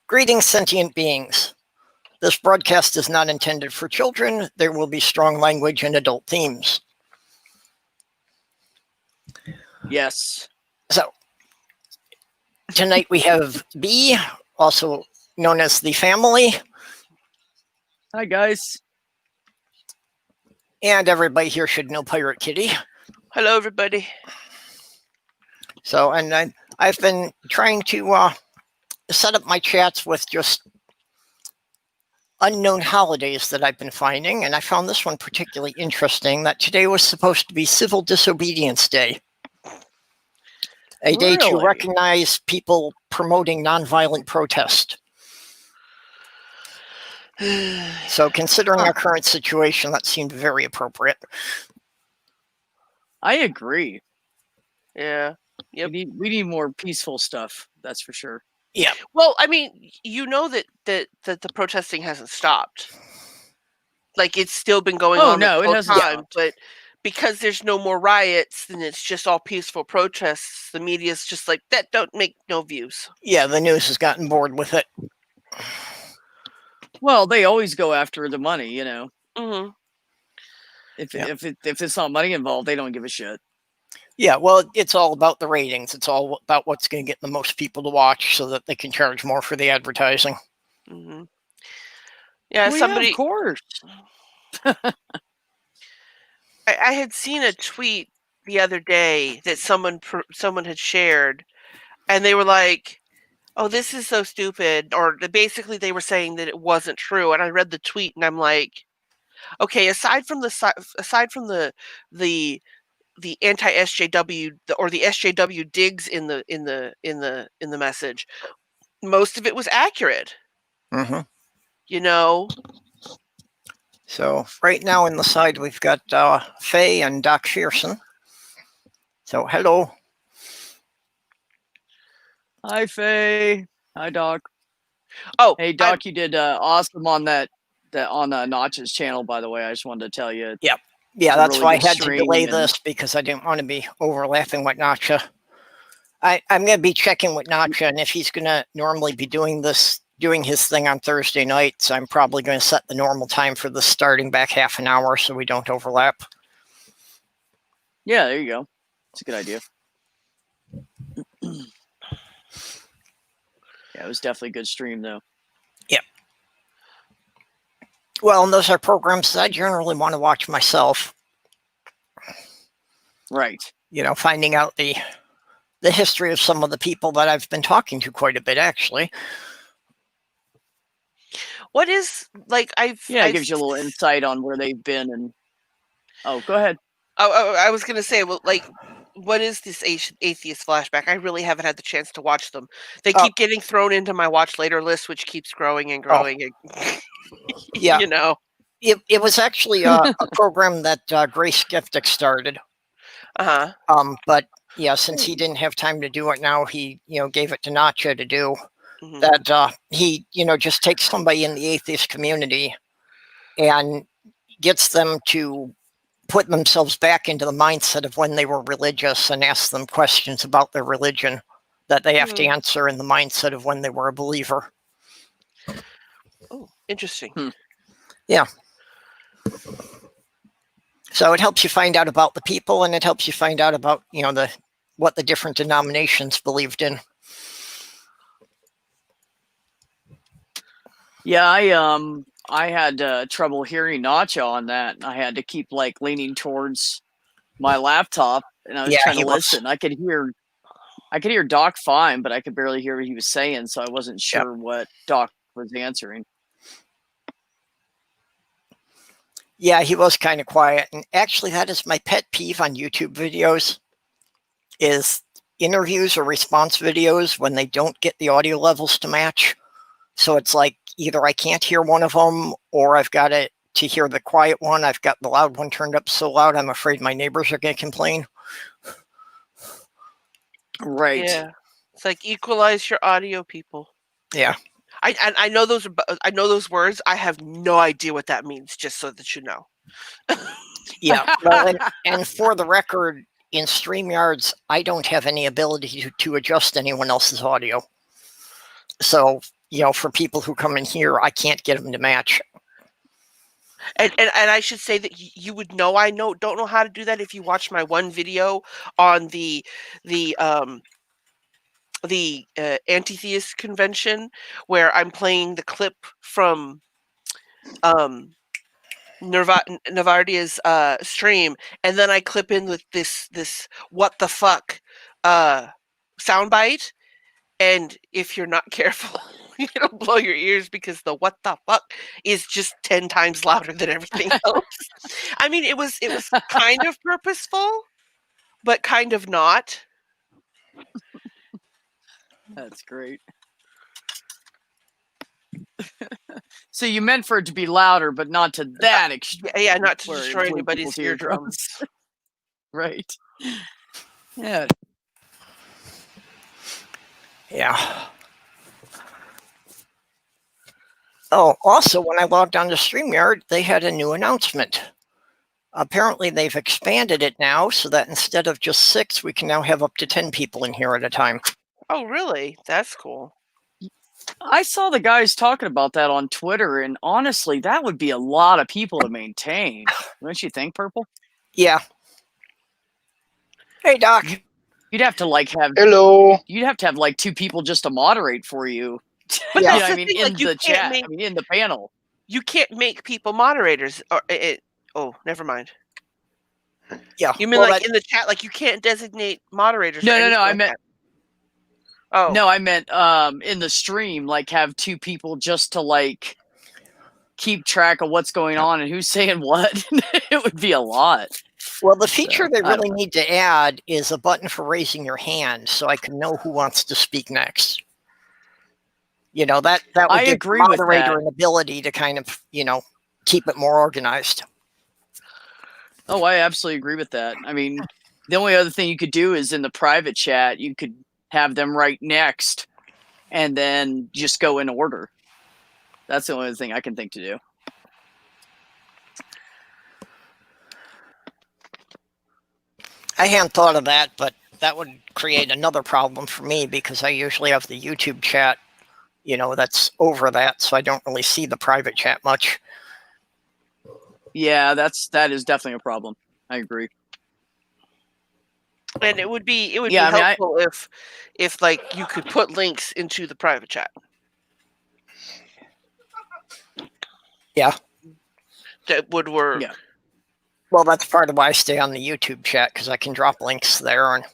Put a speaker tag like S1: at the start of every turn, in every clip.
S1: Greetings, sentient beings. This broadcast is not intended for children. There will be strong language and adult themes.
S2: Yes.
S1: So, tonight we have B, also known as the family.
S2: Hi, guys.
S1: And everybody here should know Pirate Kitty.
S3: Hello, everybody.
S1: So, and I've been trying to set up my chats with just unknown holidays that I've been finding, and I found this one particularly interesting, that today was supposed to be Civil Disobedience Day. A day to recognize people promoting nonviolent protest. So considering our current situation, that seemed very appropriate.
S2: I agree.
S3: Yeah. Yep.
S2: We need more peaceful stuff, that's for sure.
S1: Yeah.
S3: Well, I mean, you know that the protesting hasn't stopped. Like, it's still been going on the whole time, but because there's no more riots and it's just all peaceful protests, the media's just like, that don't make no views.
S1: Yeah, the news has gotten bored with it.
S2: Well, they always go after the money, you know.
S3: Mm-hmm.
S2: If it's not money involved, they don't give a shit.
S1: Yeah, well, it's all about the ratings. It's all about what's going to get the most people to watch so that they can charge more for the advertising.
S3: Mm-hmm. Yeah, somebody...
S2: of course.
S3: I had seen a tweet the other day that someone had shared, and they were like, oh, this is so stupid, or basically they were saying that it wasn't true, and I read the tweet, and I'm like, okay, aside from the anti-SJW or the SJW digs in the message, most of it was accurate.
S1: Mm-hmm.
S3: You know.
S1: So right now in the side we've got Faye and Doc Fearsome. So hello.
S2: Hi, Faye. Hi, Doc.
S3: Oh,
S2: hey, Doc, you did awesome on that on Notch's channel, by the way. I just wanted to tell you.
S1: Yep. Yeah, that's really why I had to delay this, because I didn't want to be overlapping with Nacha. I'm going to be checking with Nacha, and if he's going to normally be doing his thing on Thursday nights, I'm probably going to set the normal time for the starting back half an hour so we don't overlap.
S2: Yeah, there you go. It's a good idea. Yeah, it was definitely a good stream, though.
S1: Yep. Well, and those are programs that I generally want to watch myself.
S2: Right.
S1: You know, finding out the history of some of the people that I've been talking to quite a bit, actually.
S3: What is, like,
S2: it gives you a little insight on where they've been. And oh, go ahead.
S3: I was going to say, well, like, what is this atheist flashback? I really haven't had the chance to watch them. They keep getting thrown into my watch later list, which keeps growing and growing.
S1: Yeah.
S3: You know.
S1: It was actually a program that Grace Skeptic started.
S3: Uh-huh.
S1: But yeah, since he didn't have time to do it now, he, gave it to Nacha to do.
S3: Mm-hmm.
S1: That he, just takes somebody in the atheist community and gets them to put themselves back into the mindset of when they were religious and ask them questions about their religion that they have to answer in the mindset of when they were a believer.
S3: Oh, interesting.
S1: Yeah. So it helps you find out about the people, and it helps you find out about, what the different denominations believed in.
S2: Yeah, I had trouble hearing Nacha on that. I had to keep leaning towards my laptop, and I was trying to listen. I could hear Doc fine, but I could barely hear what he was saying, so I wasn't sure what Doc was answering.
S1: Yeah, he was kind of quiet. And actually, that is my pet peeve on YouTube videos, is interviews or response videos when they don't get the audio levels to match. So it's like either I can't hear one of them, or I've got it to hear the quiet one. I've got the loud one turned up so loud I'm afraid my neighbors are going to complain.
S2: Right.
S3: Yeah. It's like, equalize your audio, people.
S1: Yeah.
S3: I know those words. I have no idea what that means, just so that you know.
S1: Yeah. Well, and for the record, in StreamYards, I don't have any ability to adjust anyone else's audio. So, for people who come in here, I can't get them to match.
S3: And I should say that you would know don't know how to do that if you watch my one video on the anti-theist convention, where I'm playing the clip from Navardia's stream, and then I clip in with this what the fuck soundbite, and if you're not careful, it'll blow your ears, because the what the fuck is just 10 times louder than everything else. I mean, it was kind of purposeful, but kind of not.
S2: That's great. So you meant for it to be louder, but not to that extreme.
S3: Yeah, not to destroy anybody's eardrums.
S2: Right. Yeah.
S1: Yeah. Oh, also, when I logged on to StreamYard, they had a new announcement. Apparently, they've expanded it now so that instead of just 6, we can now have up to 10 people in here at a time.
S3: Oh, really? That's cool.
S2: I saw the guys talking about that on Twitter, and honestly, that would be a lot of people to maintain. Don't you think, Purple?
S1: Yeah. Hey, Doc.
S2: You'd have to have.
S4: Hello.
S2: You'd have to have 2 people just to moderate for you.
S3: But
S1: Yeah.
S3: that's
S2: I mean, in the chat. I mean, in the panel.
S3: You can't make people moderators. Or oh, never mind.
S1: Yeah.
S3: You mean in the chat, you can't designate moderators?
S2: No. I meant.
S3: That. Oh
S2: no, I meant in the stream, have 2 people just to keep track of what's going on and who's saying what. It would be a lot.
S1: Well, the feature they really need to add is a button for raising your hand, so I can know who wants to speak next. That would give the moderator an ability to kind of, keep it more organized.
S2: Oh, I absolutely agree with that. I mean, the only other thing you could do is in the private chat, you could have them right next and then just go in order. That's the only thing I can think to do.
S1: I hadn't thought of that, but that would create another problem for me, because I usually have the YouTube chat, that's over that, so I don't really see the private chat much.
S2: Yeah, that is definitely a problem. I agree.
S3: And it would be helpful if you could put links into the private chat.
S1: Yeah.
S3: That would work.
S2: Yeah.
S1: Well, that's part of why I stay on the YouTube chat, because I can drop links there and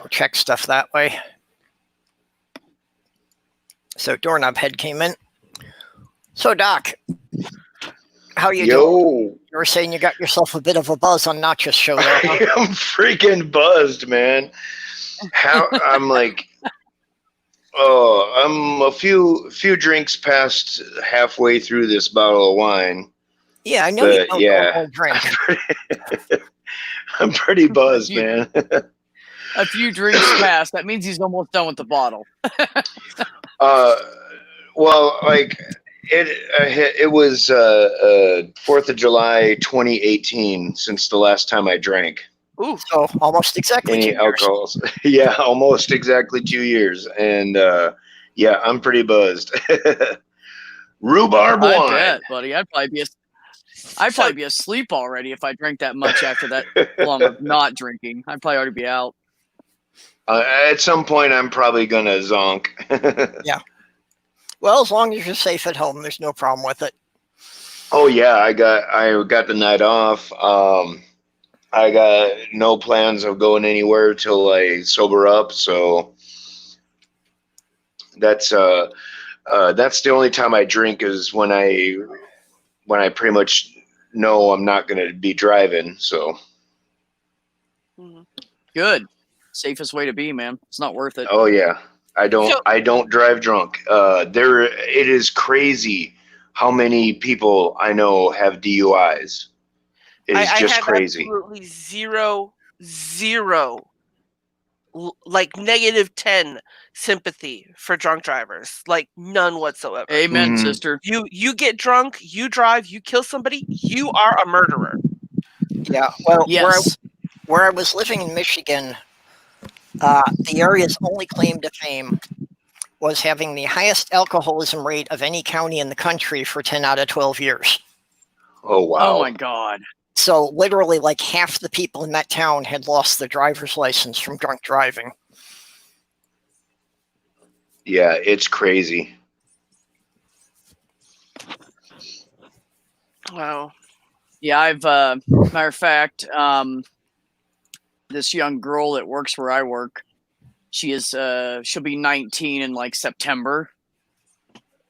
S1: check stuff that way. So Doorknob Head came in. So Doc, how you doing? You were saying you got yourself a bit of a buzz on Notch's show there, huh?
S4: I'm freaking buzzed, man. I'm I'm a few drinks past halfway through this bottle of wine.
S1: Yeah, I know you don't normally drink.
S4: I'm pretty buzzed, man.
S2: A few drinks past, that means he's almost done with the bottle.
S4: Well, it was 4th of July 2018 since the last time I drank.
S1: Ooh, so almost exactly 2 years.
S4: Alcohols. Yeah, almost exactly 2 years. And yeah, I'm pretty buzzed. Rhubarb wine.
S2: I bet, buddy. I'd probably be asleep already if I drank that much after that long of not drinking. I'd probably already be out.
S4: At some point, I'm probably gonna zonk.
S1: Yeah. Well, as long as you're safe at home, there's no problem with it.
S4: Oh yeah, I got the night off. I got no plans of going anywhere till I sober up. So that's the only time I drink is when I pretty much know I'm not going to be driving. So
S2: good. Safest way to be, man. It's not worth it.
S4: Oh yeah. I don't drive drunk. It is crazy how many people I know have DUIs. It's just crazy.
S3: Absolutely zero, -10 sympathy for drunk drivers. None whatsoever.
S2: Amen, sister.
S3: You get drunk, you drive, you kill somebody, you are a murderer.
S1: Yeah. Well,
S2: yes.
S1: Where I was living in Michigan, the area's only claim to fame was having the highest alcoholism rate of any county in the country for 10 out of 12 years.
S4: Oh, wow.
S2: Oh my God.
S1: So literally like half the people in that town had lost their driver's license from drunk driving.
S4: Yeah, it's crazy.
S3: Wow.
S2: Yeah, I've matter of fact, this young girl that works where I work, she'll be 19 in like September,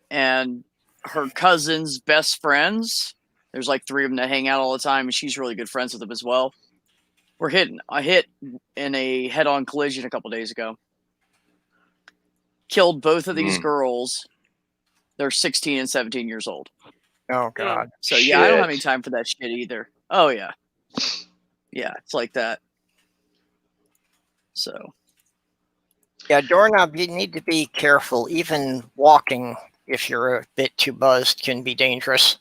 S2: and her cousin's best friends, there's like 3 of them that hang out all the time, and she's really good friends with them as well. Were hit in a head-on collision a couple days ago. Killed both of these girls. They're 16 and 17 years old.
S1: Oh God.
S2: So yeah, I don't have any time for that shit either. Oh yeah. Yeah, it's like that. So
S1: yeah, doorknob, you need to be careful. Even walking, if you're a bit too buzzed, can be dangerous.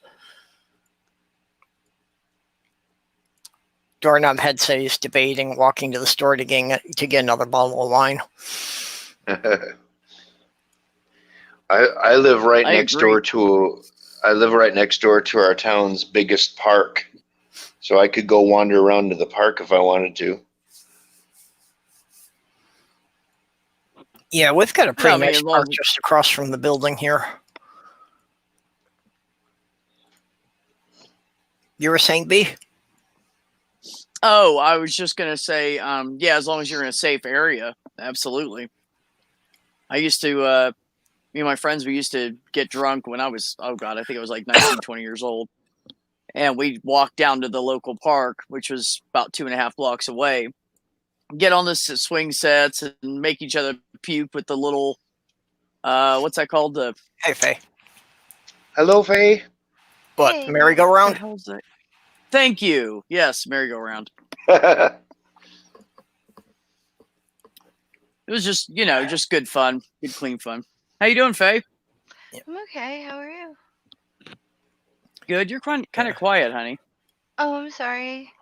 S1: Doorknob head says he's debating walking to the store to get another bottle of wine.
S4: I live right next door to our town's biggest park, so I could go wander around to the park if I wanted to.
S1: Yeah, we've got a pretty nice park just across from the building here. You were saying, B?
S2: Oh, I was just gonna say, yeah, as long as you're in a safe area, absolutely. I used to, me and my friends, we used to get drunk when I was, oh God, I think I was like 19, 20 years old. And we'd walk down to the local park, which was about 2.5 blocks away, get on the swing sets and make each other puke with the little, what's that called?
S1: Hey, Faye.
S4: Hello, Faye.
S1: What,
S5: Hey.
S1: merry-go-round?
S2: What the hell's that? Thank you. Yes, merry-go-round. It was just, just good fun, good clean fun. How you doing, Faye?
S5: I'm okay. How are you?
S2: Good. You're kind of quiet, honey.
S5: Oh, I'm sorry.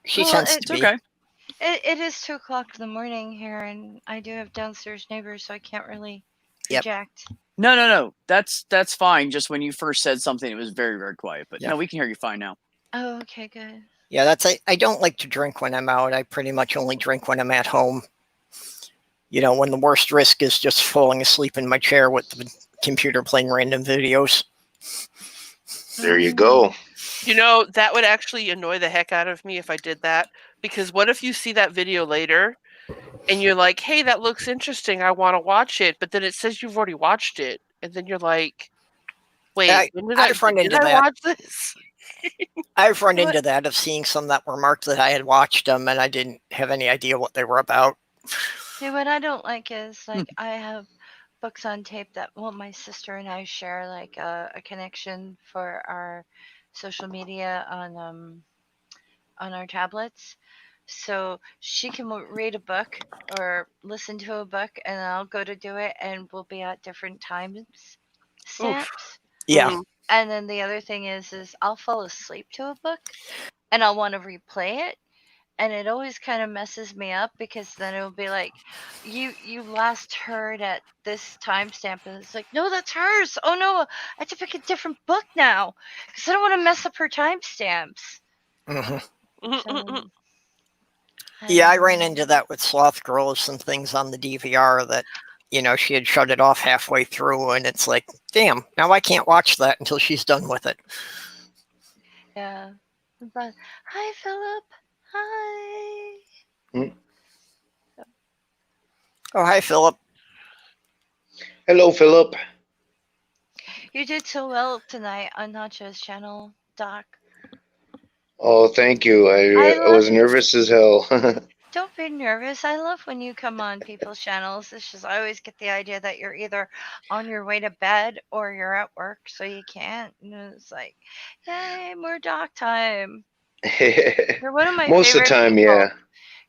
S1: She tends to be.
S2: It's okay.
S5: It is 2:00 in the morning here, and I do have downstairs neighbors, so I can't really project.
S2: No. That's fine. Just when you first said something, it was very, very quiet. But no, we can hear you fine now.
S5: Oh, okay, good.
S1: Yeah, I don't like to drink when I'm out. I pretty much only drink when I'm at home. When the worst risk is just falling asleep in my chair with the computer playing random videos.
S4: There you go.
S3: That would actually annoy the heck out of me if I did that. Because what if you see that video later and you're like, hey, that looks interesting. I want to watch it. But then it says you've already watched it. And then you're like, wait, when did I watch this?
S1: I've run into that of seeing some that were marked that I had watched them and I didn't have any idea what they were about.
S5: See, what I don't like is, like, I have books on tape that, my sister and I share, like, a connection for our social media on our tablets. So she can read a book or listen to a book, and I'll go to do it, and we'll be at different times stamps.
S1: Yeah.
S5: And then the other thing is I'll fall asleep to a book, and I'll want to replay it. And it always kind of messes me up because then it'll be like, you last heard at this timestamp, and it's like, no, that's hers. Oh no, I have to pick a different book now because I don't want to mess up her timestamps.
S1: Mm-hmm. Yeah, I ran into that with Sloth Girls and things on the DVR that, she had shut it off halfway through, and it's like, damn, now I can't watch that until she's done with it.
S5: Yeah. But hi, Philip. Hi.
S1: Oh, hi, Philip.
S4: Hello, Philip.
S5: You did so well tonight on Nacho's channel, Doc.
S4: Oh, thank you. I was nervous as hell.
S5: Don't be nervous. I love when you come on people's channels. It's just I always get the idea that you're either on your way to bed or you're at work, so you can't. And it's like, yay, more Doc time. You're one of my
S4: most
S5: favorite
S4: of the time,
S5: people.
S4: yeah.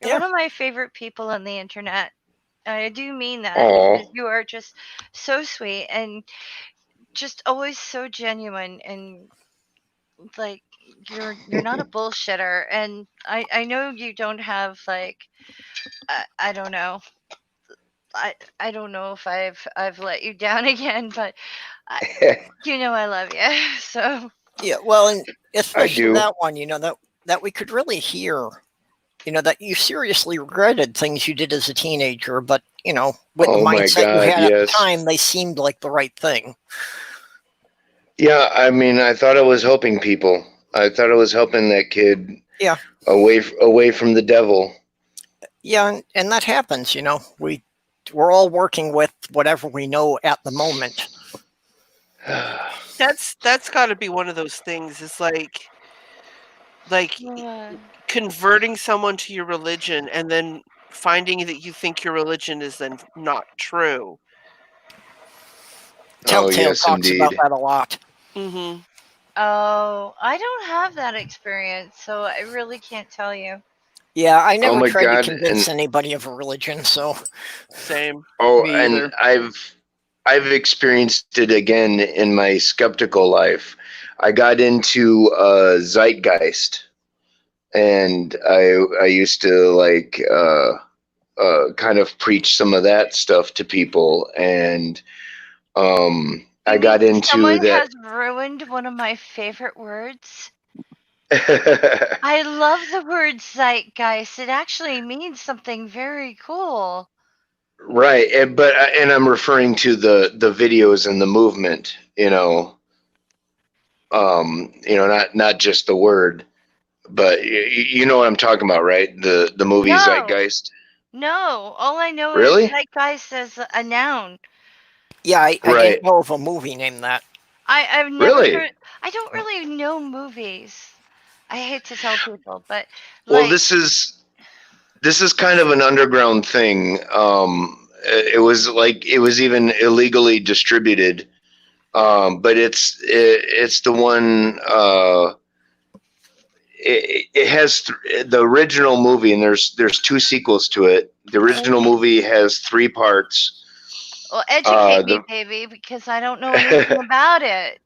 S5: You're one of my favorite people on the internet. I do mean that.
S4: Because
S5: you are just so sweet and just always so genuine, and like you're not a bullshitter. And I know you don't have like I don't know I don't know if I've let you down again, but you know I love you. So
S1: yeah, well, and especially
S4: do.
S1: that one, that we could really hear, that you seriously regretted things you did as a teenager, but with the
S4: Oh my
S1: mindset you
S4: God,
S1: had at the
S4: yes.
S1: time, they seemed like the right thing.
S4: Yeah, I mean, I thought I was helping people. I thought I was helping that kid.
S1: Yeah.
S4: Away from the devil.
S1: Yeah, and that happens. We're all working with whatever we know at the moment.
S3: That's got to be one of those things. It's like converting someone to your religion and then finding that you think your religion is then not true.
S1: Telltale talks about that a lot.
S3: Mm-hmm.
S5: Oh, I don't have that experience, so I really can't tell you.
S1: Yeah, I never tried to convince anybody of a religion, so.
S3: Same.
S4: Oh, and I've experienced it again in my skeptical life. I got into Zeitgeist, and I used to kind of preach some of that stuff to people, and I got into
S5: someone
S4: that.
S5: Has ruined one of my favorite words. I love the word zeitgeist. It actually means something very cool.
S4: Right, and I'm referring to the videos and the movement, not just the word, but you know what I'm talking about, right? The movie Zeitgeist.
S5: No, all I know
S4: Really?
S5: is zeitgeist as a noun.
S1: Yeah, I didn't know of a movie named that.
S5: I've never heard. I don't really know movies. I hate to tell people, but
S4: well, this is kind of an underground thing. It was even illegally distributed, but it's the one. It has the original movie, and there's 2 sequels to it. The original movie has 3 parts.
S5: Well, educate me, baby, because I don't know anything about it.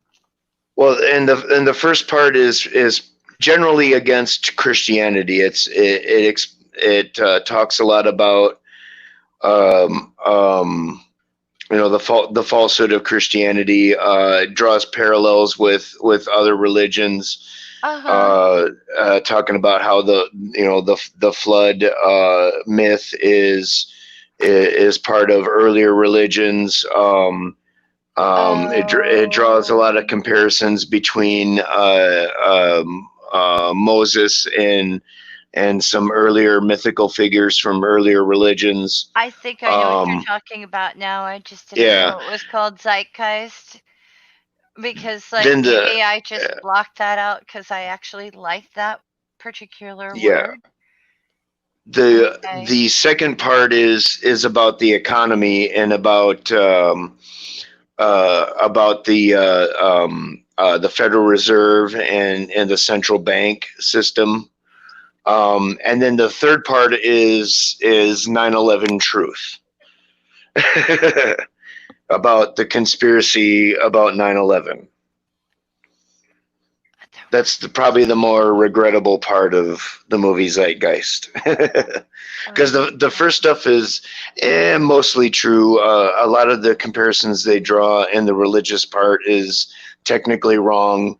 S4: Well, and the first part is generally against Christianity. It talks a lot about the falsehood of Christianity. Draws parallels with other religions. Talking about how the flood myth is part of earlier religions. It draws a lot of comparisons between Moses and some earlier mythical figures from earlier religions.
S5: I think I know what you're talking about now. I just didn't know it was called Zeitgeist. Because maybe I just blocked that out because I actually like that particular word.
S4: The second part is about the economy and about the Federal Reserve and the central bank system. And then the third part is 9/11 truth. About the conspiracy about 9/11. That's probably the more regrettable part of the movie Zeitgeist. Because the first stuff is mostly true. A lot of the comparisons they draw in the religious part is technically wrong.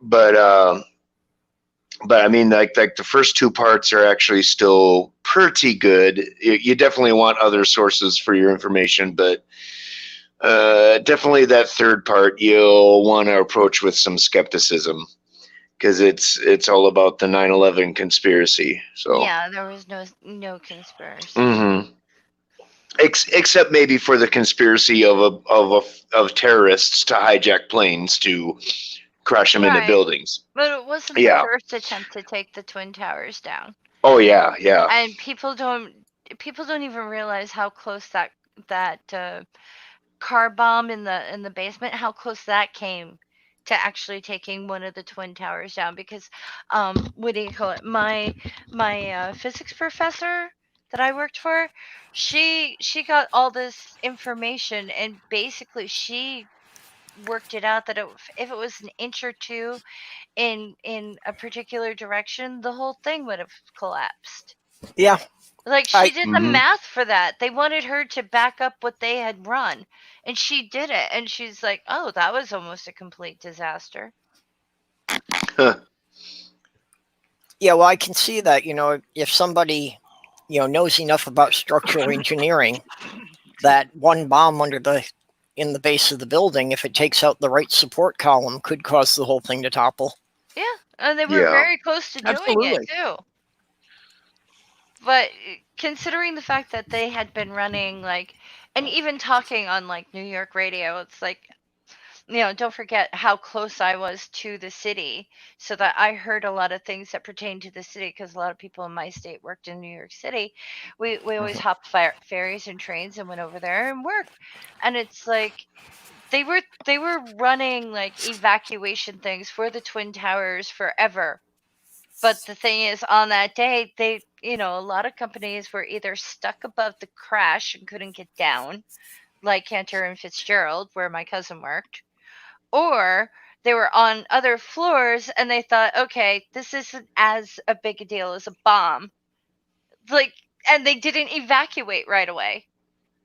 S4: But I mean, like the first 2 parts are actually still pretty good. You definitely want other sources for your information, but definitely that third part you'll want to approach with some skepticism, because it's all about the 9/11 conspiracy. So
S5: yeah, there was no conspiracy.
S4: Mm-hmm. Except maybe for the conspiracy of terrorists to hijack planes to crash them into buildings.
S5: But it wasn't the first attempt to take the Twin Towers down.
S4: Oh yeah.
S5: And people don't even realize how close that car bomb in the basement, how close that came to actually taking one of the Twin Towers down. Because what do you call it? My physics professor that I worked for, she got all this information, and basically she worked it out that if it was an inch or 2 in a particular direction, the whole thing would have collapsed.
S1: Yeah.
S5: Like, she did the
S4: Mhm.
S5: math for that. They wanted her to back up what they had run, and she did it. And she's like, "Oh, that was almost a complete disaster."
S1: Yeah, well, I can see that, if somebody, knows enough about structural engineering, that one bomb in the base of the building, if it takes out the right support column, could cause the whole thing to topple.
S5: Yeah, and they were
S4: Yeah.
S5: very close to doing
S2: Absolutely.
S5: it too. But considering the fact that they had been running like, and even talking on like New York radio, it's like, don't forget how close I was to the city, so that I heard a lot of things that pertain to the city, because a lot of people in my state worked in New York City. We always hopped ferries and trains and went over there and worked. And it's like they were running like evacuation things for the Twin Towers forever. But the thing is, on that day, a lot of companies were either stuck above the crash and couldn't get down, like Cantor and Fitzgerald, where my cousin worked, or they were on other floors and they thought, okay, this isn't as a big a deal as a bomb. Like, and they didn't evacuate right away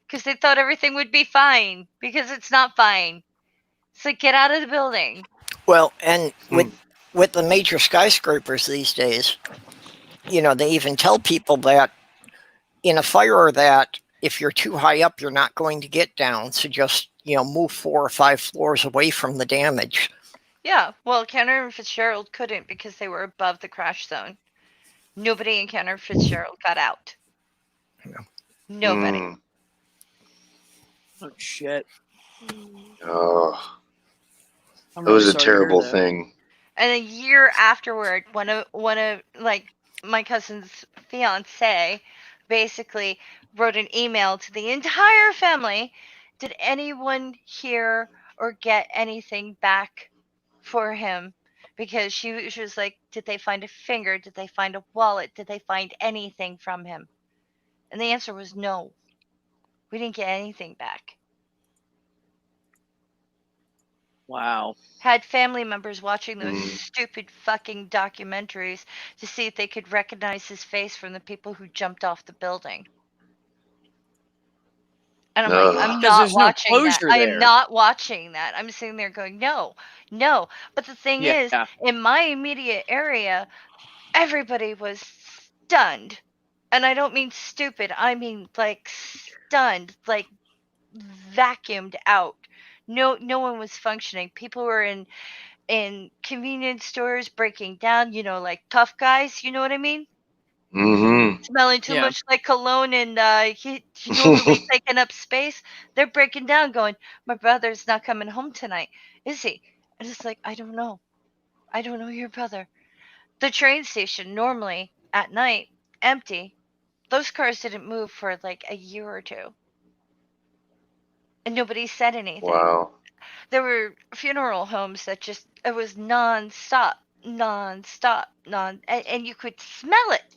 S5: because they thought everything would be fine, because it's not fine. So get out of the building.
S1: Well, and with the major skyscrapers these days, they even tell people that in a fire that if you're too high up, you're not going to get down. So just, move 4 or 5 floors away from the damage.
S5: Yeah, well, Cantor and Fitzgerald couldn't because they were above the crash zone. Nobody in Cantor and Fitzgerald got out.
S1: Yeah.
S5: Nobody.
S2: Oh shit!
S4: Oh,
S2: I'm
S4: that was
S2: really
S4: a
S2: sorry to hear
S4: terrible
S2: that.
S4: thing.
S5: And a year afterward, one of like my cousin's fiance basically wrote an email to the entire family. Did anyone hear or get anything back for him? Because she was like, did they find a finger? Did they find a wallet? Did they find anything from him? And the answer was no. We didn't get anything back.
S2: Wow.
S5: Had family members watching those stupid fucking documentaries to see if they could recognize his face from the people who jumped off the building. And I'm like, I'm
S2: Because
S5: not
S2: there's no
S5: watching that.
S2: closure
S5: I am
S2: there.
S5: not watching that. I'm sitting there going, no, no. But the thing is,
S2: Yeah.
S5: in my immediate area, everybody was stunned. And I don't mean stupid. I mean like stunned, like vacuumed out. No one was functioning. People were in convenience stores breaking down, like tough guys, you know what I mean?
S4: Mm-hmm.
S5: Smelling too
S2: Yeah.
S5: much like cologne, and he normally taking up space. They're breaking down going, my brother's not coming home tonight, is he? And it's like, I don't know your brother. The train station normally at night empty. Those cars didn't move for like a year or two, and nobody said anything.
S4: Wow.
S5: There were funeral homes that just, it was nonstop, and you could smell it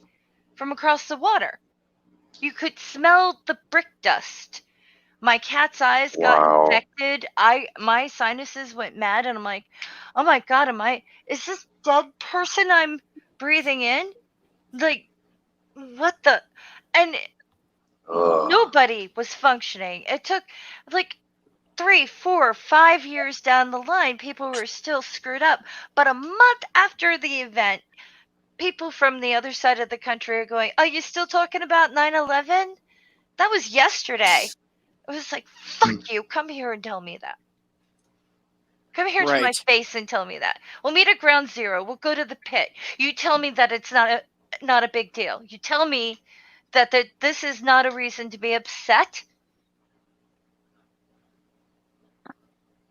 S5: from across the water. You could smell the brick dust. My cat's eyes got
S4: Wow.
S5: infected. My sinuses went mad, and I'm like, oh my god, is this dead person I'm breathing in? Like, what the? And nobody was functioning. It took like 3, 4, 5 years down the line, people were still screwed up. But a month after the event, people from the other side of the country are going, "Oh, you still talking about 9/11? That was yesterday." It was like, fuck you. Come here and tell me that. Come here to my face and tell me that. We'll meet at ground zero. We'll go to the pit. You tell me that it's not a big deal. You tell me that this is not a reason to be upset.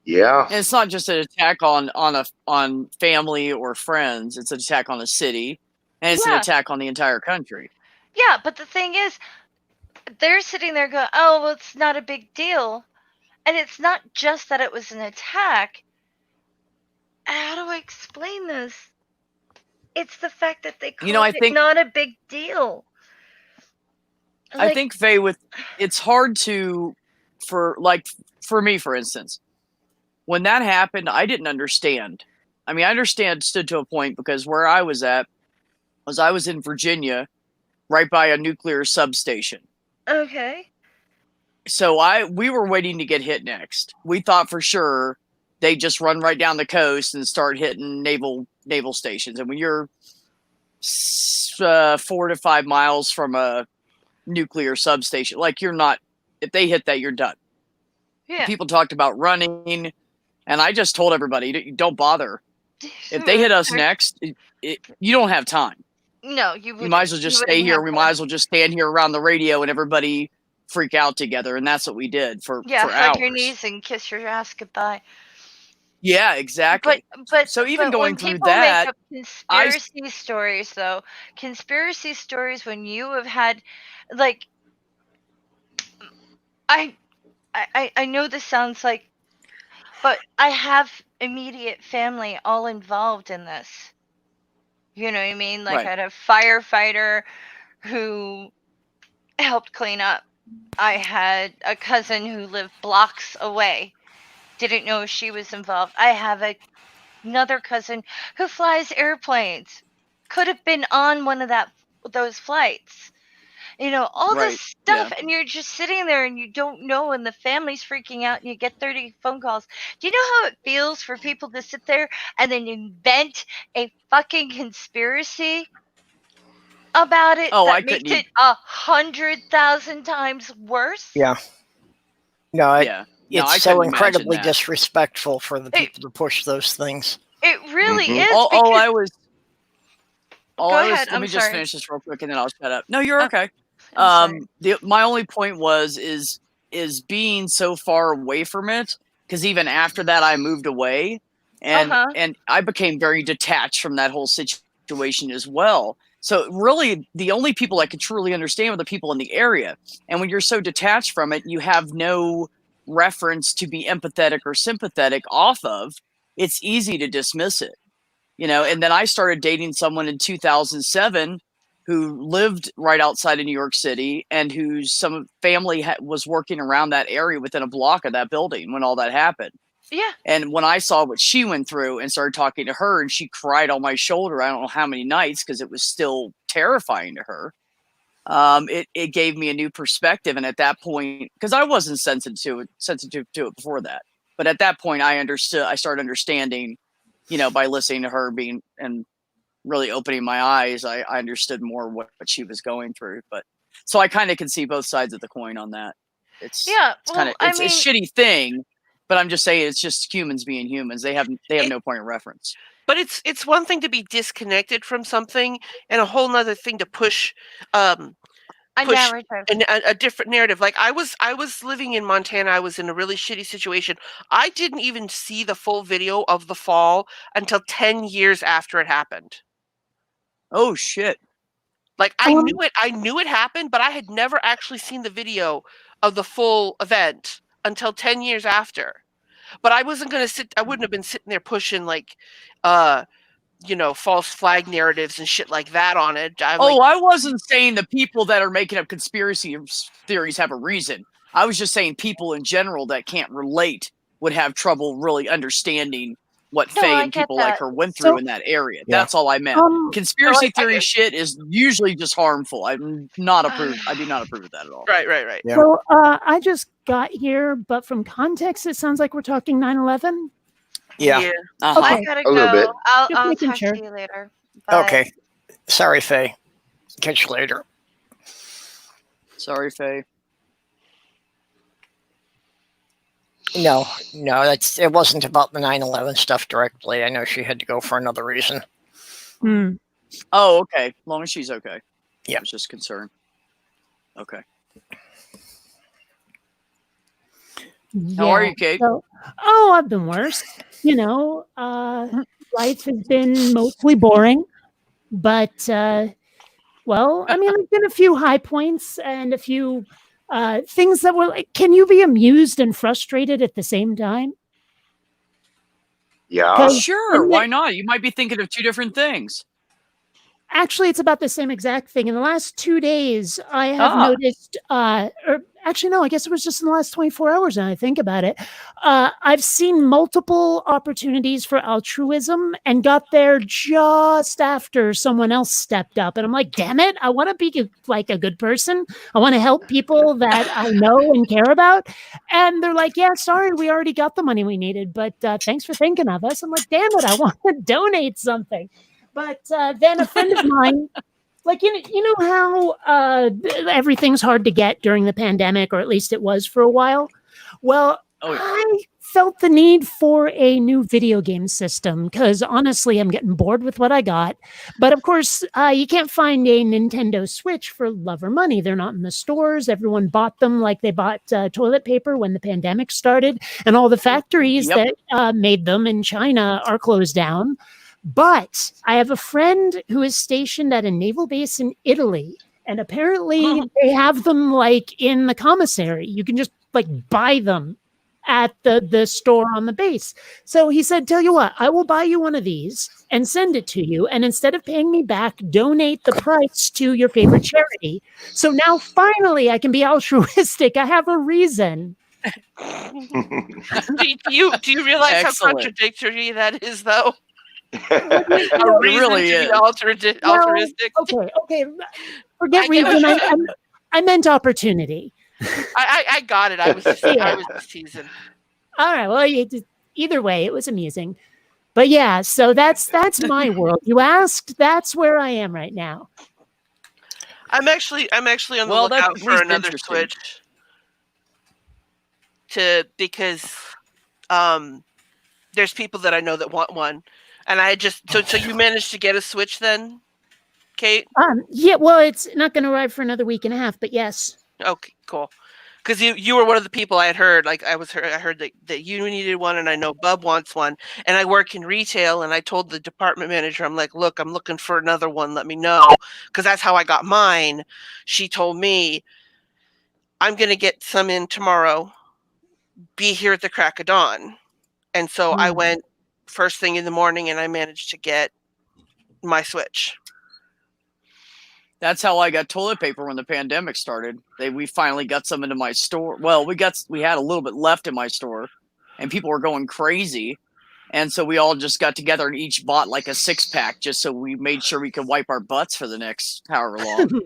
S4: Yeah.
S2: And it's not just an attack on family or friends. It's an attack on the city, and it's an attack on the entire country.
S5: Yeah, but the thing is, they're sitting there going, "Oh, well, it's not a big deal," and it's not just that it was an attack. How do I explain this? It's the fact that they called it not a big deal.
S2: I think, Faye, it's hard for me, for instance, when that happened, I didn't understand. I mean, I understood to a point, because where I was at was I was in Virginia, right by a nuclear substation.
S5: Okay.
S2: So we were waiting to get hit next. We thought for sure they just run right down the coast and start hitting naval stations. And when you're 4 to 5 miles from a nuclear substation, like you're not, if they hit that, you're done.
S5: Yeah.
S2: People talked about running, and I just told everybody, don't bother. If they hit us next, you don't have time.
S5: No,
S2: you might as well just stay here. We might as well just stand here around the radio and everybody freak out together. And that's what we did for
S5: hug
S2: hours.
S5: your knees and kiss your ass goodbye.
S2: Yeah, exactly.
S5: But
S2: so even
S5: but
S2: going
S5: when
S2: through
S5: people
S2: that,
S5: make up conspiracy stories, though, conspiracy stories when you have had, like, I know this sounds like, but I have immediate family all involved in this. You know what I mean? Like,
S2: Right.
S5: I had a firefighter who helped clean up. I had a cousin who lived blocks away. Didn't know she was involved. I have another cousin who flies airplanes. Could have been on one of those flights. You know, all
S2: Right,
S5: this stuff,
S2: yeah.
S5: and you're just sitting there and you don't know, and the family's freaking out, and you get 30 phone calls. Do you know how it feels for people to sit there and then invent a fucking conspiracy about it that makes it 100,000 times worse?
S1: Yeah. No,
S2: Yeah. No, I
S1: it's so
S2: couldn't imagine
S1: incredibly
S2: that.
S1: disrespectful for the people to push those things.
S5: It really
S4: Mhm.
S5: is.
S2: All I
S5: because-
S2: was.
S5: Go ahead,
S2: Let
S5: I'm
S2: me just
S5: sorry.
S2: finish this real quick and then I'll shut up. No, you're
S5: Oh,
S2: okay.
S5: I'm sorry.
S2: My only point is being so far away from it, because even after that I moved away, and I became very detached from that whole situation as well. So really, the only people I could truly understand were the people in the area. And when you're so detached from it, you have no reference to be empathetic or sympathetic off of. It's easy to dismiss it, you know. And then I started dating someone in 2007 who lived right outside of New York City and whose some family was working around that area within a block of that building when all that happened.
S5: Yeah.
S2: And when I saw what she went through and started talking to her, and she cried on my shoulder, I don't know how many nights, because it was still terrifying to her. It gave me a new perspective. And at that point, because I wasn't sensitive to it before that, but at that point I started understanding, you know, by listening to her and really opening my eyes, I understood more what she was going through. But so I kind of can see both sides of the coin on that. It's a shitty thing, but I'm just saying it's just humans being humans. They have no point of reference.
S3: But it's one thing to be disconnected from something, and a whole nother thing to push
S5: a narrative.
S3: a different narrative. Like I was living in Montana. I was in a really shitty situation. I didn't even see the full video of the fall until 10 years after it happened.
S2: Oh shit.
S3: Like I knew it happened, but I had never actually seen the video of the full event until 10 years after. But I wouldn't have been sitting there pushing like you know, false flag narratives and shit like that on it. I
S2: wasn't saying the people that are making up conspiracy theories have a reason. I was just saying people in general that can't relate would have trouble really understanding what Faye and people like her went through in that area. Yeah. That's all I meant. Conspiracy theory shit is usually just harmful. I do not approve of that at all.
S3: Right.
S6: Yeah. So I just got here, but from context, it sounds like we're talking 9/11.
S1: Yeah.
S2: Uh-huh.
S5: I gotta go.
S4: A little bit.
S5: I'll talk to you later. Bye.
S1: Okay. Sorry, Faye. Catch you later.
S2: Sorry, Faye.
S1: No, it wasn't about the 9/11 stuff directly. I know she had to go for another reason.
S2: Oh, okay. As long as she's okay.
S1: Yeah.
S2: I was just concerned. Okay. How are you, Kate?
S6: So, I've been worse. You know, life has been mostly boring, but well, I mean, there's been a few high points and a few things that were like, can you be amused and frustrated at the same time?
S4: Yeah.
S2: Sure. Why not? You might be thinking of two different things.
S6: Actually, it's about the same exact thing. In the last 2 days, I have noticed, or actually, no, I guess it was just in the last 24 hours now I think about it. I've seen multiple opportunities for altruism and got there just after someone else stepped up. And I'm like, damn it, I want to be like a good person. I want to help people that I know and care about. And they're like, yeah, sorry, we already got the money we needed, but thanks for thinking of us. I'm like, damn it, I want to donate something. But then a friend of mine, like, you know how everything's hard to get during the pandemic, or at least it was for a while? Well, I felt the need for a new video game system because honestly, I'm getting bored with what I got. But of course, you can't find a Nintendo Switch for love or money. They're not in the stores. Everyone bought them like they bought toilet paper when the pandemic started. And all the factories that made them in China are closed down. But I have a friend who is stationed at a naval base in Italy, and apparently they have them like in the commissary. You can just like buy them at the store on the base. So he said, tell you what, I will buy you one of these and send it to you. And instead of paying me back, donate the price to your favorite charity. So now finally I can be altruistic. I have a reason.
S3: do you realize how contradictory that is, though?
S2: It really is.
S3: Altruistic.
S6: Okay. Forget reason. I meant opportunity.
S3: I got it. I was just teasing.
S6: All right. Well, either way, it was amusing. But yeah, so that's my world. You asked. That's where I am right now.
S3: I'm actually on the lookout for another Switch. Because there's people that I know that want one. And I just so you managed to get a Switch then, Kate?
S6: Yeah. Well, it's not going to arrive for another week and a half, but yes.
S3: Okay, cool. Because you were one of the people I had heard. Like I heard that you needed one, and I know Bub wants one. And I work in retail, and I told the department manager, I'm like, look, I'm looking for another one. Let me know, because that's how I got mine. She told me, I'm going to get some in tomorrow. Be here at the crack of dawn. And so I went first thing in the morning, and I managed to get my Switch.
S2: That's how I got toilet paper when the pandemic started. We finally got some into my store. Well, we had a little bit left in my store, and people were going crazy. And so we all just got together and each bought like a 6-pack just so we made sure we could wipe our butts for the next however long.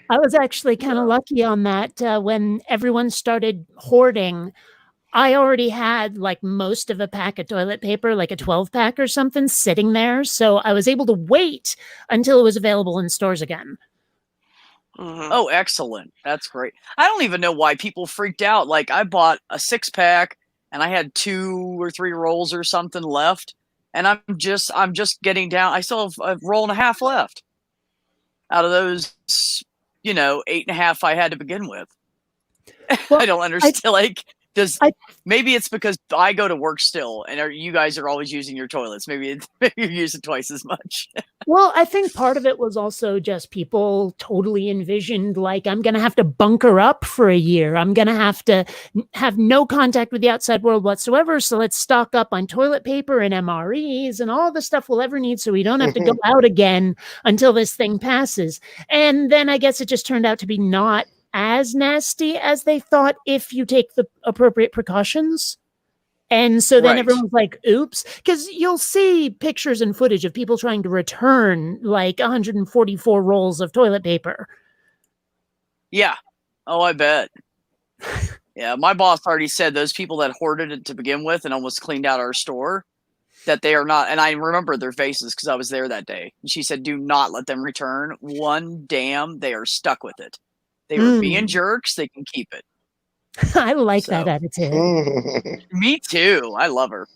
S6: I was actually kind of lucky on that. When everyone started hoarding, I already had like most of a pack of toilet paper, like a 12-pack or something sitting there. So I was able to wait until it was available in stores again.
S2: Mm-hmm. Oh, excellent. That's great. I don't even know why people freaked out. Like I bought a 6-pack and I had 2 or 3 rolls or something left. And I'm just getting down. I still have a roll and a half left out of those, 8.5 I had to begin with. Well, I don't understand. Maybe it's because I go to work still, and you guys are always using your toilets. Maybe you're using twice as much.
S6: Well, I think part of it was also just people totally envisioned like, I'm going to have to bunker up for a year. I'm going to have no contact with the outside world whatsoever. So let's stock up on toilet paper and MREs and all the stuff we'll ever need so we don't have to go out again until this thing passes. And then I guess it just turned out to be not as nasty as they thought if you take the appropriate precautions. And so then everyone's like, oops, because you'll see pictures and footage of people trying to return like 144 rolls of toilet paper.
S2: Yeah. Oh, I bet. Yeah. My boss already said those people that hoarded it to begin with and almost cleaned out our store, that they are not. And I remember their faces because I was there that day. And she said, do not let them return one damn. They are stuck with it. They were being jerks. They can keep it.
S6: I like that attitude.
S2: Me too. I love her.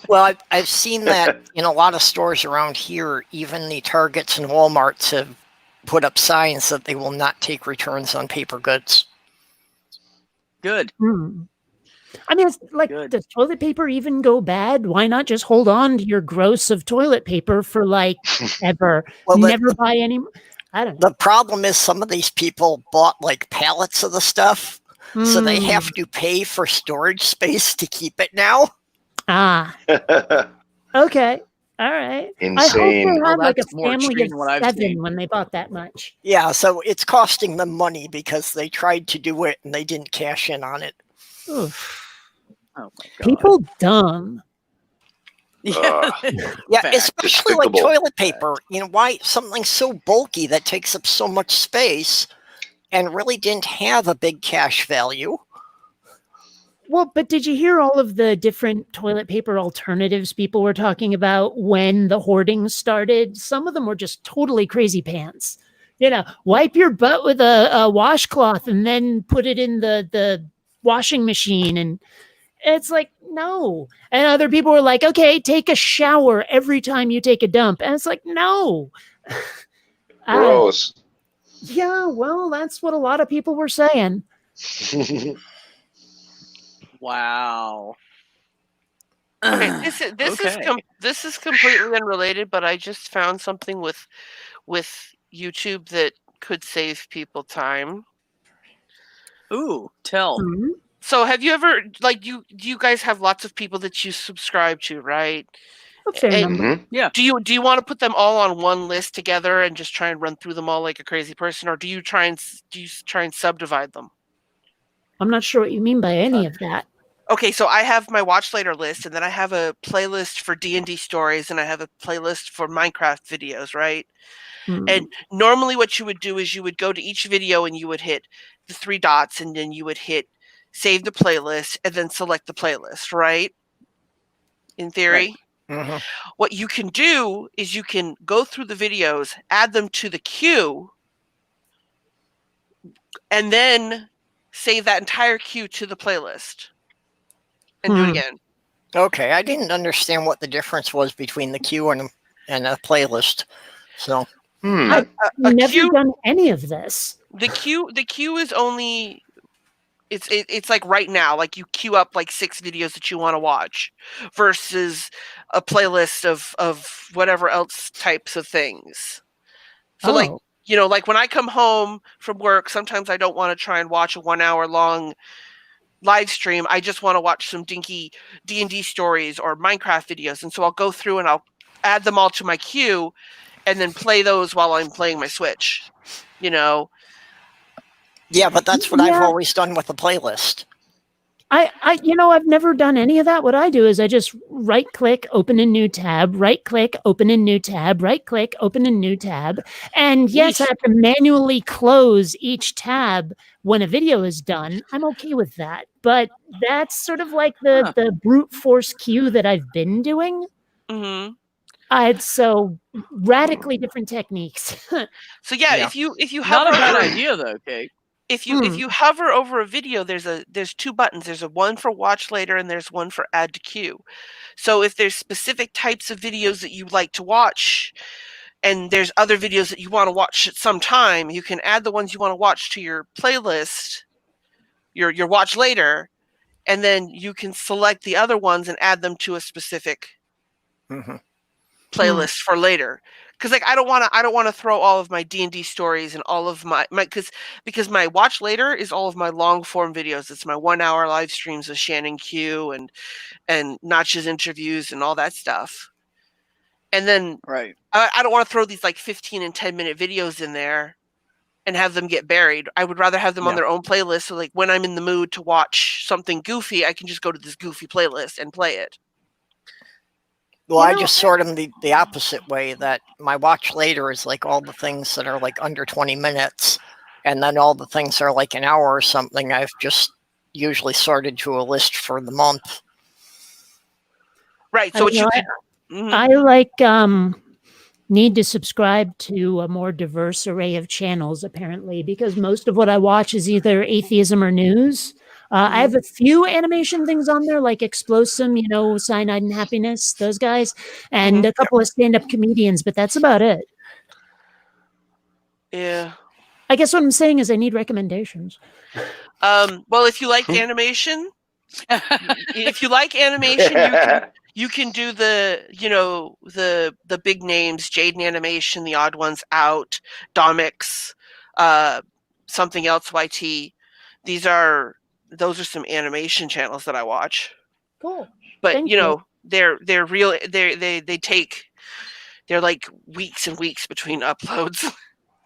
S1: Well, I've seen that in a lot of stores around here. Even the Targets and Walmarts have put up signs that they will not take returns on paper goods.
S2: Good.
S6: I mean, it's like, does toilet paper even go bad? Why not just hold on to your gross of toilet paper for like ever? Never buy any. I don't know.
S1: The problem is some of these people bought like pallets of the stuff, so they have to pay for storage space to keep it now.
S6: Okay. All right.
S4: Insane.
S6: I hope they had like a
S2: that's more
S6: family
S2: extreme
S6: of
S2: than what I've
S6: 7
S2: seen.
S6: when they bought that much.
S1: Yeah, so it's costing them money because they tried to do it and they didn't cash in on it.
S6: Oof.
S2: Oh my god.
S6: People dumb.
S2: Yeah.
S1: Yeah,
S2: Fact.
S1: especially like
S4: Despicable.
S1: toilet paper. You know, why something so bulky that takes up so much space and really didn't have a big cash value.
S6: Well, but did you hear all of the different toilet paper alternatives people were talking about when the hoarding started? Some of them were just totally crazy pants. You know, wipe your butt with a washcloth and then put it in the washing machine. And it's like, no. And other people were like, okay, take a shower every time you take a dump. And it's like, no.
S4: Gross.
S6: Yeah, well, that's what a lot of people were saying.
S2: Wow.
S3: Okay, this is completely unrelated, but I just found something with YouTube that could save people time.
S2: Ooh, tell.
S6: Mhm.
S3: So have you ever, like, do you guys have lots of people that you subscribe to, right?
S6: A fair
S3: And
S6: number.
S2: Yeah.
S3: do you want to put them all on one list together and just try and run through them all like a crazy person, or do you try and subdivide them?
S6: I'm not sure what you mean by any of that.
S3: Okay, so I have my watch later list, and then I have a playlist for D&D stories, and I have a playlist for Minecraft videos, right? And normally what you would do is you would go to each video and you would hit the 3 dots, and then you would hit save the playlist and then select the playlist, right? In theory.
S1: Mhm.
S3: What you can do is you can go through the videos, add them to the queue, and then save that entire queue to the playlist and do it again.
S1: Okay, I didn't understand what the difference was between the queue and a playlist. So
S6: I've never
S3: queue,
S6: done any of this.
S3: the queue is only it's like right now, like you queue up like 6 videos that you want to watch versus a playlist of whatever else types of things. So like, you know, like when I come home from work, sometimes I don't want to try and watch a 1 hour long live stream. I just want to watch some dinky D&D stories or Minecraft videos. And so I'll go through and I'll add them all to my queue and then play those while I'm playing my Switch, you know?
S1: yeah, but that's what I've always done with the playlist.
S6: I've never done any of that. What I do is I just right click, open a new tab, right click, open a new tab, right click, open a new tab. And yes, I have to manually close each tab when a video is done. I'm okay with that. But that's sort of like the brute force queue that I've been doing.
S3: Mm-hmm.
S6: So radically different techniques.
S3: So yeah, if you
S2: not
S3: hover
S2: a bad
S3: over,
S2: idea though, Kate.
S3: if you hover over a video, there's 2 buttons. There's a one for watch later and there's one for add to queue. So if there's specific types of videos that you like to watch and there's other videos that you want to watch at some time, you can add the ones you want to watch to your playlist, your watch later, and then you can select the other ones and add them to a specific playlist for later. Because like I don't want to throw all of my D&D stories and all of my because my watch later is all of my long form videos. It's my 1 hour live streams with Shannon Q and Notch's interviews and all that stuff. And then
S2: right,
S3: I don't want to throw these like 15 and 10-minute videos in there and have them get buried. I would rather have them on their own playlist. So like when I'm in the mood to watch something goofy, I can just go to this goofy playlist and play it.
S1: Well, I just sort them the opposite way, that my watch later is like all the things that are like under 20 minutes. And then all the things that are like an hour or something, I've just usually sorted to a list for the month.
S3: Right. So what you
S6: I like need to subscribe to a more diverse array of channels, apparently, because most of what I watch is either atheism or news. I have a few animation things on there, like Explosum, Cyanide and Happiness, those guys, and a couple of stand-up comedians, but that's about it.
S3: Yeah.
S6: I guess what I'm saying is I need recommendations.
S3: Well, if you like animation, you can do the big names, Jaden Animation, The Odd Ones Out, Domix, something else YT. Those are some animation channels that I watch.
S6: Cool.
S3: But they're real. They take they're like weeks and weeks between uploads.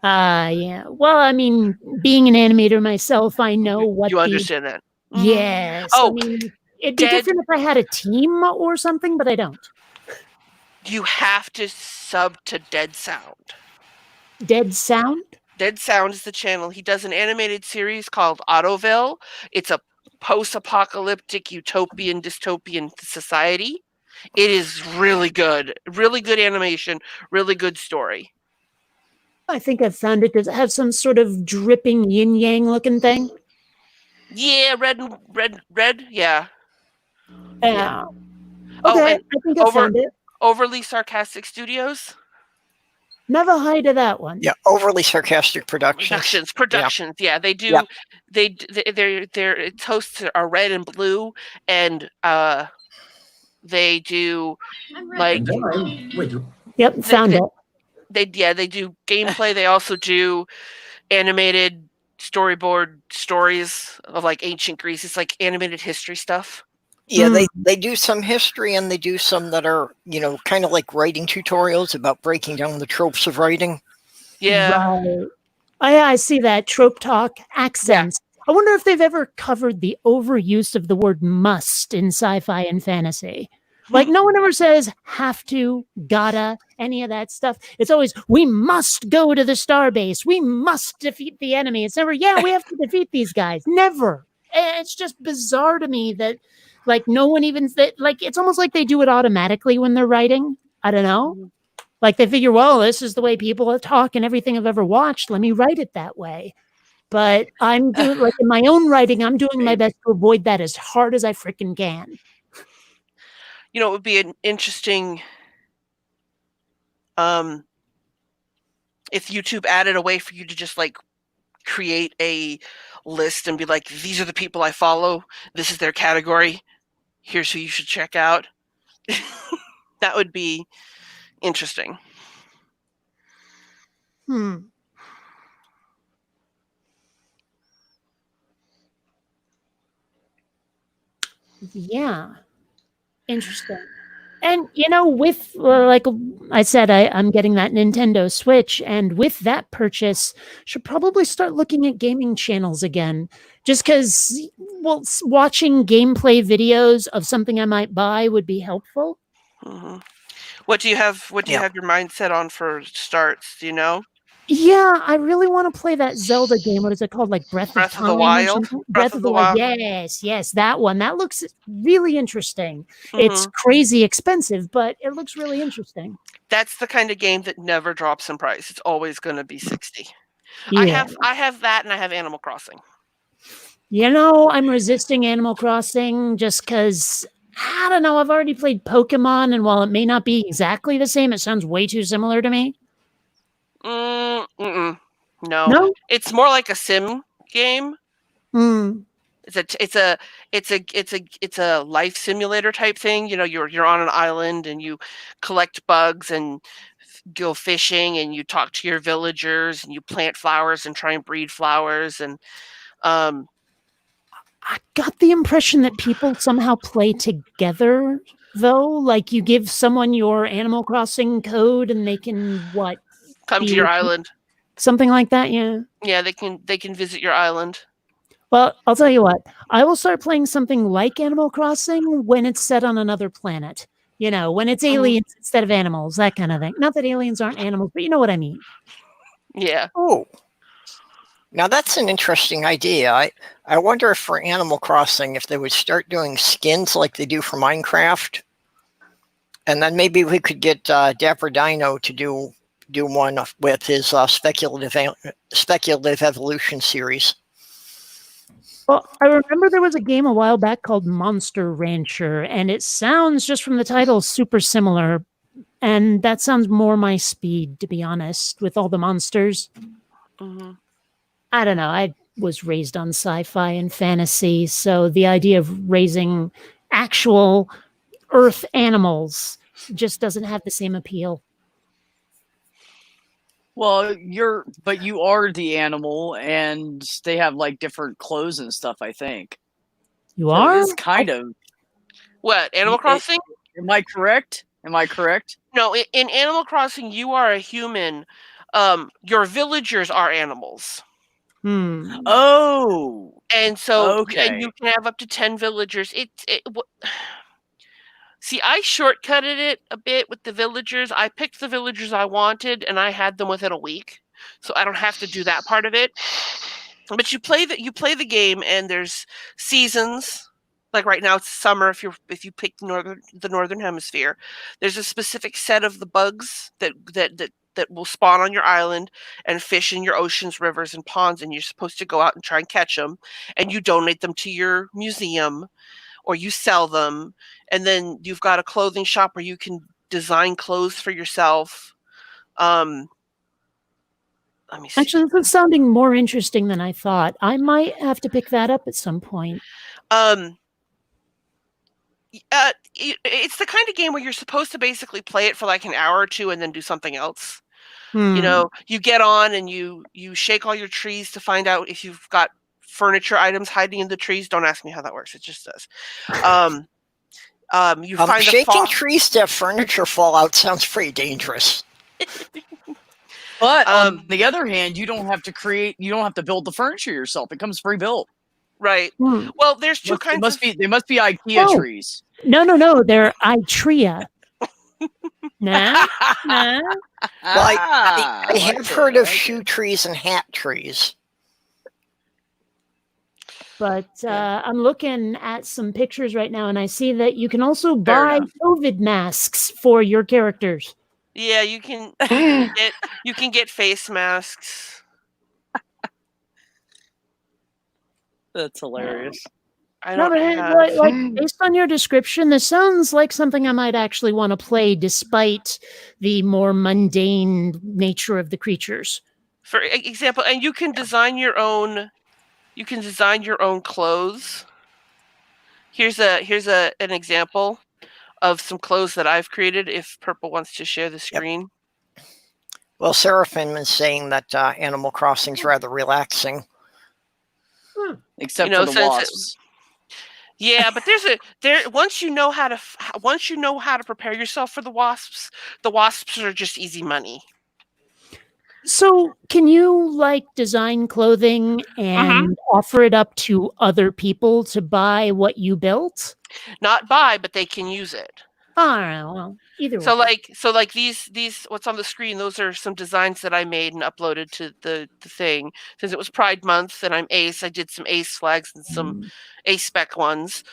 S6: Yeah. Well, I mean, being an animator myself, I know what
S3: you understand that.
S6: Yes.
S3: Oh,
S6: I mean, it'd be different if I had a team or something, but I don't.
S3: You have to sub to Dead Sound.
S6: Dead Sound?
S3: Dead Sound is the channel. He does an animated series called Autoville. It's a post-apocalyptic utopian dystopian society. It is really good animation, really good story.
S6: I think I've found it. Does it have some sort of dripping yin yang looking thing?
S3: Yeah, red, yeah.
S6: Yeah.
S3: Oh,
S6: Okay,
S3: and
S6: I think I found it.
S3: Overly Sarcastic Studios.
S6: Never heard of that one.
S1: Yeah, Overly Sarcastic Productions.
S3: Productions. Yeah, they do. Yep. Their hosts are red and blue, and they do like.
S6: Yep, found it.
S3: They do gameplay. They also do animated storyboard stories of like ancient Greece. It's like animated history stuff.
S1: Yeah, they do some history, and they do some that are, kind of like writing tutorials about breaking down the tropes of writing.
S3: Yeah.
S6: Right. I see that. Trope talk, accents. Yeah. I wonder if they've ever covered the overuse of the word must in sci-fi and fantasy. Like, no one ever says have to, gotta, any of that stuff. It's always, we must go to the starbase. We must defeat the enemy. It's never, yeah, we have to defeat these guys. Never. It's just bizarre to me that, like, no one even, like, it's almost like they do it automatically when they're writing. I don't know. Like, they figure, well, this is the way people talk and everything I've ever watched. Let me write it that way. But I'm doing, like, in my own writing, I'm doing my best to avoid that as hard as I freaking can.
S3: It would be an interesting, if YouTube added a way for you to just, like, create a list and be like, these are the people I follow. This is their category. Here's who you should check out. That would be interesting.
S6: Yeah. Interesting. And, with, like I said, I'm getting that Nintendo Switch, and with that purchase, should probably start looking at gaming channels again. Just because, well, watching gameplay videos of something I might buy would be helpful.
S3: Mm-hmm. What do you have your mindset on for starts? Do you know?
S6: Yeah, I really want to play that Zelda game. What is it called? Like Breath of
S3: the Wild?
S6: Breath of the Wild. Yes, that one. That looks really interesting. It's crazy expensive, but it looks really interesting.
S3: That's the kind of game that never drops in price. It's always going to be $60.
S6: Yeah.
S3: I have that, and I have Animal Crossing.
S6: I'm resisting Animal Crossing just because, I don't know, I've already played Pokemon, and while it may not be exactly the same, it sounds way too similar to me.
S3: No, it's more like a sim game. It's a life simulator type thing. You're on an island and you collect bugs and go fishing and you talk to your villagers and you plant flowers and try and breed flowers. And
S6: I got the impression that people somehow play together, though. Like, you give someone your Animal Crossing code and they can
S3: come to your island,
S6: something like that.
S3: Yeah, they can visit your island.
S6: Well, I'll tell you what, I will start playing something like Animal Crossing when it's set on another planet, when it's aliens instead of animals, that kind of thing. Not that aliens aren't animals, but you know what I mean.
S3: Yeah.
S1: Oh, now that's an interesting idea. I wonder if for Animal Crossing, if they would start doing skins like they do for Minecraft, and then maybe we could get Dapper Dino to do one with his speculative evolution series.
S6: Well, I remember there was a game a while back called Monster Rancher, and it sounds, just from the title, super similar. And that sounds more my speed, to be honest, with all the monsters. I don't know. I was raised on sci-fi and fantasy, so the idea of raising actual Earth animals just doesn't have the same appeal.
S2: Well, you are the animal, and they have like different clothes and stuff, I think.
S6: You are?
S2: It's kind of
S3: what, Animal Crossing?
S2: Am I correct? Am I correct?
S3: No, in Animal Crossing, you are a human. Your villagers are animals.
S2: Oh.
S3: And so
S2: Okay.
S3: you can have up to 10 villagers. See, I shortcutted it a bit with the villagers. I picked the villagers I wanted, and I had them within a week, so I don't have to do that part of it. But you play the game, and there's seasons. Like right now, it's summer. If you pick the northern hemisphere, there's a specific set of the bugs that will spawn on your island and fish in your oceans, rivers, and ponds, and you're supposed to go out and try and catch them, and you donate them to your museum, or you sell them, and then you've got a clothing shop where you can design clothes for yourself. Let me see.
S6: Actually, this is sounding more interesting than I thought. I might have to pick that up at some point.
S3: It's the kind of game where you're supposed to basically play it for like an hour or two and then do something else. You know, you get on and you shake all your trees to find out if you've got furniture items hiding in the trees. Don't ask me how that works. It just does. You find
S1: shaking trees to have furniture fall out sounds pretty dangerous.
S2: But on the other hand, you don't have to build the furniture yourself. It comes pre-built.
S3: Right. Well, there's two kinds.
S2: They must be IKEA trees.
S6: No, they're ITREA. Nah.
S1: Well, I have heard of shoe trees and hat trees.
S6: But I'm looking at some pictures right now, and I see that you can also buy COVID masks for your characters.
S3: Yeah, you can get face masks.
S2: That's hilarious.
S6: Based on your description, this sounds like something I might actually want to play, despite the more mundane nature of the creatures.
S3: For example, and you can design your own. You can design your own clothes. Here's an example of some clothes that I've created. If Purple wants to share the screen.
S1: Yep. Well, Seraphim is saying that Animal Crossing is rather relaxing.
S2: Except for the wasps.
S3: Yeah, but once you know how to prepare yourself for the wasps are just easy money.
S6: So can you design clothing and offer it up to other people to buy what you built?
S3: Not buy, but they can use it.
S6: All right, well, either way.
S3: So these what's on the screen, those are some designs that I made and uploaded to the thing. Since it was Pride Month and I'm Ace, I did some Ace flags and some Ace spec ones.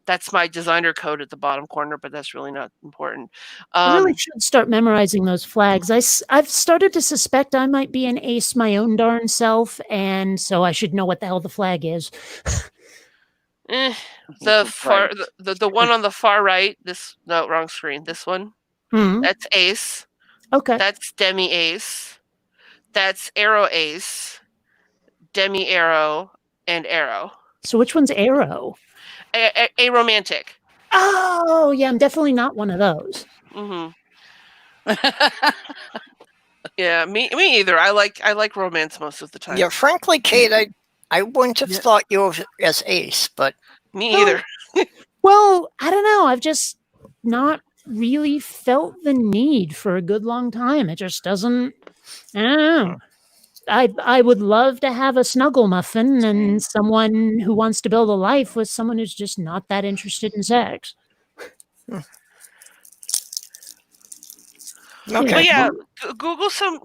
S3: That's my designer code at the bottom corner, but that's really not important.
S6: I really should start memorizing those flags. I've started to suspect I might be an Ace my own darn self, and so I should know what the hell the flag is.
S3: The one on the far right. Wrong screen. This one. That's Ace.
S6: Okay.
S3: That's Demi Ace. That's Arrow Ace. Demi Arrow and Arrow.
S6: So which one's Arrow?
S3: A romantic.
S6: Oh yeah, I'm definitely not one of those.
S3: Yeah, me either. I like romance most of the time.
S1: Yeah, frankly, Kate, I wouldn't have thought you as Ace, but
S3: me either.
S6: Well, I don't know. I've just not really felt the need for a good long time. It just doesn't. I don't know. I would love to have a snuggle muffin and someone who wants to build a life with someone who's just not that interested in sex.
S1: Okay.
S3: Well, yeah, Google some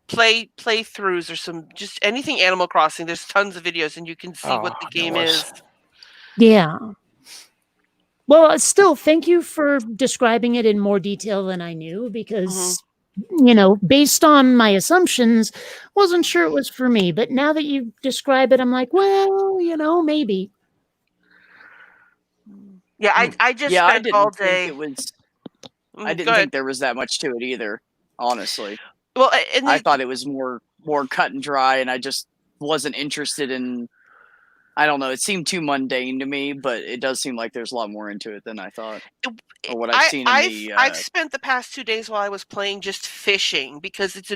S3: playthroughs or some just anything Animal Crossing. There's tons of videos and you can see what the game is.
S6: Yeah. Well, still, thank you for describing it in more detail than I knew, because based on my assumptions, wasn't sure it was for me. But now that you describe it, I'm like, well, maybe.
S3: Yeah, I just spent all day.
S2: I didn't think there was that much to it either, honestly.
S3: Well,
S2: I thought it was more cut and dry, and I just wasn't interested in. I don't know. It seemed too mundane to me, but it does seem like there's a lot more into it than I thought. Or what I've seen
S3: I've spent the past 2 days while I was playing just fishing, because it's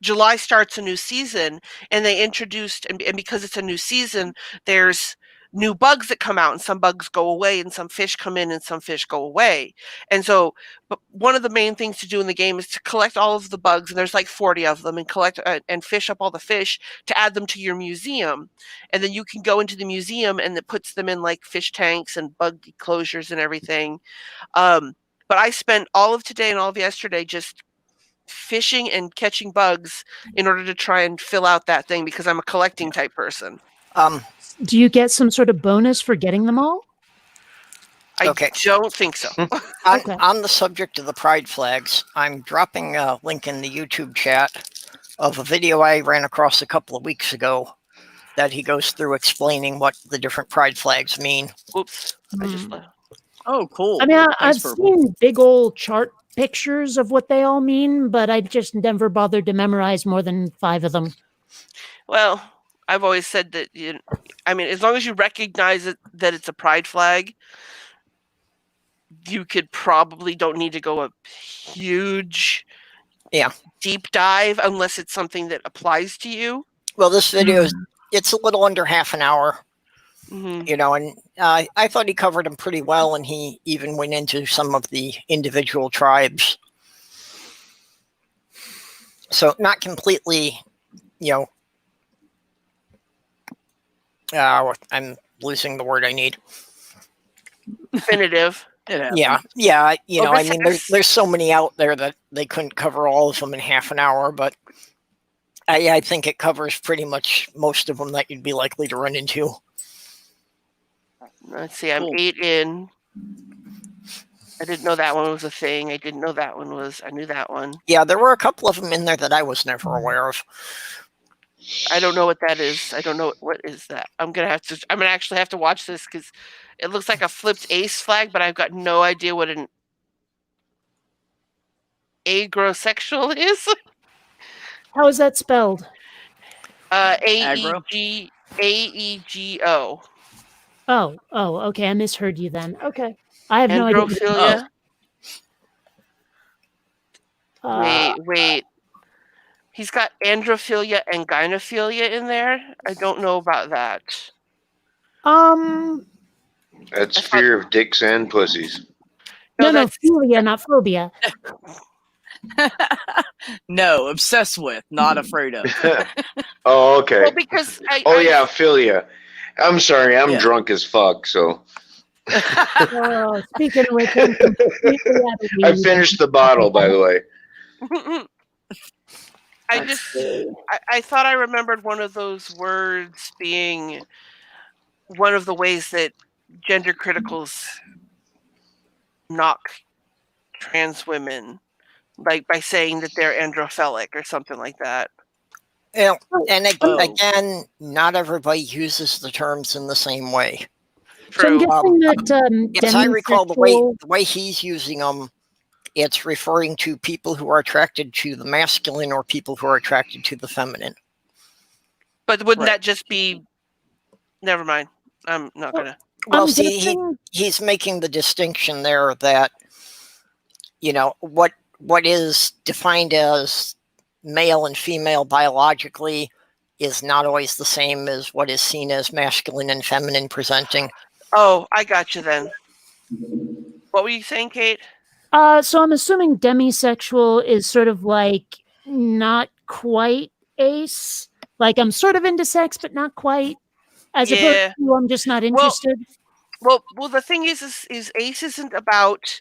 S3: July starts a new season, and they introduced and because it's a new season, there's new bugs that come out, and some bugs go away, and some fish come in, and some fish go away. And so, but one of the main things to do in the game is to collect all of the bugs, and there's like 40 of them, and collect and fish up all the fish to add them to your museum. And then you can go into the museum, and it puts them in like fish tanks and bug enclosures and everything. But I spent all of today and all of yesterday just fishing and catching bugs in order to try and fill out that thing, because I'm a collecting type person.
S6: Do you get some sort of bonus for getting them all?
S3: I don't think so.
S1: On the subject of the pride flags, I'm dropping a link in the YouTube chat of a video I ran across a couple of weeks ago that he goes through explaining what the different pride flags mean.
S3: Oops. I just left.
S2: Oh, cool.
S6: I mean, I've
S2: Purple.
S6: seen big old chart pictures of what they all mean, but I just never bothered to memorize more than 5 of them.
S3: Well, I've always said that, I mean, as long as you recognize that it's a pride flag, you could probably don't need to go a huge deep dive unless it's something that applies to you.
S1: Well, this video it's a little under half an hour.
S3: Mm-hmm.
S1: You know, and I thought he covered them pretty well, and he even went into some of the individual tribes. So not completely, you know, I'm losing the word I need.
S3: Definitive.
S1: Yeah, you know, I mean, there's so many out there that they couldn't cover all of them in half an hour, but I think it covers pretty much most of them that you'd be likely to run into.
S3: Let's see, I'm 8 in. I didn't know that one was a thing. I didn't know that one was. I knew that one.
S1: Yeah, there were a couple of them in there that I was never aware of.
S3: I don't know what that is. I don't know what is that. I'm gonna actually have to watch this because it looks like a flipped ace flag, but I've got no idea what an agrosexual is.
S6: How is that spelled?
S3: AEGO.
S6: Oh, okay. I misheard you then. Okay. I have no idea.
S3: Androphilia. Wait. He's got androphilia and gynophilia in there. I don't know about that.
S4: That's fear of dicks and pussies.
S6: No, philia, not phobia.
S2: No, obsessed with, not afraid of.
S4: Oh, okay.
S3: Well, because
S4: philia. I'm sorry, I'm drunk as fuck, so.
S6: Speaking of which,
S4: I finished the bottle, by the way.
S3: I thought I remembered one of those words being one of the ways that gender criticals knock trans women, like by saying that they're androphilic or something like that.
S1: Yeah, and again, not everybody uses the terms in the same way.
S3: True.
S6: So I'm guessing that
S1: as I recall, the way he's using them, it's referring to people who are attracted to the masculine or people who are attracted to the feminine.
S3: But wouldn't that just be? Never mind. I'm not gonna.
S1: Well, see, he's making the distinction there that, you know, what is defined as male and female biologically is not always the same as what is seen as masculine and feminine presenting.
S3: Oh, I got you then. What were you saying, Kate?
S6: So I'm assuming demisexual is sort of like not quite ace. Like I'm sort of into sex, but not quite. As opposed to I'm just not interested.
S3: Well, the thing is ace isn't about.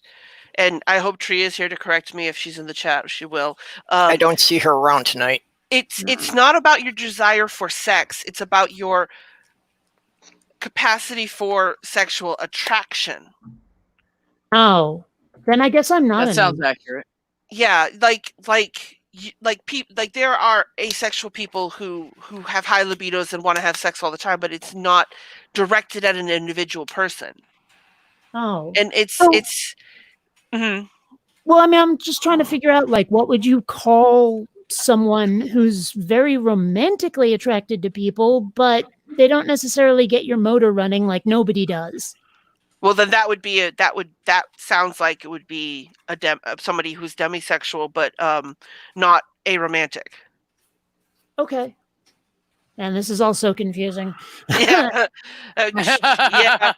S3: And I hope Tria is here to correct me if she's in the chat. She will.
S1: I don't see her around tonight.
S3: It's not about your desire for sex. It's about your capacity for sexual attraction.
S6: Oh, then I guess I'm not.
S2: That sounds accurate.
S3: Yeah, like there are asexual people who have high libidos and want to have sex all the time, but it's not directed at an individual person.
S6: Oh,
S3: and it's. Mm-hmm.
S6: Well, I mean, I'm just trying to figure out, like, what would you call someone who's very romantically attracted to people, but they don't necessarily get your motor running like nobody does?
S3: Well, then that would be that sounds like it would be somebody who's demisexual, but not aromantic.
S6: Okay. And this is also confusing.
S3: Yeah. Yeah.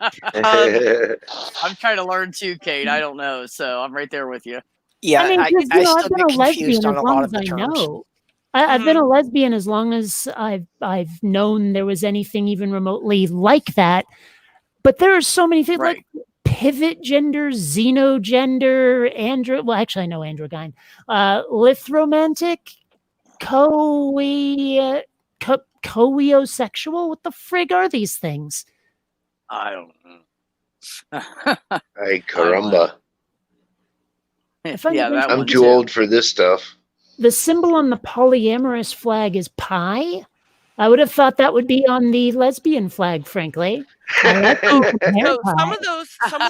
S2: I'm trying to learn too, Kate. I don't know, so I'm right there with you.
S1: Yeah,
S6: I mean,
S1: I
S6: I've
S1: still
S6: been
S1: get
S6: a lesbian
S1: confused on
S6: as
S1: a
S6: long
S1: lot
S6: as
S1: of the
S6: I
S1: terms.
S6: know. I've been a lesbian as long as I've known there was anything even remotely like that. But there are so many things like pivot gender, xenogender, well, actually I know androgyne, lithromantic, coeosexual. What the frig are these things?
S2: I don't know.
S4: Ay, caramba.
S2: Yeah, that
S4: I'm
S2: one
S4: too old for this stuff.
S6: The symbol on the polyamorous flag is pi. I would have thought that would be on the lesbian flag, frankly. I like
S3: So some of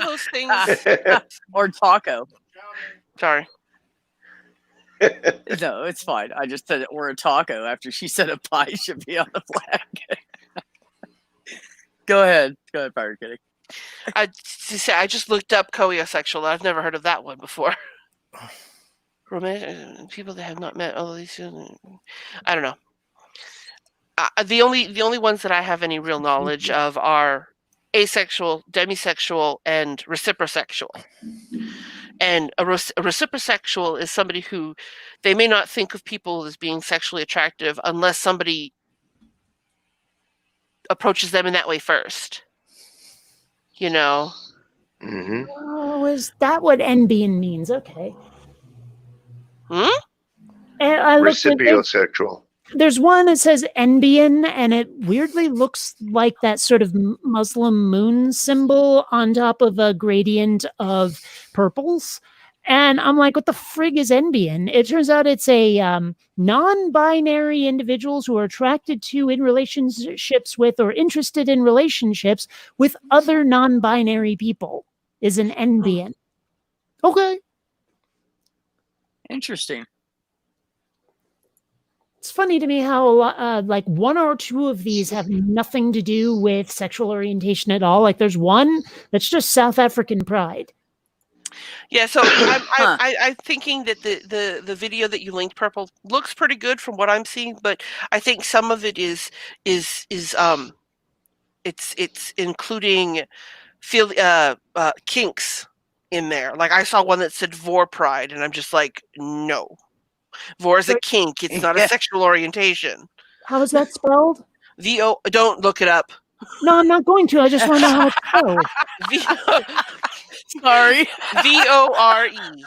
S3: those things.
S2: Or taco.
S3: Sorry.
S2: No, it's fine. I just said or a taco after she said a pie should be on the flag. Go ahead, Pirate Kitty.
S3: I just looked up coeosexual. I've never heard of that one before. Romantic people that have not met all of these. I don't know. The only ones that I have any real knowledge of are asexual, demisexual, and reciprosexual. And a reciprosexual is somebody who they may not think of people as being sexually attractive unless somebody approaches them in that way first. You know?
S4: Mm-hmm.
S6: Oh, is that what NBN means? Okay. I looked at
S4: Reciprosexual.
S6: There's one that says NBN, and it weirdly looks like that sort of Muslim moon symbol on top of a gradient of purples. And I'm like, what the frig is NBN? It turns out it's a non-binary individuals who are attracted to, in relationships with, or interested in relationships with other non-binary people is an NBN. Okay.
S2: Interesting.
S6: It's funny to me how like one or two of these have nothing to do with sexual orientation at all. Like there's one that's just South African pride.
S3: Yeah, so I'm thinking that the video that you linked, Purple, looks pretty good from what I'm seeing, but I think some of it is it's including kinks in there. Like I saw one that said vor pride, and I'm just like, no. Vor is a kink. It's not a sexual orientation.
S6: How is that spelled?
S3: V-O. Don't look it up.
S6: No, I'm not going to. I just want to know how it's spelled.
S2: Sorry.
S3: V-O-R-E.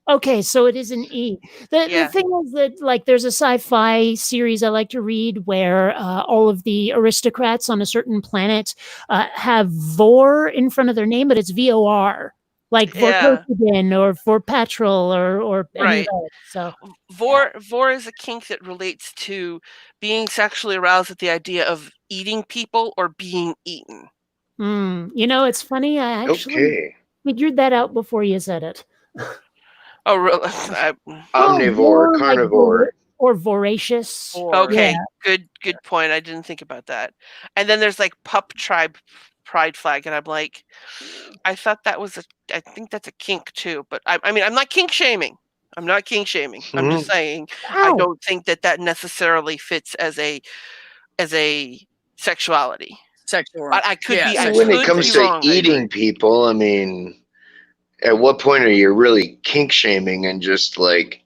S6: Okay, so it is an E. The thing is that, like, there's a sci-fi series I like to read where all of the aristocrats on a certain planet have Vor in front of their name, but it's V-O-R. Like Vorkosigan or Vorpatrol or any of those. So
S3: Vor is a kink that relates to being sexually aroused at the idea of eating people or being eaten.
S6: You know, it's funny. I actually figured that out before you said it.
S3: Oh, really?
S4: Omnivore, carnivore.
S6: Like or voracious.
S3: Okay, good point. I didn't think about that. And then there's like pup tribe pride flag, and I'm like, I thought that was I think that's a kink too. But I mean, I'm not kink shaming. I'm not kink shaming. I'm just saying I don't think that necessarily fits as a sexuality.
S2: Sexual.
S3: But I could be.
S4: When it comes to eating people, I mean, at what point are you really kink shaming and just like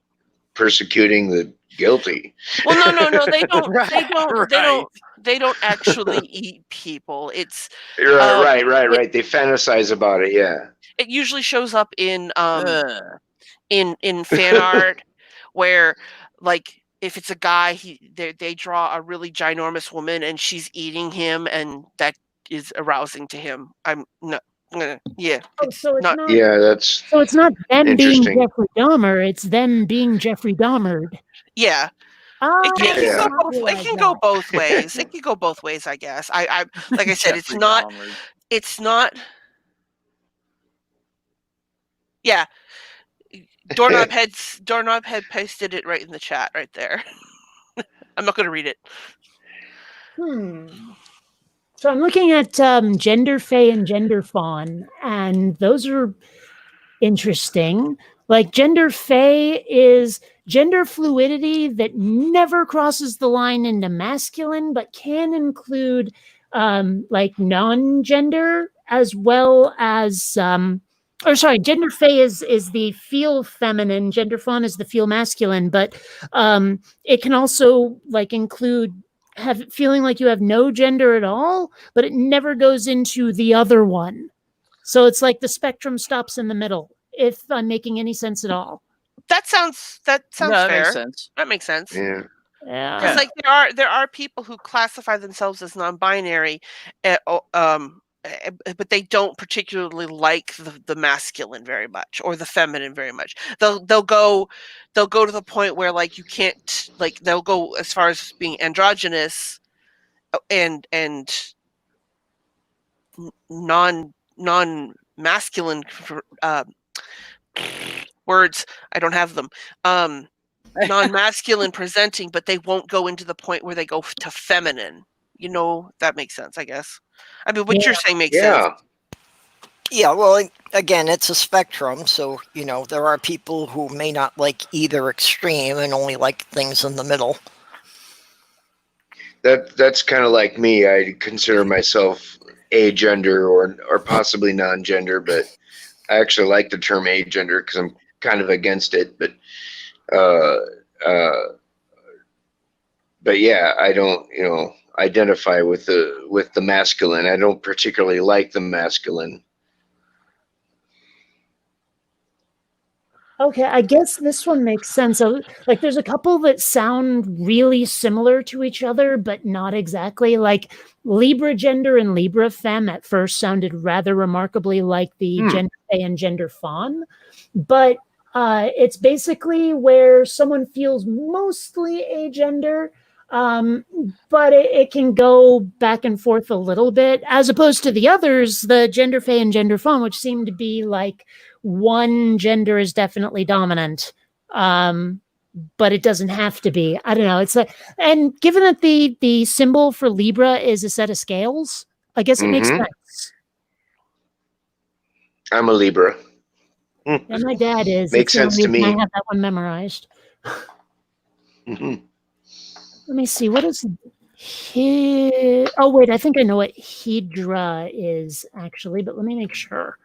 S4: persecuting the guilty?
S3: Well, no, they don't. They don't actually eat people. It's
S4: right. They fantasize about it. Yeah.
S3: It usually shows up in fan art where, like, if it's a guy, they draw a really ginormous woman and she's eating him, and that is arousing to him. I'm not. Yeah.
S6: So it's not them being Jeffrey Dahmer. It's them being Jeffrey Dahmered.
S3: Yeah. It can go both ways. It can go both ways, I guess. I like I said, it's not. Yeah. Doorknob Head posted it right in the chat right there. I'm not going to read it.
S6: So I'm looking at Gender Fae and Gender Fawn, and those are interesting. Like gender fey is gender fluidity that never crosses the line into masculine, but can include like non-gender as well as gender fey is the feel feminine, gender fawn is the feel masculine, but it can also like include feeling like you have no gender at all, but it never goes into the other one. So it's like the spectrum stops in the middle, if I'm making any sense at all.
S3: That sounds
S2: No, that
S3: fair.
S2: makes sense.
S3: That makes sense.
S4: Yeah.
S3: Because like there are people who classify themselves as non-binary, but they don't particularly like the masculine very much or the feminine very much. They'll go to the point where like you can't, like they'll go as far as being androgynous and non-masculine words. I don't have them. Non-masculine presenting, but they won't go into the point where they go to feminine. You know, that makes sense, I guess. I mean, what you're saying makes sense.
S1: Yeah, well, again, it's a spectrum, so, you know, there are people who may not like either extreme and only like things in the middle.
S4: That's kind of like me. I consider myself agender or possibly non-gender, but I actually like the term agender because I'm kind of against it, but yeah, I don't, you know, identify with the masculine. I don't particularly like the masculine.
S6: Okay, I guess this one makes sense. So, like, there's a couple that sound really similar to each other, but not exactly. Like Libra gender and Libra femme at first sounded rather remarkably like the gender fey and gender fawn, but it's basically where someone feels mostly agender, but it can go back and forth a little bit, as opposed to the others, the gender fey and gender fawn, which seem to be like one gender is definitely dominant, but it doesn't have to be. I don't know. It's like, and given that the symbol for Libra is a set of scales, I guess it makes sense.
S4: I'm a Libra.
S6: And my dad is.
S4: Makes sense to me.
S6: I have that one memorized. Let me see. What is oh, wait. I think I know what Hydra is, actually, but let me make sure.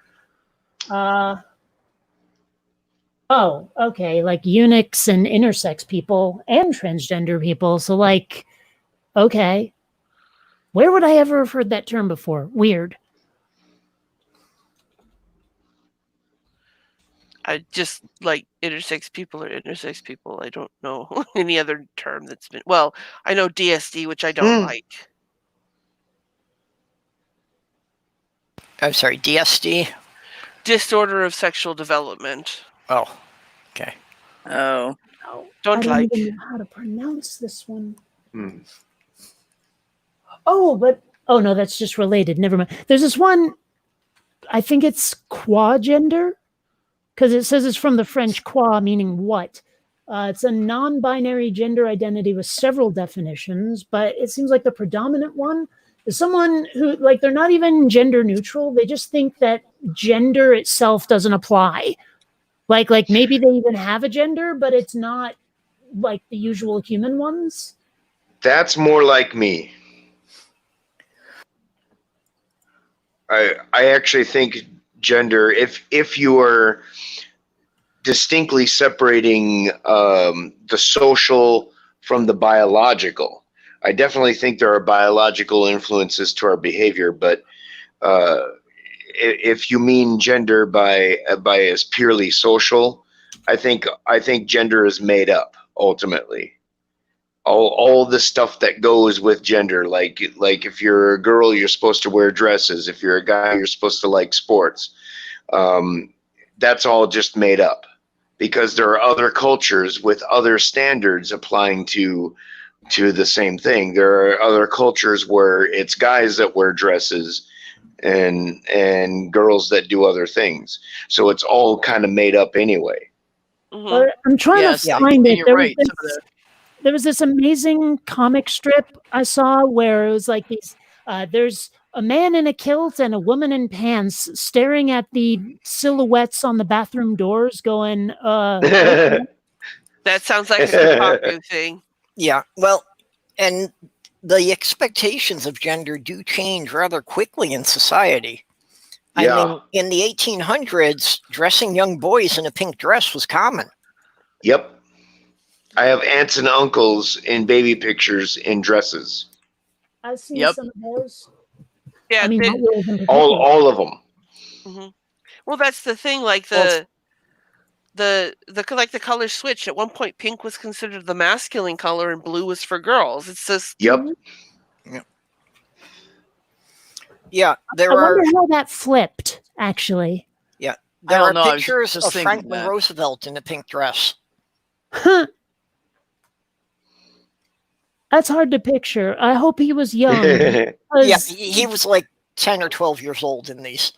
S6: Oh, okay. Like eunuchs and intersex people and transgender people. So, like, okay. Where would I ever have heard that term before? Weird.
S3: I just like intersex people. I don't know any other term that's been. Well, I know DSD, which I don't like.
S1: I'm sorry, DSD?
S3: Disorder of sexual development.
S1: Oh, okay.
S2: Oh.
S3: Don't
S6: I
S3: like.
S6: don't even know how to pronounce this one. Oh, but oh no, that's just related. Never mind. There's this one. I think it's quagender, because it says it's from the French qua, meaning what. It's a non-binary gender identity with several definitions, but it seems like the predominant one is someone who, like, they're not even gender neutral. They just think that gender itself doesn't apply. Like maybe they even have a gender, but it's not like the usual human ones.
S4: That's more like me. I actually think gender, if you are distinctly separating the social from the biological, I definitely think there are biological influences to our behavior, but if you mean gender by as purely social, I think gender is made up ultimately. All the stuff that goes with gender, like if you're a girl, you're supposed to wear dresses. If you're a guy, you're supposed to like sports. That's all just made up because there are other cultures with other standards applying to the same thing. There are other cultures where it's guys that wear dresses and girls that do other things. So it's all kind of made up anyway.
S6: But I'm trying to find it. There was this amazing comic strip I saw where it was like these. There's a man in a kilt and a woman in pants staring at the silhouettes on the bathroom doors going, okay.
S3: That sounds like a Kotaku thing.
S1: Yeah, well, and the expectations of gender do change rather quickly in society. I mean, in the 1800s, dressing young boys in a pink dress was common.
S4: Yep. I have aunts and uncles in baby pictures in dresses.
S6: I've seen some of those.
S3: Yeah,
S6: I mean, not really in
S4: all of them.
S3: Mm-hmm. Well, that's the thing. Like the color switch. At one point, pink was considered the masculine color, and blue was for girls. It's just
S1: Yeah,
S6: I wonder how that flipped. Actually,
S1: yeah, there are pictures of Franklin Roosevelt in a pink dress.
S6: Huh. That's hard to picture. I hope he was young.
S1: Yeah, he was like 10 or 12 years old in these.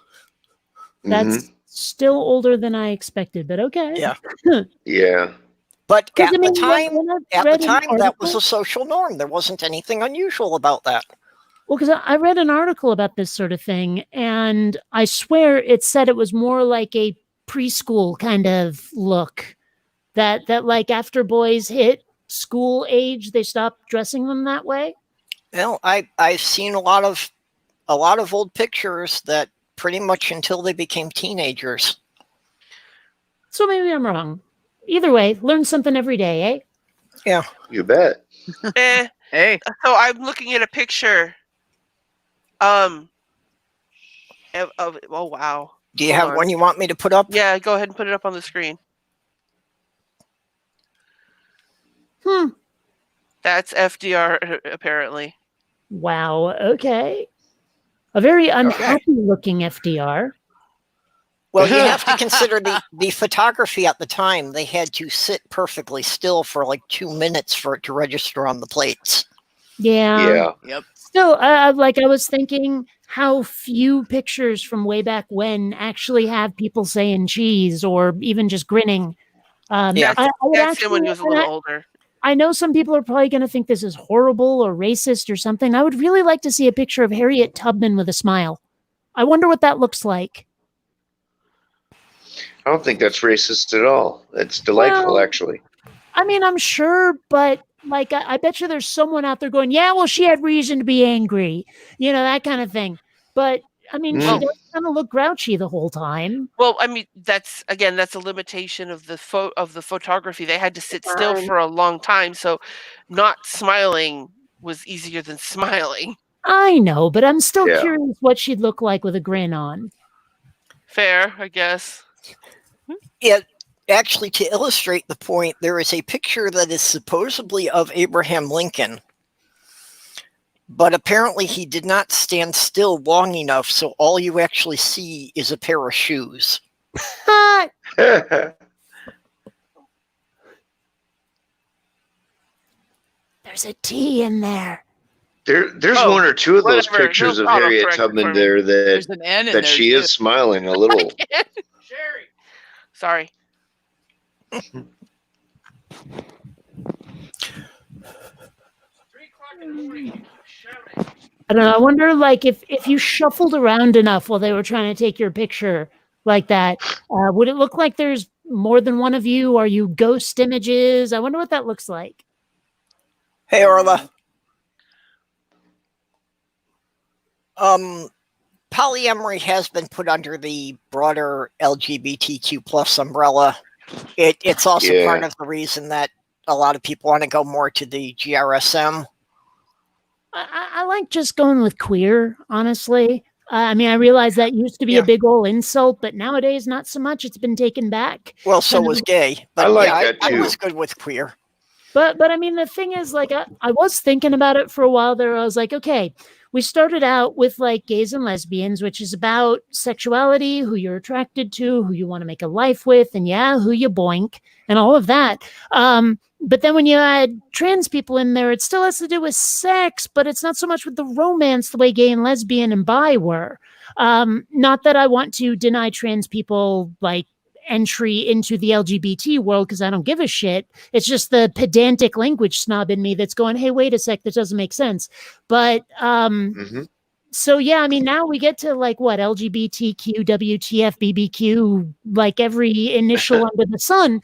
S6: That's still older than I expected, but okay.
S1: Yeah.
S4: Yeah.
S1: But at the time, that was a social norm. There wasn't anything unusual about that.
S6: Well, because I read an article about this sort of thing, and I swear it said it was more like a preschool kind of look. That like after boys hit school age, they stopped dressing them that way.
S1: Well, I've seen a lot of old pictures that pretty much until they became teenagers.
S6: So maybe I'm wrong. Either way, learn something every day, eh?
S1: Yeah,
S4: you bet.
S2: Hey,
S3: so I'm looking at a picture. Oh wow.
S1: Do you have one you want me to put up?
S3: Yeah, go ahead and put it up on the screen. That's FDR apparently.
S6: Wow. Okay. A very unhappy looking FDR.
S1: Well, you have to consider the photography at the time. They had to sit perfectly still for like 2 minutes for it to register on the plates.
S6: Yeah.
S2: Yep.
S6: Still, I was thinking how few pictures from way back when actually have people saying cheese or even just grinning.
S3: That's him when he was a little older.
S6: I know some people are probably going to think this is horrible or racist or something. I would really like to see a picture of Harriet Tubman with a smile. I wonder what that looks like.
S4: I don't think that's racist at all. It's delightful, actually.
S6: I mean, I'm sure, but like, I bet you there's someone out there going, yeah, well, she had reason to be angry. You know, that kind of thing. But I mean, she does kind of look grouchy the whole time.
S3: Well, I mean, that's a limitation of the photography. They had to sit still for a long time, so not smiling was easier than smiling.
S6: I know, but I'm still curious what she'd look like with a grin on.
S3: Fair, I guess.
S1: Yeah, actually, to illustrate the point, there is a picture that is supposedly of Abraham Lincoln. But apparently he did not stand still long enough, so all you actually see is a pair of shoes.
S6: There's a T in there.
S4: There's one or two of those pictures of Harriet Tubman there that she is smiling a little.
S3: Sherry. Sorry.
S6: I don't know. I wonder, like, if you shuffled around enough while they were trying to take your picture like that, would it look like there's more than one of you? Are you ghost images? I wonder what that looks like.
S1: Hey, Orla. Polyamory has been put under the broader LGBTQ plus umbrella. It's also part of the reason that a lot of people want to go more to the GRSM.
S6: I like just going with queer, honestly. I mean, I realize that used to be a big old insult, but nowadays not so much. It's been taken back.
S1: Well, so was gay. But
S4: I like that too.
S1: I was good with queer.
S6: But I mean, the thing is, like, I was thinking about it for a while there. I was like, okay, we started out with like gays and lesbians, which is about sexuality, who you're attracted to, who you want to make a life with, and who you boink, and all of that. But then when you add trans people in there, it still has to do with sex, but it's not so much with the romance the way gay and lesbian and bi were. Not that I want to deny trans people like entry into the LGBT world, because I don't give a shit. It's just the pedantic language snob in me that's going, hey, wait a sec, that doesn't make sense. But So yeah, I mean, now we get to like what LGBTQ, WTF, BBQ, like every initial under the sun.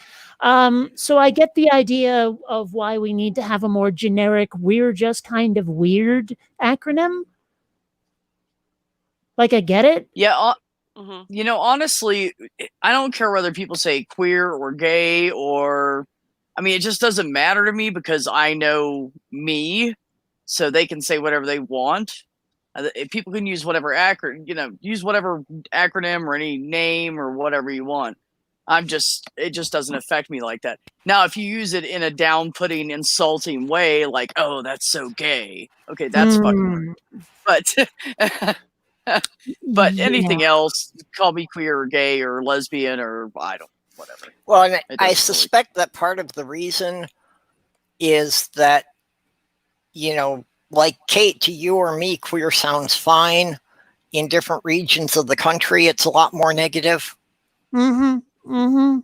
S6: So I get the idea of why we need to have a more generic, we're just kind of weird acronym. Like I get it.
S2: Yeah.
S3: Mhm.
S2: You know, honestly, I don't care whether people say queer or gay or, I mean, it just doesn't matter to me because I know me, so they can say whatever they want. People can use whatever use whatever acronym or any name or whatever you want. It just doesn't affect me like that. Now, if you use it in a down-putting, insulting way, like, oh, that's so gay. Okay, that's fucking weird. But but anything else, call me queer or gay or lesbian or whatever.
S1: Well, and I suspect that part of the reason is that, like Kate, to you or me, queer sounds fine. In different regions of the country, it's a lot more negative.
S6: Mm-hmm. Mm-hmm.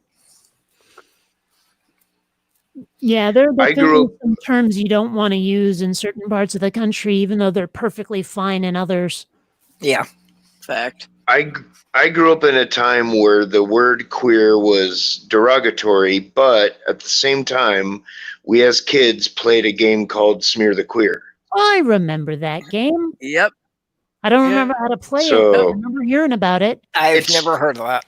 S6: Yeah, there are definitely some terms you don't want to use in certain parts of the country, even though they're perfectly fine in others.
S1: Yeah.
S2: Fact.
S4: I grew up in a time where the word queer was derogatory, but at the same time, we as kids played a game called Smear the Queer.
S6: I remember that game.
S2: Yep.
S6: I don't remember how to play it. I remember hearing about it.
S1: I've never heard of that.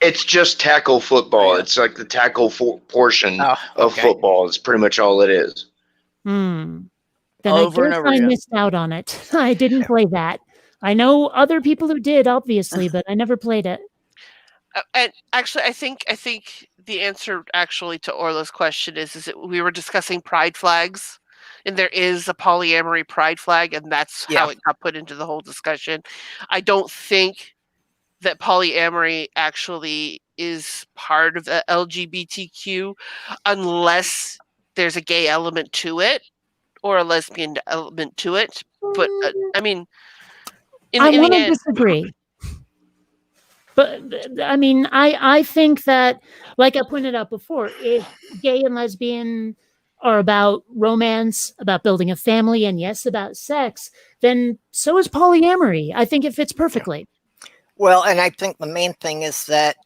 S4: It's just tackle football. It's like the tackle portion of football. It's pretty much all it is.
S6: Then I guess I missed out on it. I didn't play that. I know other people who did, obviously, but I never played it.
S3: And actually, I think the answer actually to Orla's question is that we were discussing pride flags, and there is a polyamory pride flag, and that's how it got put into the whole discussion. I don't think that polyamory actually is part of the LGBTQ unless there's a gay element to it or a lesbian element to it. But I mean,
S6: I want to disagree. But I mean, I think that, like I pointed out before, if gay and lesbian are about romance, about building a family, and yes, about sex, then so is polyamory. I think it fits perfectly.
S1: Well, and I think the main thing is that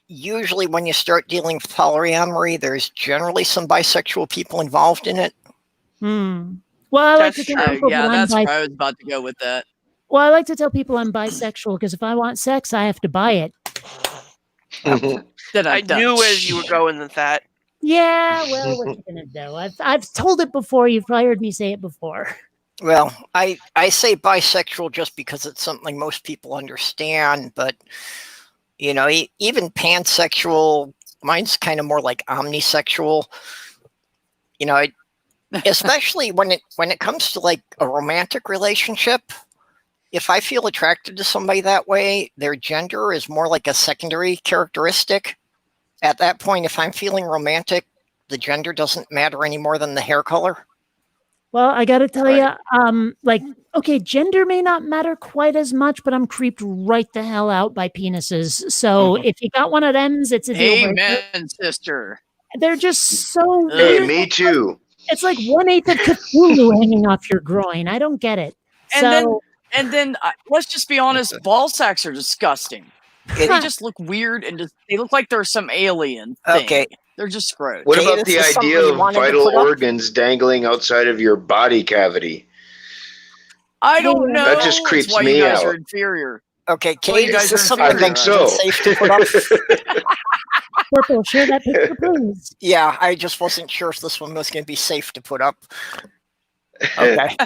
S1: usually when you start dealing with polyamory, there's generally some bisexual people involved in it.
S6: Well, I like to tell people
S2: that's where I was about to go with that.
S6: Well, I like to tell people I'm bisexual because if I want sex, I have to buy it.
S3: I knew where you were going with that.
S6: Yeah, well, what you gonna do? I've told it before. You've probably heard me say it before.
S1: Well, I say bisexual just because it's something most people understand, but even pansexual, mine's kind of more like omnisexual. Especially when it comes to like a romantic relationship, if I feel attracted to somebody that way, their gender is more like a secondary characteristic. At that point, if I'm feeling romantic, the gender doesn't matter any more than the hair color.
S6: Well, I got to tell you, gender may not matter quite as much, but I'm creeped right the hell out by penises. So if you got one of them, it's a deal breaker.
S2: Amen, sister.
S6: They're just so
S4: Hey,
S6: weird.
S4: me too.
S6: It's like 1/8 of Cthulhu hanging off your groin. I don't get it.
S2: And then let's just be honest, ball sacks are disgusting. They just look weird and they look like they're some alien thing. Okay. They're just gross.
S4: What about the idea of vital organs dangling outside of your body cavity?
S2: I don't know.
S4: That just creeps
S2: why
S4: me
S2: you guys
S4: out.
S2: are inferior.
S1: Okay, Kate, is this something
S4: I think so.
S1: safe to put up?
S6: Purple, share that picture, please.
S1: Yeah, I just wasn't sure if this one was going to be safe to put up. Okay.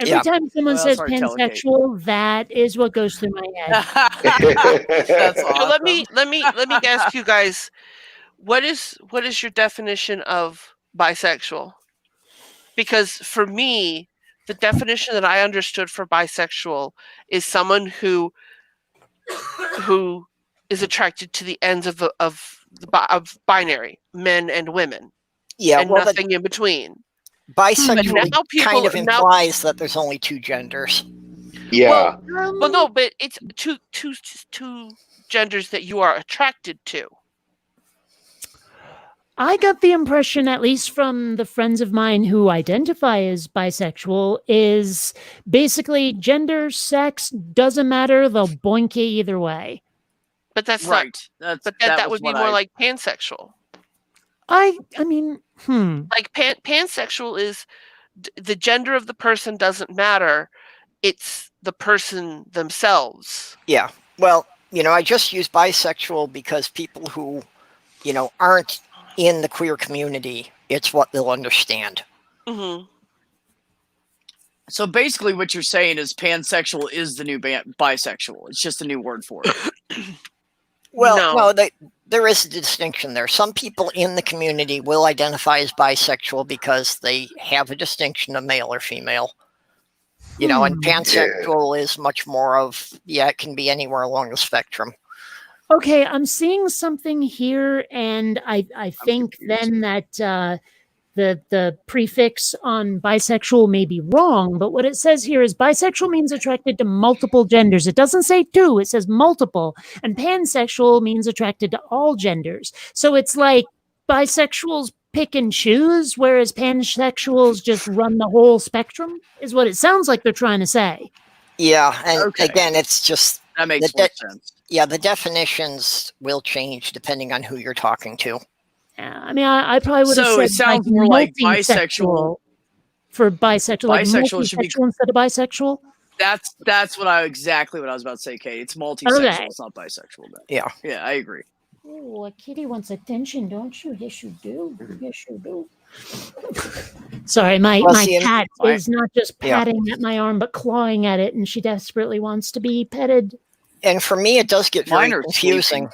S6: Every time someone says pansexual, that is what goes through my head.
S2: That's awesome.
S3: So let me ask you guys, what is your definition of bisexual? Because for me, the definition that I understood for bisexual is someone who is attracted to the ends of binary, men and women.
S1: Yeah,
S3: and nothing in between.
S1: Bisexual kind of implies that there's only two genders.
S4: Yeah.
S3: Well, no, but it's two genders that you are attracted to.
S6: I got the impression, at least from the friends of mine who identify as bisexual, is basically gender, sex, doesn't matter, they'll boink you either way.
S3: But that's
S2: right.
S3: that would be more like pansexual.
S6: I mean,
S3: Like pansexual is the gender of the person doesn't matter. It's the person themselves.
S1: Yeah. Well, I just use bisexual because people who, aren't in the queer community, it's what they'll understand.
S3: Mm-hmm.
S2: So basically what you're saying is pansexual is the new bisexual. It's just a new word for it.
S1: Well, no, there is a distinction there. Some people in the community will identify as bisexual because they have a distinction of male or female. And pansexual is much more of, it can be anywhere along the spectrum.
S6: Okay, I'm seeing something here, and I think then that the prefix on bisexual may be wrong, but what it says here is bisexual means attracted to multiple genders. It doesn't say two, it says multiple. And pansexual means attracted to all genders. So it's like bisexuals pick and choose, whereas pansexuals just run the whole spectrum, is what it sounds like they're trying to say.
S1: Yeah, and again, it's just...
S2: That makes more sense.
S1: Yeah, the definitions will change depending on who you're talking to.
S6: I mean, I probably would have said
S2: it sounds more like bisexual.
S6: For bisexual,
S2: bisexual should be
S6: instead of bisexual.
S2: That's exactly what I was about to say, Kate. It's multisexual. Okay. It's not bisexual. Then. Yeah, I agree.
S6: Oh, a kitty wants attention, don't you? Yes, you do. Yes, you do. Sorry, my cat is not just patting at my arm, but clawing at it, and she desperately wants to be petted.
S1: And for me, it does get very confusing.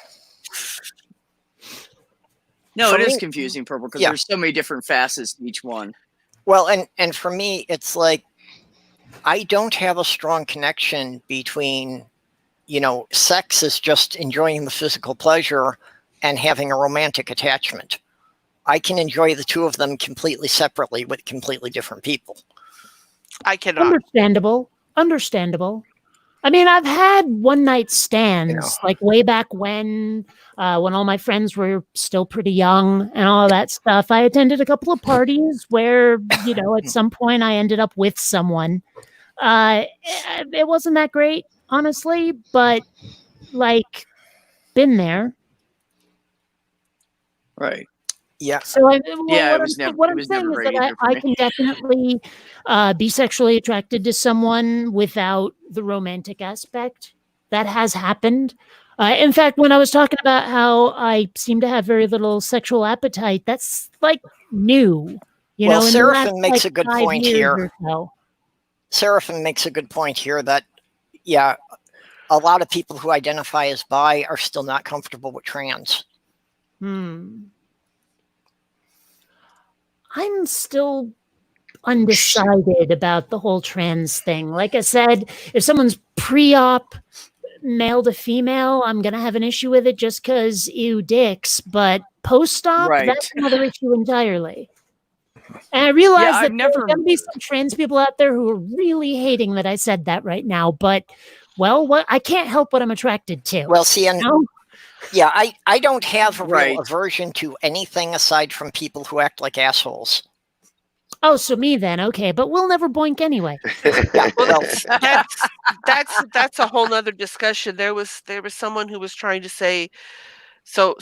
S2: No, it is confusing, Purple, because there's so many different facets to each one.
S1: Well, and for me, it's like I don't have a strong connection between, sex is just enjoying the physical pleasure and having a romantic attachment. I can enjoy the two of them completely separately with completely different people.
S3: I cannot.
S6: Understandable. I mean, I've had one-night stands, like way back when all my friends were still pretty young and all that stuff. I attended a couple of parties where, at some point I ended up with someone. It wasn't that great, honestly, but, been there.
S2: Right.
S1: Yeah.
S6: So what I'm saying is that I can definitely be sexually attracted to someone without the romantic aspect. That has happened. In fact, when I was talking about how I seem to have very little sexual appetite, that's new.
S1: Seraphim makes a good point here. Seraphim makes a good point here that, a lot of people who identify as bi are still not comfortable with trans.
S6: I'm still undecided about the whole trans thing. Like I said, if someone's pre-op male to female, I'm going to have an issue with it just because ew dicks. But post-op, that's another issue entirely. And I realize that there's going to be some trans people out there who are really hating that I said that right now. But, I can't help what I'm attracted to.
S1: Well, see, yeah, I don't have a real aversion to anything aside from people who act like assholes.
S6: Oh, so me then, okay, but we'll never boink anyway.
S3: Well, that's a whole nother discussion. There was someone who was trying to say, so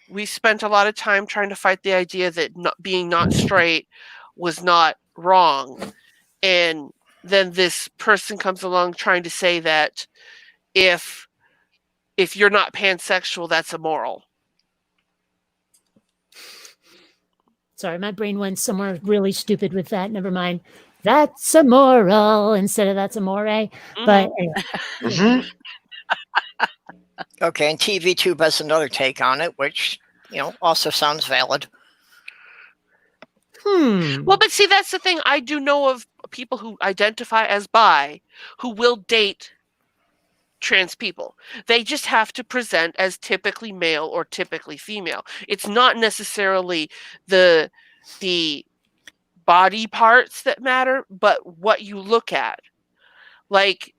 S3: we spent a lot of time trying to fight the idea that being not straight was not wrong, and then this person comes along trying to say that if you're not pansexual, that's immoral.
S6: Sorry, my brain went somewhere really stupid with that. Never mind. That's immoral instead of that's amore. Mm-hmm. But anyway.
S1: Okay, and TVTube has another take on it, which, also sounds valid.
S3: Well, but see, that's the thing. I do know of people who identify as bi who will date trans people. They just have to present as typically male or typically female. It's not necessarily the body parts that matter, but what you look at. Like,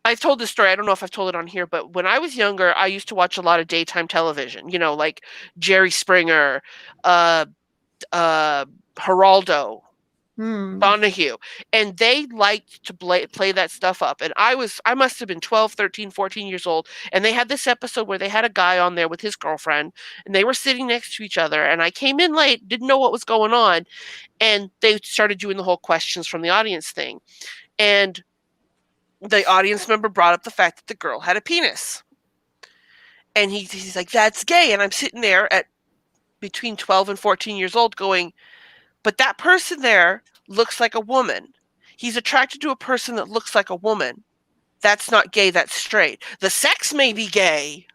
S3: I've told this story. I don't know if I've told it on here, but when I was younger, I used to watch a lot of daytime television. You know, like Jerry Springer, Geraldo, Donahue, and they liked to play that stuff up. And I must have been 12, 13, 14 years old, and they had this episode where they had a guy on there with his girlfriend, and they were sitting next to each other, and I came in late, didn't know what was going on, and they started doing the whole questions from the audience thing. And the audience member brought up the fact that the girl had a penis. And he's like, that's gay. And I'm sitting there at between 12 and 14 years old going, but that person there looks like a woman. He's attracted to a person that looks like a woman. That's not gay, that's straight. The sex may be gay,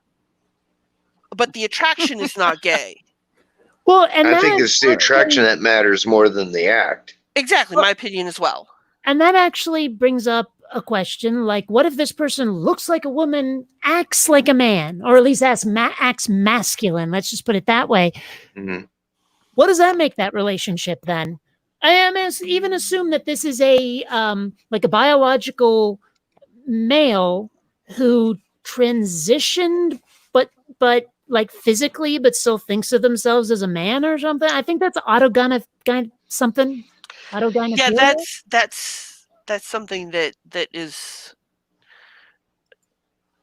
S3: but the attraction is not gay.
S6: Well, and
S4: I think it's the attraction that matters more than the act.
S3: Exactly, my opinion as well.
S6: And that actually brings up a question like, what if this person looks like a woman, acts like a man, or at least acts masculine? Let's just put it that way.
S4: Mm-hmm.
S6: What does that make that relationship then? I am even assume that this is a like a biological male who transitioned, but like physically, but still thinks of themselves as a man or something. I think that's something.
S3: Yeah, that's something that is.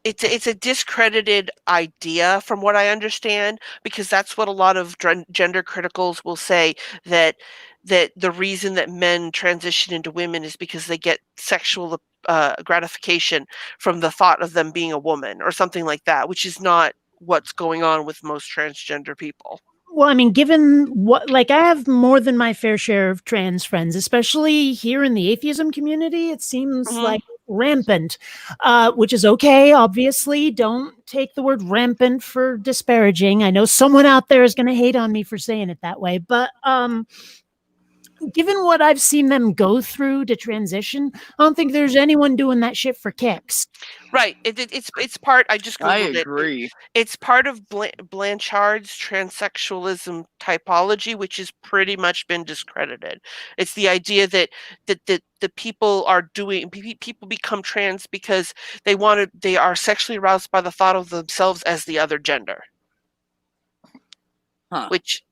S3: It's a discredited idea from what I understand, because that's what a lot of gender criticals will say, that the reason that men transition into women is because they get sexual gratification from the thought of them being a woman or something like that, which is not what's going on with most transgender people.
S6: Well, I mean, given what, like, I have more than my fair share of trans friends, especially here in the atheism community. It seems like rampant, which is okay. Obviously, don't take the word rampant for disparaging. I know someone out there is going to hate on me for saying it that way, but given what I've seen them go through to transition, I don't think there's anyone doing that shit for kicks.
S3: Right. It's part. I just Googled it.
S2: I agree.
S3: It's part of Blanchard's transsexualism typology, which has pretty much been discredited. It's the idea that the people become trans because they are sexually aroused by the thought of themselves as the other gender. Which.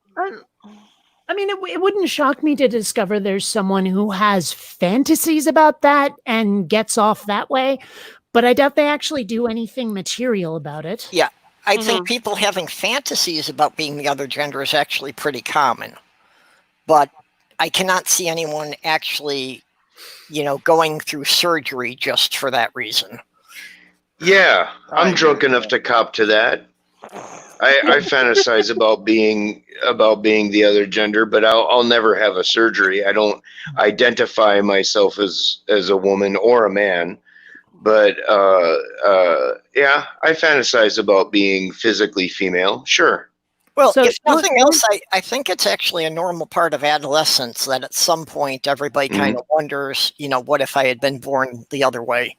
S6: I mean, it wouldn't shock me to discover there's someone who has fantasies about that and gets off that way, but I doubt they actually do anything material about it.
S1: Yeah, I think people having fantasies about being the other gender is actually pretty common, but I cannot see anyone actually, going through surgery just for that reason.
S4: Yeah, I'm drunk enough to cop to that. I fantasize about being the other gender, but I'll never have a surgery. I don't identify myself as a woman or a man, but yeah, I fantasize about being physically female. Sure.
S1: Well, if nothing else, I think it's actually a normal part of adolescence that at some point everybody kind of wonders, what if I had been born the other way?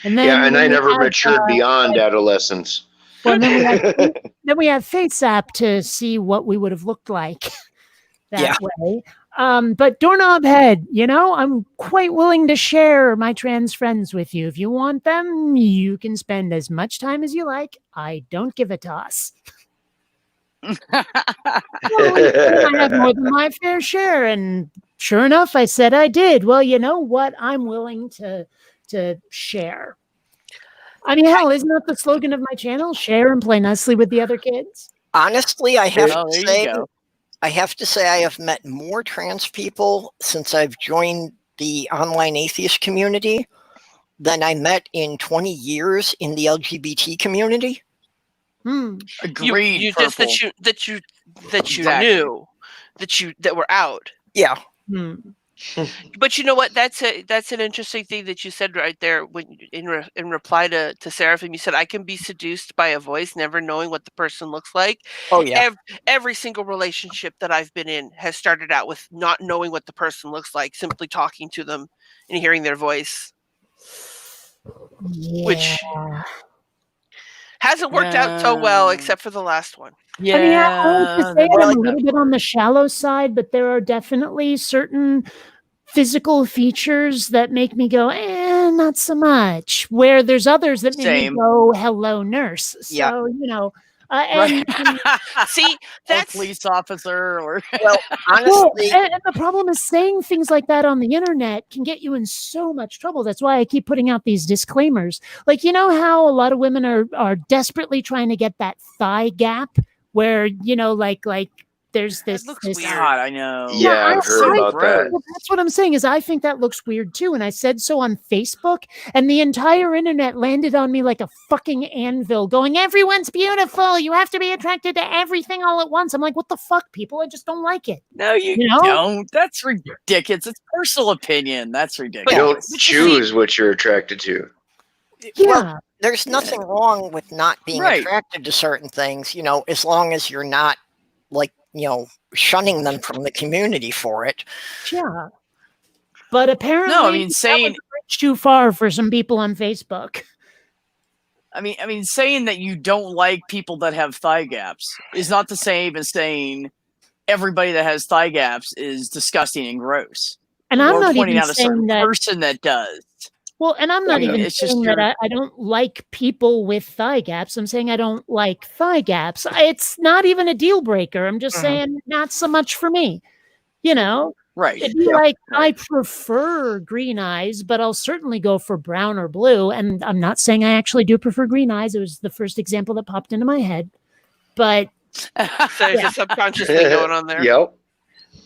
S6: And then
S4: yeah, and I never matured beyond adolescence.
S6: Well, then we have Face App to see what we would have looked like that way. But Doorknob Head, I'm quite willing to share my trans friends with you. If you want them, you can spend as much time as you like. I don't give a toss. I have more than my fair share, and sure enough, I said I did. Well, you know what? I'm willing to share. I mean, hell, isn't that the slogan of my channel? Share and play nicely with the other kids.
S1: Honestly, I have to say I have met more trans people since I've joined the online atheist community than I met in 20 years in the LGBT community.
S2: Agreed.
S3: You just that you knew that were out.
S1: Yeah.
S3: But you know what? That's an interesting thing that you said right there when in reply to Seraphim. You said, I can be seduced by a voice, never knowing what the person looks like.
S1: Oh yeah.
S3: Every single relationship that I've been in has started out with not knowing what the person looks like, simply talking to them and hearing their voice, which hasn't worked out so well, except for the last one.
S6: Yeah, I mean, I have to say I'm a little bit on the shallow side, but there are definitely certain physical features that make me go, not so much. Where there's others that make me
S2: Same.
S6: go, hello, nurse. So,
S1: Yeah.
S6: you know,
S2: Right.
S3: See,
S2: Or
S3: that's
S2: police officer or
S1: Well,
S6: well,
S1: honestly,
S6: and the problem is saying things like that on the internet can get you in so much trouble. That's why I keep putting out these disclaimers. Like, you know how a lot of women are desperately trying to get that thigh gap where, you know, like there's
S3: It
S6: this,
S3: looks
S6: this
S3: weird.
S2: God, I know.
S4: Yeah, I've heard about that.
S6: well, that's what I'm saying is I think that looks weird too. And I said so on Facebook and the entire internet landed on me like a fucking anvil going, everyone's beautiful. You have to be attracted to everything all at once. I'm like, what the fuck, people? I just don't like it.
S2: No, you,
S6: You know?
S2: don't. That's ridiculous. It's personal opinion. That's ridiculous.
S4: You don't
S3: But you
S4: choose what you're attracted to.
S6: Yeah.
S1: well, there's nothing wrong with not being
S2: Right.
S1: attracted to certain things, you know, as long as you're not like, you know, shunning them from the community for it.
S6: Yeah. But apparently,
S2: No, I mean,
S6: that
S2: saying-
S6: was a bridge too far for some people on Facebook.
S2: I mean, saying that you don't like people that have thigh gaps is not the same as saying everybody that has thigh gaps is disgusting and gross.
S6: And I'm
S2: or
S6: not
S2: pointing
S6: even
S2: out a
S6: saying
S2: certain
S6: that.
S2: person that does.
S6: Well, and I'm not
S2: I mean,
S6: even
S2: it's just
S6: saying that
S2: your-
S6: I don't like people with thigh gaps. I'm saying I don't like thigh gaps. It's not even a deal breaker. I'm just
S1: Mhm.
S6: saying not so much for me. You know,
S2: Right.
S6: it'd be
S1: Yeah,
S6: like I
S2: right.
S6: prefer green eyes, but I'll certainly go for brown or blue. And I'm not saying I actually do prefer green eyes. It was the first example that popped into my head. But
S3: so there's
S6: Yeah.
S3: a subconscious thing going on there.
S4: Yep.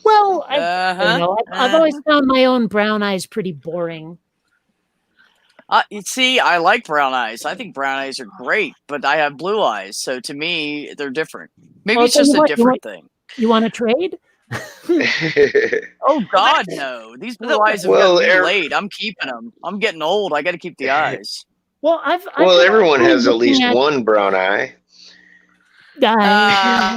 S6: well, I don't
S2: Uh-huh.
S6: know. I've always found my own brown eyes pretty boring.
S2: You see, I like brown eyes. I think brown eyes are great, but I have blue eyes, so to me, they're different. Maybe
S6: Well,
S2: it's
S6: tell
S2: just
S6: you
S2: a
S6: what, you
S2: different thing.
S6: You want to trade?
S2: Oh God, no! These blue
S3: the-
S2: eyes have
S4: Well,
S2: got me
S4: er-
S2: late. I'm keeping them. I'm getting old. I got to keep the eyes.
S6: Well, I've
S4: well,
S6: been
S4: everyone
S6: actually
S4: has at
S6: looking
S4: least
S6: at-
S4: one brown eye.
S2: Ah,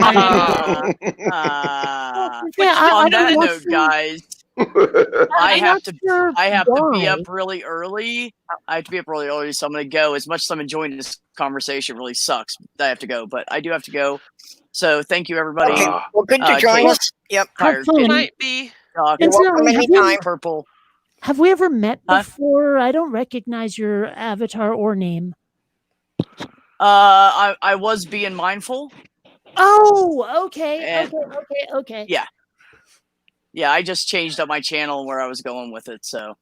S6: Yeah, I
S2: on
S6: don't
S2: that
S6: know
S2: note,
S6: if you-
S2: guys, I
S6: I'm
S2: have
S6: not
S2: to.
S6: sure
S2: I have to be
S6: why.
S2: up really early. I have to be up really early, so I'm going to go. As much as I'm enjoying this conversation, it really sucks that I have to go, but I do have to go. So thank you, everybody.
S1: Okay,
S4: Ah.
S1: well, good to join
S2: Kate.
S1: us. Yep.
S6: Have
S2: Tired.
S6: fun.
S3: Might be.
S2: Doc,
S1: You're welcome
S6: Incidentally,
S1: anytime.
S2: Purple.
S6: have we ever met
S2: Huh?
S6: before? I don't recognize your avatar or name.
S2: I was being mindful.
S6: Oh, okay,
S2: And-
S6: okay.
S2: Yeah. Yeah, I just changed up my channel where I was going with it, so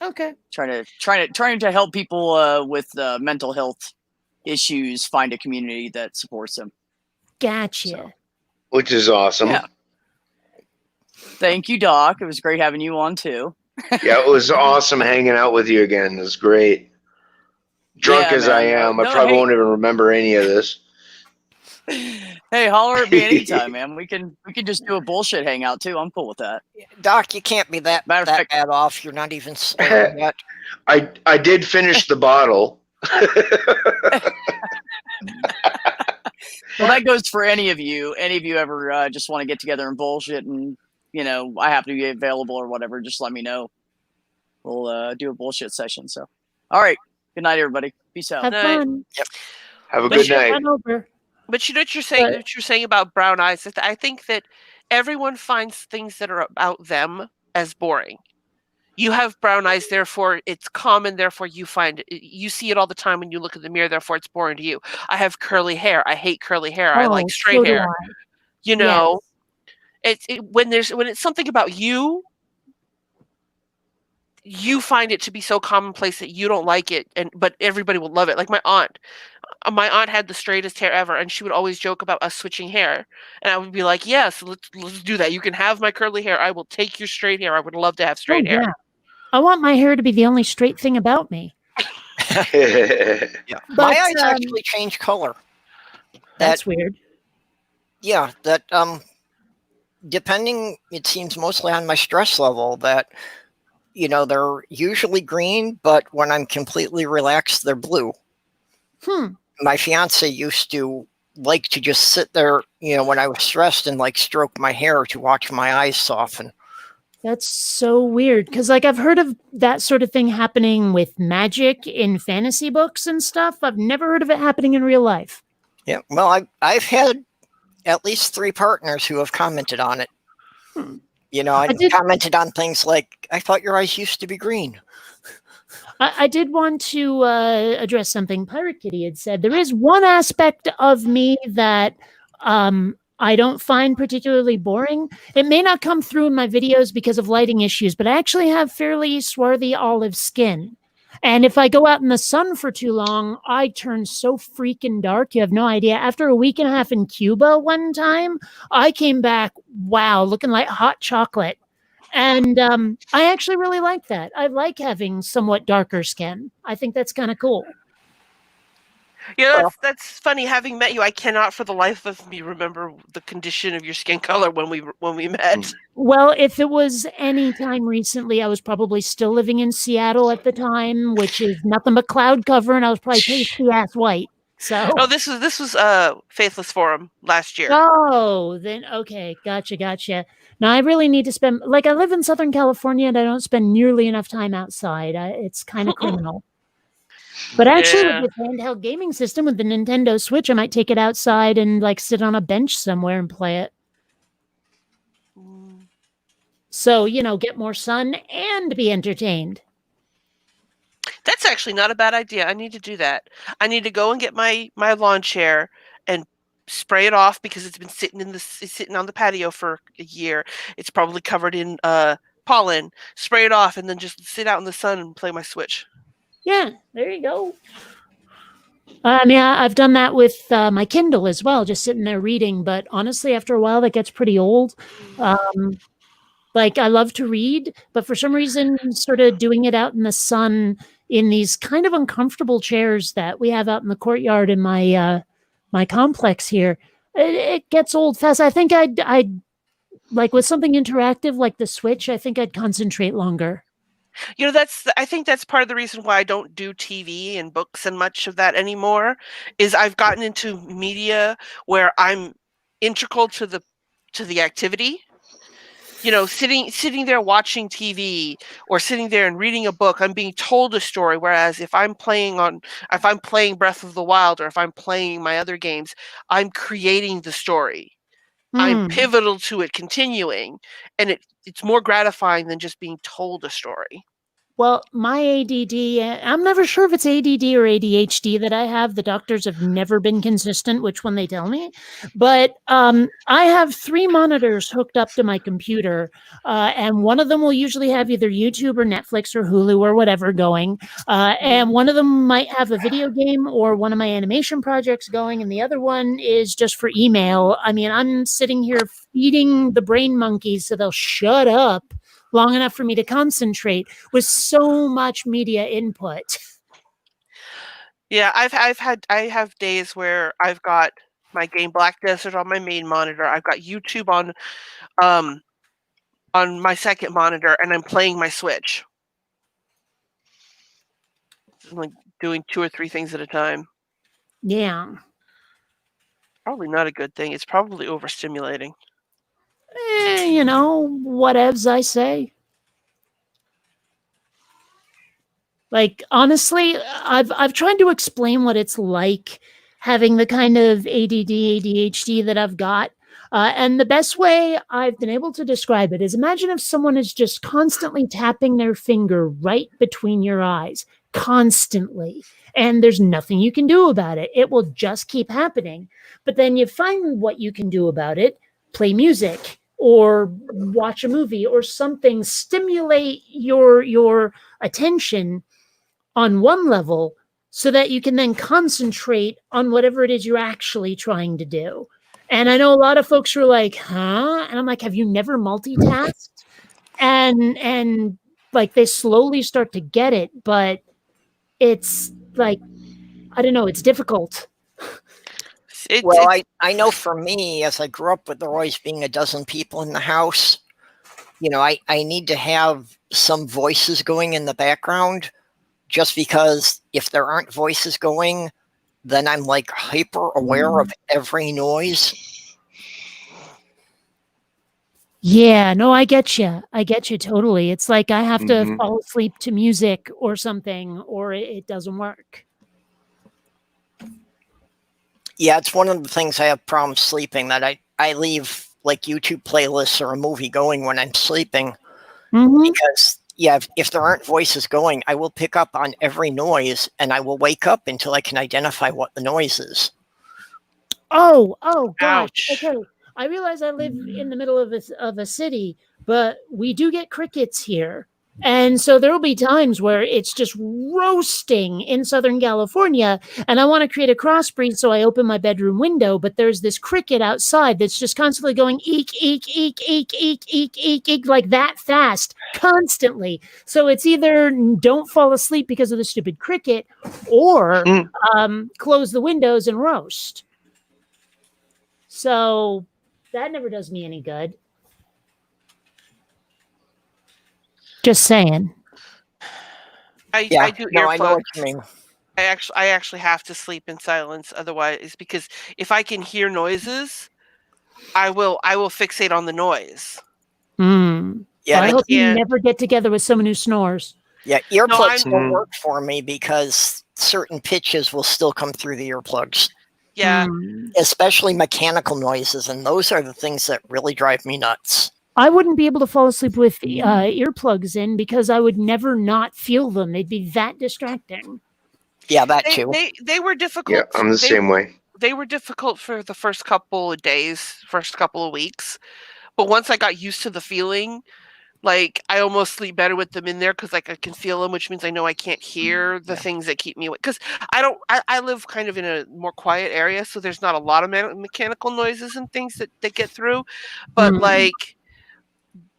S6: Okay.
S2: trying to help people with mental health issues find a community that supports them.
S6: Gotcha.
S2: So.
S4: Which is awesome.
S2: Yeah. Thank you, Doc. It was great having you on too.
S4: Yeah, it was awesome hanging out with you again. It was great. Drunk
S2: Yeah,
S4: as I
S2: man.
S4: am, I
S2: No,
S4: probably
S2: hey.
S4: won't even remember any of this.
S2: Hey, holler at me anytime, man. We can just do a bullshit hangout too. I'm cool with that.
S1: Doc, you can't be that
S2: Matter of
S1: that
S2: fact-
S1: bad off. You're not even sober yet.
S4: I did finish the bottle.
S2: Well, that goes for any of you. Any of you ever just want to get together and bullshit, and I have to be available or whatever. Just let me know. We'll do a bullshit session. So, all right. Good night, everybody. Peace out.
S6: Have
S3: Night.
S6: fun.
S4: Have a
S3: But
S4: good
S3: you-
S4: night.
S6: Run over.
S3: But you know what you're saying?
S6: But-
S3: What you're saying about brown eyes? I think that everyone finds things that are about them as boring. You have brown eyes, therefore it's common. Therefore, you see it all the time when you look in the mirror. Therefore, it's boring to you. I have curly hair. I hate curly hair. I like straight
S6: so do
S3: hair.
S6: I.
S3: You know, when it's something about you, you find it to be so commonplace that you don't like it, but everybody will love it. Like my aunt. My aunt had the straightest hair ever, and she would always joke about us switching hair. And I would be like, "Yes, let's do that. You can have my curly hair. I will take your straight hair. I would love to have straight hair."
S6: Yeah. I want my hair to be the only straight thing about me.
S1: Yeah.
S6: But,
S1: My eyes actually change color.
S6: That's weird.
S1: Yeah, that depending, it seems mostly on my stress level that, they're usually green, but when I'm completely relaxed, they're blue. My fiance used to like to just sit there, when I was stressed and like stroke my hair to watch my eyes soften.
S6: That's so weird because, like, I've heard of that sort of thing happening with magic in fantasy books and stuff. I've never heard of it happening in real life.
S1: Yeah, well, I've had at least 3 partners who have commented on it. I commented on things like, "I thought your eyes used to be green."
S6: I did want to address something Pirate Kitty had said. There is one aspect of me that I don't find particularly boring. It may not come through in my videos because of lighting issues, but I actually have fairly swarthy olive skin. And if I go out in the sun for too long, I turn so freaking dark. You have no idea. After a week and a half in Cuba one time, I came back, wow, looking like hot chocolate. And I actually really like that. I like having somewhat darker skin. I think that's kind of cool.
S3: Yeah, that's funny. Having met you, I cannot for the life of me remember the condition of your skin color when we met.
S6: Well, if it was any time recently, I was probably still living in Seattle at the time, which is nothing but cloud cover, and I was probably pasty ass white. So
S3: oh, this was Faithless Forum last year.
S6: Oh, then okay, gotcha. Now I really need to spend I live in Southern California and I don't spend nearly enough time outside. It's kind of criminal. But actually, with this handheld gaming system with the Nintendo Switch, I might take it outside and sit on a bench somewhere and play it. So, get more sun and be entertained.
S3: That's actually not a bad idea. I need to do that. I need to go and get my lawn chair and spray it off because it's been sitting on the patio for a year. It's probably covered in pollen. Spray it off and then just sit out in the sun and play my Switch.
S6: Yeah, there you go. I've done that with my Kindle as well, just sitting there reading. But honestly, after a while, that gets pretty old. I love to read, but for some reason, sort of doing it out in the sun in these kind of uncomfortable chairs that we have out in the courtyard in my my complex here, it gets old fast. I think I'd like with something interactive like the Switch, I think I'd concentrate longer.
S3: I think that's part of the reason why I don't do TV and books and much of that anymore, is I've gotten into media where I'm integral to the activity. Sitting there watching TV or sitting there and reading a book, I'm being told a story. Whereas if I'm playing Breath of the Wild or if I'm playing my other games, I'm creating the story. I'm pivotal to it continuing, and it's more gratifying than just being told a story.
S6: Well, my ADD, I'm never sure if it's ADD or ADHD that I have. The doctors have never been consistent which one they tell me. But I have 3 monitors hooked up to my computer, and one of them will usually have either YouTube or Netflix or Hulu or whatever going. And one of them might have a video game or one of my animation projects going, and the other one is just for email. I'm sitting here feeding the brain monkeys so they'll shut up long enough for me to concentrate with so much media input.
S3: Yeah, I have days where I've got my game Black Desert on my main monitor. I've got YouTube on my second monitor, and I'm playing my Switch. I'm like doing 2 or 3 things at a time.
S6: Yeah.
S3: Probably not a good thing. It's probably overstimulating.
S6: Whatevs I say. Honestly, I've tried to explain what it's like having the kind of ADD, ADHD that I've got. And the best way I've been able to describe it is imagine if someone is just constantly tapping their finger right between your eyes, constantly, and there's nothing you can do about it. It will just keep happening. But then you find what you can do about it, play music or watch a movie or something, stimulate your attention on one level so that you can then concentrate on whatever it is you're actually trying to do. And I know a lot of folks are like, huh? And I'm like, have you never multitasked? And they slowly start to get it, but it's I don't know, it's difficult.
S1: I know for me, as I grew up with there always being a dozen people in the house, I need to have some voices going in the background, just because if there aren't voices going, then I'm hyper aware of every noise.
S6: Yeah, no, I get you. I get you totally. It's like I have to fall asleep to music or something, or it doesn't work.
S1: Yeah, it's one of the things I have problems sleeping, that I leave YouTube playlists or a movie going when I'm sleeping, because yeah, if there aren't voices going, I will pick up on every noise, and I will wake up until I can identify what the noise is.
S6: Oh gosh.
S3: Ouch.
S6: Okay. I realize I live in the middle of a city, but we do get crickets here. And so there will be times where it's just roasting in Southern California, and I want to create a crossbreed, so I open my bedroom window, but there's this cricket outside that's just constantly going eek, eek, eek, eek, eek, eek, eek, eek, like that fast, constantly. So it's either don't fall asleep because of the stupid cricket, or close the windows and roast. So that never does me any good. Just saying.
S3: I do earplugs.
S1: I know what you mean.
S3: I actually have to sleep in silence, otherwise, because if I can hear noises, I will fixate on the noise.
S1: Yeah,
S6: well, I hope you never get together with someone who snores.
S1: Yeah, earplugs don't work for me because certain pitches will still come through the earplugs.
S3: Yeah.
S1: Especially mechanical noises, and those are the things that really drive me nuts.
S6: I wouldn't be able to fall asleep with earplugs in because I would never not feel them. They'd be that distracting.
S1: Yeah, that too.
S3: They were difficult.
S4: Yeah, I'm the same way.
S3: They were difficult for the first couple of days, first couple of weeks. But once I got used to the feeling, like I almost sleep better with them in there because like I can feel them, which means I know I can't hear the things that keep me awake. Because I live kind of in a more quiet area, so there's not a lot of mechanical noises and things that get through. But like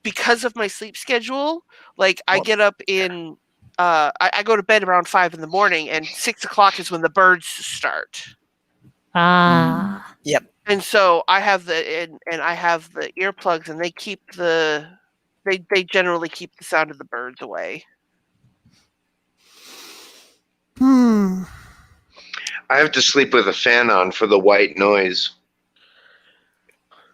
S3: because of my sleep schedule, like I get up in I go to bed around 5 a.m, and 6 o'clock is when the birds start.
S1: Yep.
S3: And so I have and I have the earplugs, and they keep they generally keep the sound of the birds away.
S4: I have to sleep with a fan on for the white noise.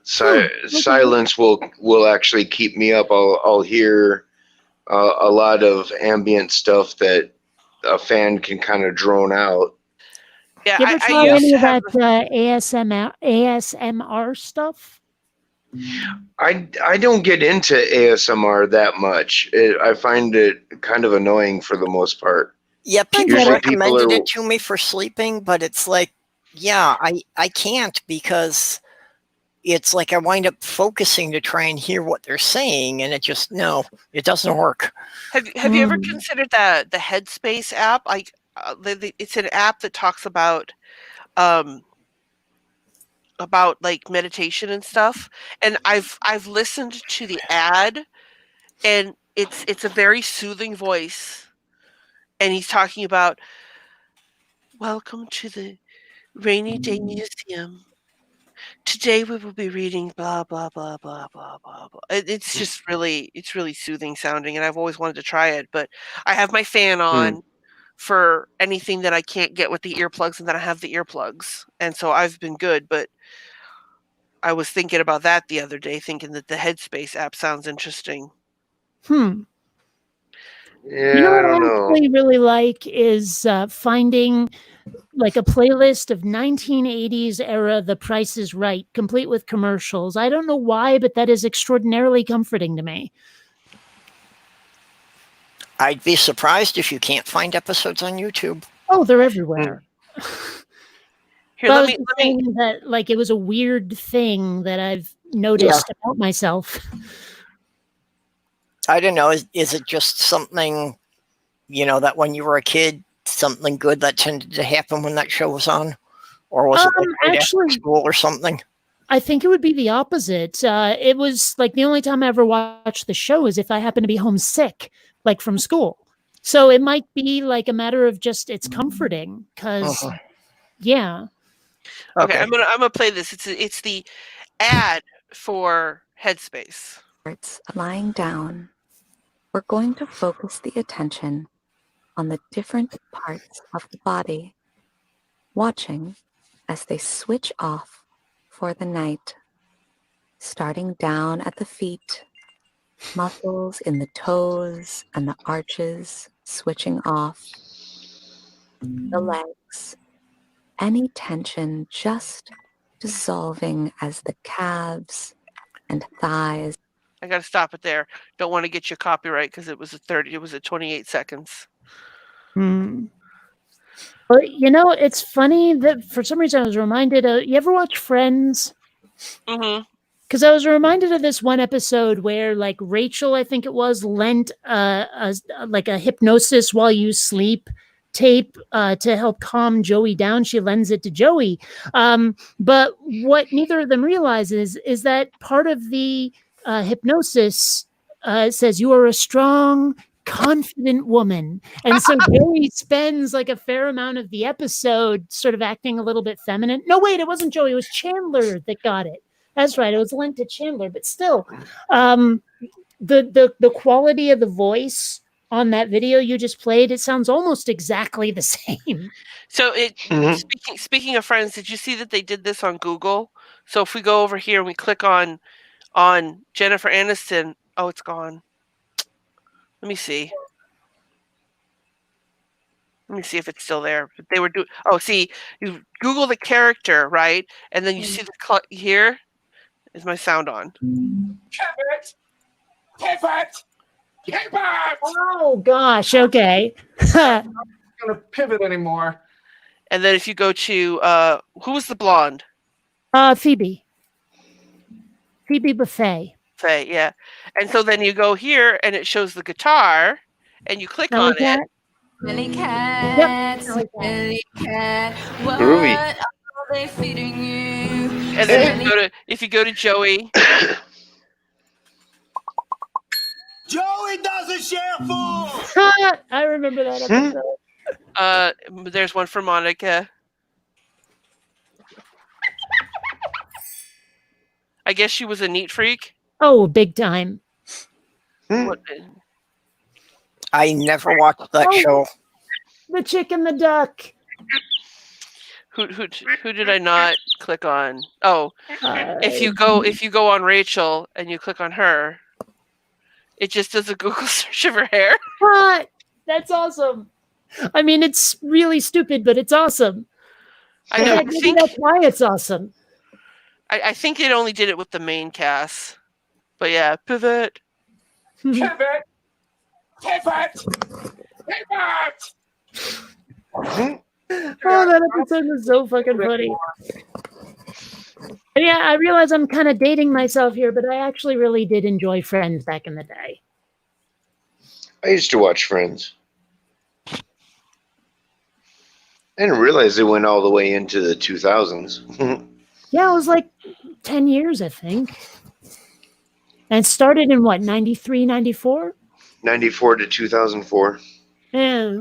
S4: Silence will actually keep me up. I'll hear a lot of ambient stuff that a fan can kind of drone out.
S3: Yeah,
S6: you ever try any of that ASMR stuff?
S4: I don't get into ASMR that much. I find it kind of annoying for the most part.
S1: Yeah, people recommended it to me for sleeping, but it's like, yeah, I can't because it's like I wind up focusing to try and hear what they're saying, and it doesn't work.
S3: Have you ever considered the Headspace app? Like, it's an app that talks about like meditation and stuff. And I've listened to the ad, and it's a very soothing voice, and he's talking about, welcome to the Rainy Day Museum. Today we will be reading blah blah blah blah blah blah blah. It's just really soothing sounding, and I've always wanted to try it, but I have my fan on for anything that I can't get with the earplugs, and then I have the earplugs, and so I've been good. But I was thinking about that the other day, thinking that the Headspace app sounds interesting.
S4: Yeah,
S6: you know what
S4: I don't know.
S6: actually really like is finding like a playlist of 1980s era The Price is Right, complete with commercials. I don't know why, but that is extraordinarily comforting to me.
S1: I'd be surprised if you can't find episodes on YouTube.
S6: Oh, they're everywhere.
S3: Here, let me
S6: that like it was a weird thing that I've noticed about myself.
S1: I don't know. Is it just something, that when you were a kid, something good that tended to happen when that show was on? Or was it like right
S6: actually,
S1: after school or something?
S6: I think it would be the opposite. It was like the only time I ever watched the show is if I happened to be homesick, like from school. So it might be like a matter of just it's comforting because, yeah.
S3: Okay, I'm gonna play this. It's the ad for Headspace.
S7: It's lying down. We're going to focus the attention on the different parts of the body, watching as they switch off for the night, starting down at the feet, muscles in the toes and the arches switching off, the legs, any tension just dissolving as the calves and thighs
S3: I got to stop it there. Don't want to get you copyright because it was at 28 seconds.
S6: Well, it's funny that for some reason I was reminded of, you ever watch Friends?
S3: Mm-hmm.
S6: Because I was reminded of this one episode where, like, Rachel, I think it was, lent a hypnosis while you sleep tape to help calm Joey down. She lends it to Joey. But what neither of them realizes is that part of the hypnosis says you are a strong, confident woman. And so Joey spends like a fair amount of the episode sort of acting a little bit feminine. No, wait, it wasn't Joey. It was Chandler that got it. That's right. It was linked to Chandler, but still, the quality of the voice on that video you just played, it sounds almost exactly the same.
S3: So speaking of Friends, did you see that they did this on Google? So if we go over here and we click on Jennifer Aniston, oh, it's gone. Let me see. Let me see if it's still there. But they were doing. Oh, see, you Google the character, right? And then you see the here. Is my sound on?
S8: Pivot!
S6: Oh gosh. Okay.
S8: I'm not gonna pivot anymore.
S3: And then if you go to who was the blonde?
S6: Phoebe Buffet.
S3: Faye, yeah. And so then you go here and it shows the guitar and you click on it.
S9: Billy Cat,
S6: Yep.
S9: Billy Cat, what
S4: Groovy.
S9: are they feeding you?
S3: And then if you go to Joey.
S10: Joey doesn't share food.
S6: I remember that episode.
S3: There's one for Monica. I guess she was a neat freak.
S6: Oh, big time.
S3: What,
S1: I never watched that show.
S6: The Chick and the Duck.
S3: who did I not click on? Oh, if you go on Rachel and you click on her, it just does a Google search of her hair.
S6: What? That's awesome. I mean, it's really stupid, but it's awesome.
S3: I know.
S6: Maybe that's why it's awesome.
S3: I think it only did it with the main cast. But yeah, pivot.
S8: Pivot!
S6: Oh, that episode was so fucking funny. And yeah, I realize I'm kind of dating myself here, but I actually really did enjoy Friends back in the day.
S4: I used to watch Friends. I didn't realize it went all the way into the 2000s.
S6: Yeah, it was like 10 years, I think. And it started in what, 93, 94?
S4: 94 to 2004.
S6: Yeah.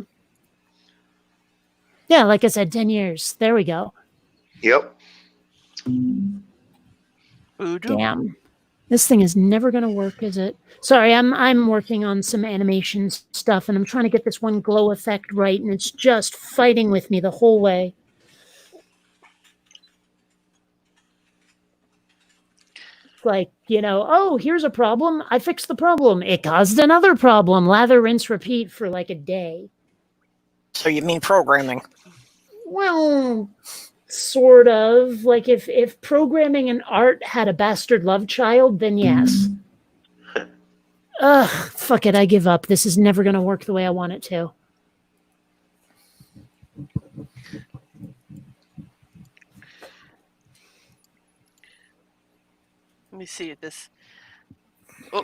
S6: Yeah, like I said, 10 years. There we go.
S4: Yep.
S6: Damn. This thing is never going to work, is it? Sorry, I'm working on some animation stuff, and I'm trying to get this one glow effect right, and it's just fighting with me the whole way. Like, oh, here's a problem. I fixed the problem. It caused another problem. Lather, rinse, repeat for like a day.
S1: So you mean programming?
S6: Well, sort of. Like if programming and art had a bastard love child, then yes. Ugh, fuck it. I give up. This is never going to work the way I want it to.
S3: Let me see this. Oh.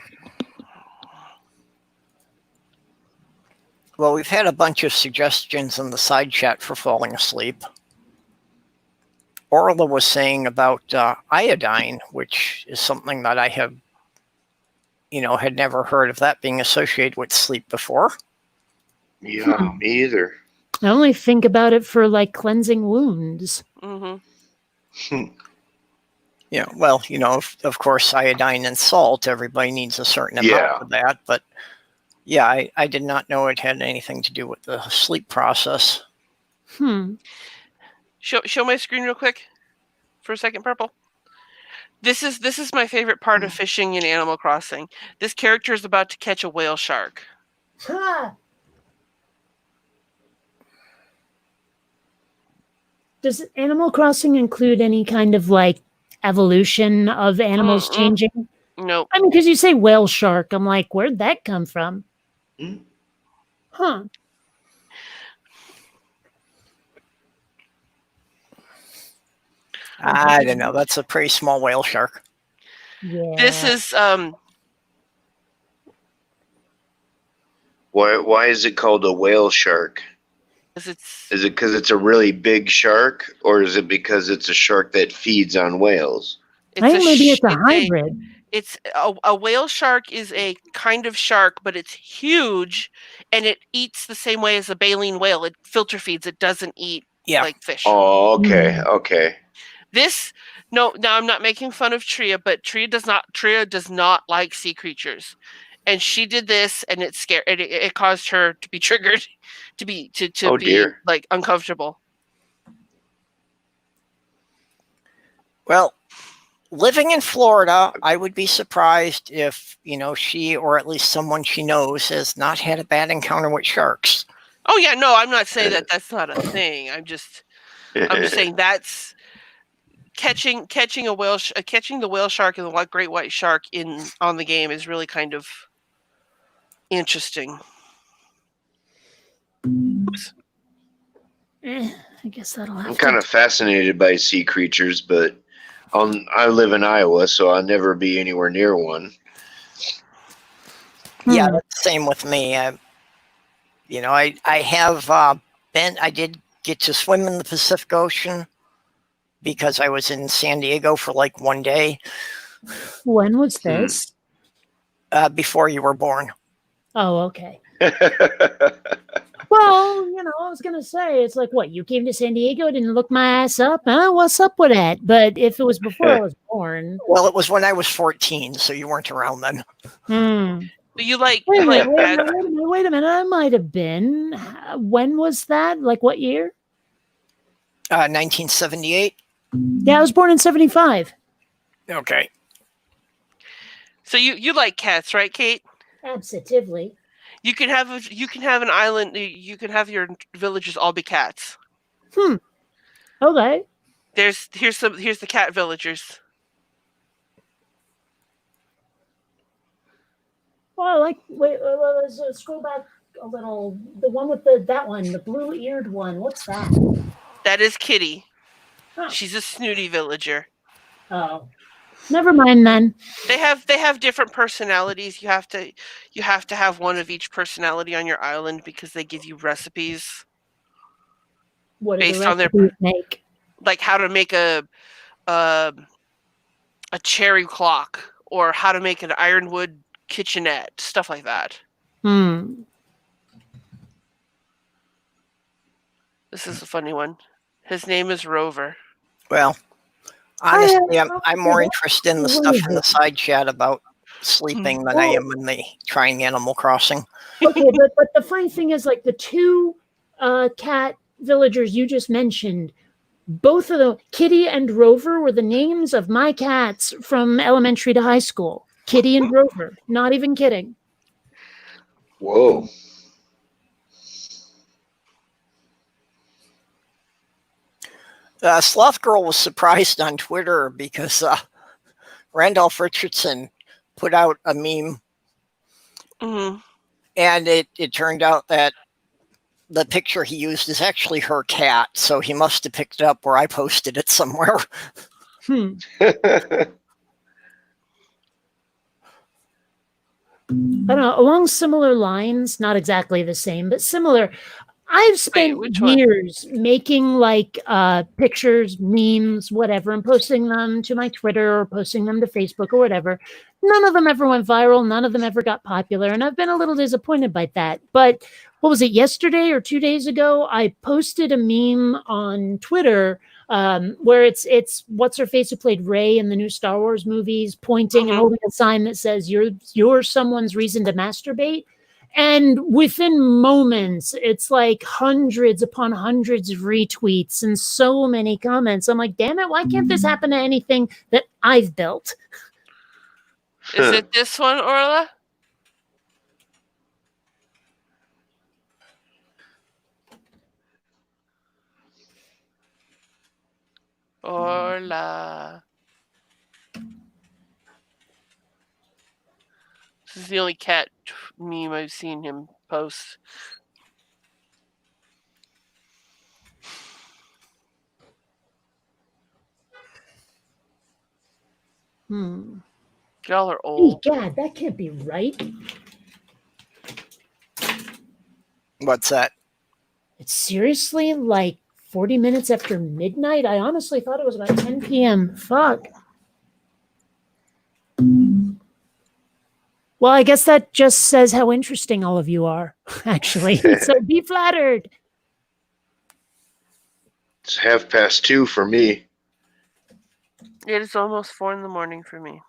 S1: Well, we've had a bunch of suggestions in the side chat for falling asleep. Orla was saying about iodine, which is something that I have, had never heard of that being associated with sleep before.
S4: Yeah, me either.
S6: I only think about it for like cleansing wounds.
S3: Mm-hmm.
S1: Yeah, well, of course, iodine and salt, everybody needs a certain amount of that. But yeah, I did not know it had anything to do with the sleep process.
S3: Show my screen real quick for a second, Purple. This is my favorite part of fishing in Animal Crossing. This character is about to catch a whale shark.
S6: Does Animal Crossing include any kind of like evolution of animals changing?
S3: Nope.
S6: I mean, because you say whale shark, I'm like, where'd that come from? Huh.
S1: I don't know. That's a pretty small whale shark.
S6: Yeah.
S3: This is
S4: Why is it called a whale shark? Is it because it's a really big shark, or is it because it's a shark that feeds on whales?
S6: I think maybe it's a hybrid.
S3: It's a whale shark is a kind of shark, but it's huge, and it eats the same way as a baleen whale. It filter feeds. It doesn't eat like fish.
S4: Oh, okay, okay.
S3: Now I'm not making fun of Tria, but Tria does not like sea creatures, and she did this, and it scared. It caused her to be triggered, to be like uncomfortable.
S1: Well, living in Florida, I would be surprised if, she or at least someone she knows has not had a bad encounter with sharks.
S3: Oh yeah, no, I'm not saying that that's not a thing. I'm just saying that's catching the whale shark and the great white shark on the game is really kind of interesting. Oops.
S6: I guess that'll happen.
S4: I'm kind of fascinated by sea creatures, but I live in Iowa, so I'll never be anywhere near one.
S1: Yeah, that's the same with me. I did get to swim in the Pacific Ocean because I was in San Diego for like one day.
S6: When was this?
S1: Before you were born.
S6: Oh, okay. Well, I was going to say, it's like, what, you came to San Diego, didn't look my ass up? Huh? What's up with that? But if it was before I was born.
S1: Well, it was when I was 14, so you weren't around then.
S3: But you like...
S6: Wait a minute. I might have been. When was that? Like, what year?
S1: 1978.
S6: Yeah, I was born in 75.
S1: Okay.
S3: So you like cats, right, Kate?
S6: Absolutely.
S3: You can have an island. You can have your villagers all be cats.
S6: Okay.
S3: Here's the cat villagers.
S6: Well, let's scroll back a little. The one with the blue-eared one. What's that?
S3: That is Kitty.
S6: Huh.
S3: She's a snooty villager.
S6: Oh, never mind then.
S3: They have different personalities. You have to have one of each personality on your island because they give you recipes.
S6: What do
S3: based
S6: the
S3: on their
S6: recipes make?
S3: Like how to make a cherry clock, or how to make an ironwood kitchenette, stuff like that. This is a funny one. His name is Rover.
S1: Well, honestly, I'm more interested in the stuff in the side chat about sleeping than I am in the trying Animal Crossing.
S6: Okay, but the funny thing is, like, the two cat villagers you just mentioned, both of them, Kitty and Rover, were the names of my cats from elementary to high school. Kitty and Rover. Not even kidding.
S4: Whoa.
S1: Sloth Girl was surprised on Twitter because Randolph Richardson put out a meme, and it turned out that the picture he used is actually her cat, so he must have picked it up where I posted it somewhere.
S6: I don't know, along similar lines, not exactly the same, but similar. I've spent years making like pictures, memes, whatever, and posting them to my Twitter or posting them to Facebook or whatever. None of them ever went viral. None of them ever got popular. And I've been a little disappointed by that. But what was it, yesterday or 2 days ago? I posted a meme on Twitter where it's what's her face who played Rey in the new Star Wars movies, pointing and holding a sign that says you're someone's reason to masturbate. And within moments, it's like hundreds upon hundreds of retweets and so many comments. I'm like, damn it, why can't this happen to anything that I've built?
S3: Is it this one, Orla? Orla. This is the only cat meme I've seen him post. Y'all are old.
S6: Hey, God, that can't be right.
S1: What's that?
S6: It's seriously like 40 minutes after midnight? I honestly thought it was about 10 p.m. Fuck. Well, I guess that just says how interesting all of you are, actually. So be flattered.
S4: It's 2:30 for me.
S3: It is almost 4 a.m. for me.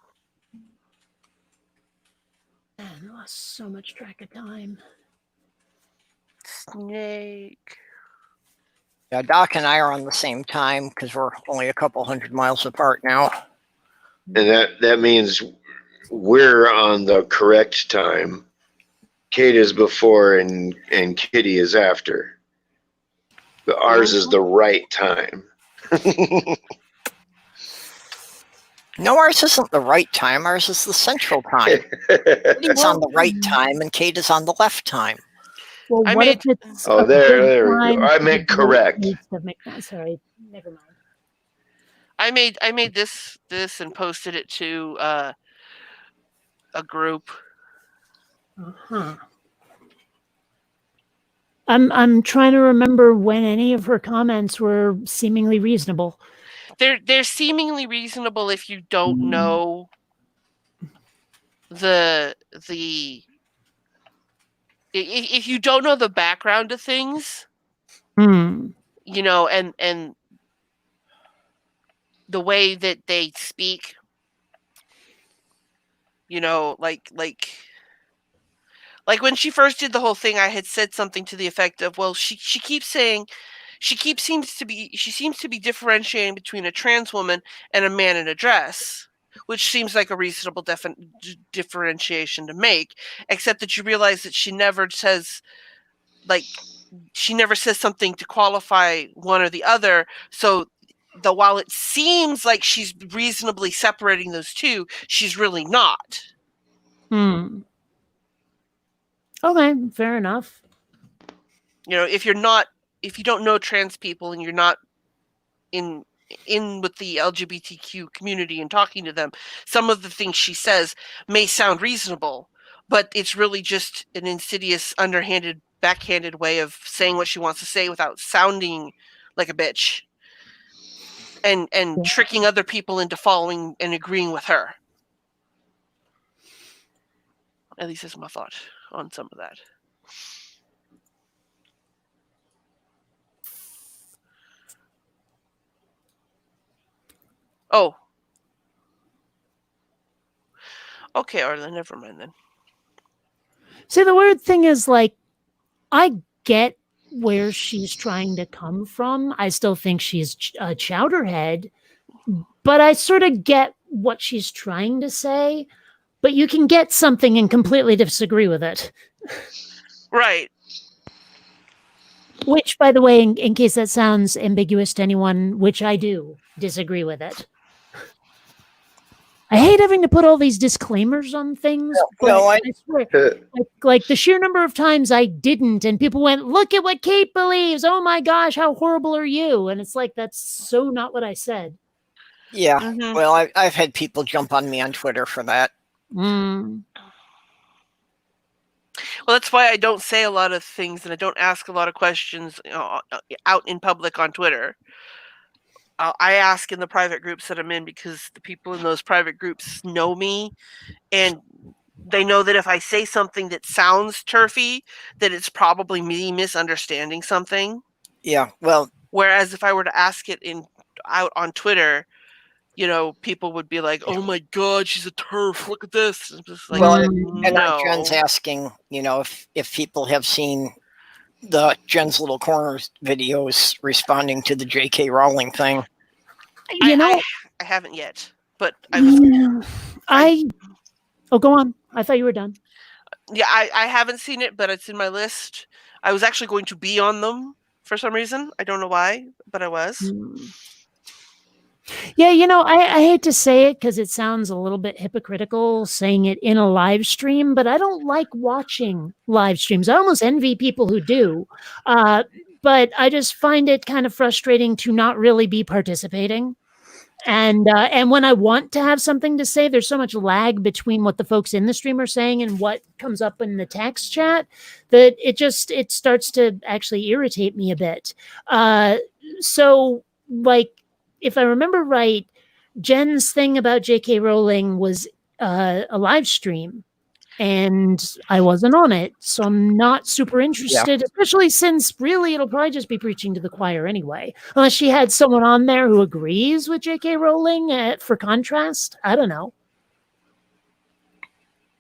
S6: Man, I lost so much track of time.
S3: Snake.
S1: Yeah, Doc and I are on the same time because we're only a couple 100 miles apart now.
S4: And that means we're on the correct time. Kate is before and Kitty is after. But ours is the right time.
S1: No, ours isn't the right time. Ours is the central time. It's on the right time, and Kate is on the left time.
S6: Well,
S3: I
S6: what
S3: made-
S6: if it's
S4: Oh,
S6: a
S4: there
S6: good
S4: we go.
S6: time
S4: I
S6: for
S4: meant
S6: the
S4: correct.
S6: dates of sorry, never mind.
S3: I made this and posted it to a group.
S6: Uh-huh. I'm trying to remember when any of her comments were seemingly reasonable.
S3: They're seemingly reasonable if you don't know the if you don't know the background of things, you know, and the way that they speak, you know, like when she first did the whole thing, I had said something to the effect of, well, she keeps saying she seems to be differentiating between a trans woman and a man in a dress, which seems like a reasonable differentiation to make, except that you realize that she never says something to qualify one or the other. So while it seems like she's reasonably separating those two, she's really not.
S6: Okay, fair enough.
S3: You know, if you don't know trans people and you're not in with the LGBTQ community and talking to them, some of the things she says may sound reasonable, but it's really just an insidious, underhanded, backhanded way of saying what she wants to say without sounding like a bitch, and tricking other people into following and agreeing with her. At least that's my thought on some of that. Oh. Okay, Arlen, never mind then.
S6: See, the weird thing is, like, I get where she's trying to come from. I still think she's a chowderhead, but I sort of get what she's trying to say. But you can get something and completely disagree with it.
S3: Right.
S6: Which, by the way, in case that sounds ambiguous to anyone, which I do disagree with it. I hate having to put all these disclaimers on things.
S1: No,
S6: I swear, like the sheer number of times I didn't, and people went, "Look at what Kate believes. Oh my gosh, how horrible are you?" And it's like, that's so not what I said.
S1: Yeah. Well, I've had people jump on me on Twitter for that.
S3: Well, that's why I don't say a lot of things and I don't ask a lot of questions out in public on Twitter. I ask in the private groups that I'm in because the people in those private groups know me, and they know that if I say something that sounds turfy, that it's probably me misunderstanding something.
S1: Yeah, well.
S3: Whereas if I were to ask it out on Twitter, you know, people would be like, "Oh my God, she's a turf! Look at this!" I'm just like,
S1: well,
S3: no.
S1: And Jen's asking, you know, if people have seen the Jen's Little Corners videos responding to the J.K. Rowling thing.
S6: You know,
S3: I haven't yet, but I was.
S6: Oh, go on. I thought you were done.
S3: Yeah, I haven't seen it, but it's in my list. I was actually going to be on them for some reason. I don't know why, but I was.
S6: Yeah, I hate to say it because it sounds a little bit hypocritical saying it in a live stream, but I don't like watching live streams. I almost envy people who do. But I just find it kind of frustrating to not really be participating. And when I want to have something to say, there's so much lag between what the folks in the stream are saying and what comes up in the text chat that it starts to actually irritate me a bit. So like, if I remember right, Jen's thing about J.K. Rowling was a live stream, and I wasn't on it, so I'm not super interested, especially since really it'll probably just be preaching to the choir anyway, unless she had someone on there who agrees with J.K. Rowling for contrast. I don't know.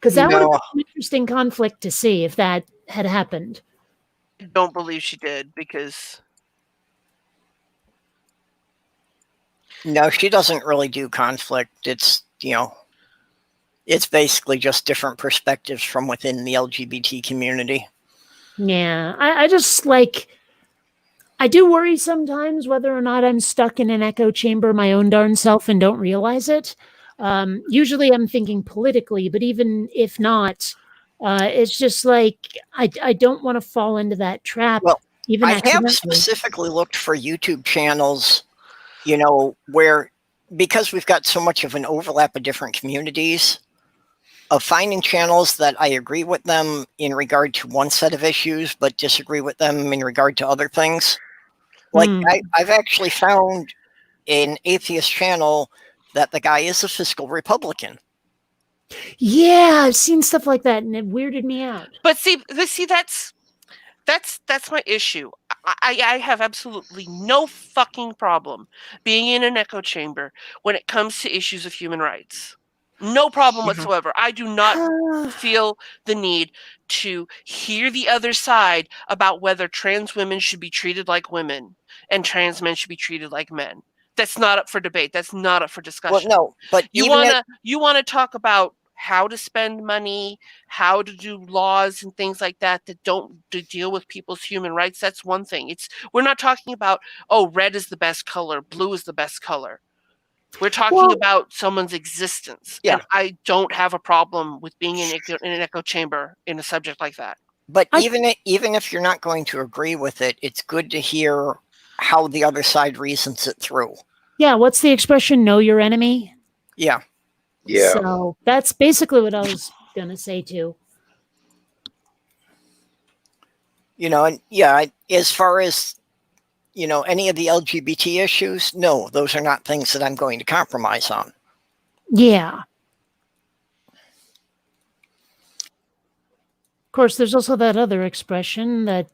S6: Because that would have been an interesting conflict to see if that had happened.
S3: I don't believe she did, because...
S1: No, she doesn't really do conflict. It's, it's basically just different perspectives from within the LGBT community.
S6: Yeah, I just I do worry sometimes whether or not I'm stuck in an echo chamber my own darn self and don't realize it. Usually I'm thinking politically, but even if not, it's just I don't want to fall into that trap.
S1: Well,
S6: even
S1: I have specifically looked for YouTube channels, where, because we've got so much of an overlap of different communities, of finding channels that I agree with them in regard to one set of issues, but disagree with them in regard to other things. Like, I've actually found an atheist channel that the guy is a fiscal Republican.
S6: Yeah, I've seen stuff like that, and it weirded me out.
S3: But see, that's my issue. I have absolutely no fucking problem being in an echo chamber when it comes to issues of human rights. No problem whatsoever. I do not feel the need to hear the other side about whether trans women should be treated like women and trans men should be treated like men. That's not up for debate. That's not up for discussion.
S1: Well, no, but
S3: you wanna talk about how to spend money, how to do laws and things like that don't deal with people's human rights. That's one thing. We're not talking about, red is the best color, blue is the best color. We're talking about someone's existence.
S1: Yeah.
S3: And I don't have a problem with being in an echo chamber in a subject like that.
S1: But even if you're not going to agree with it, it's good to hear how the other side reasons it through.
S6: Yeah, what's the expression, know your enemy?
S1: Yeah.
S4: Yeah.
S6: So that's basically what I was going to say too.
S1: And as far as, any of the LGBT issues, no, those are not things that I'm going to compromise on.
S6: Yeah. Of course, there's also that other expression that,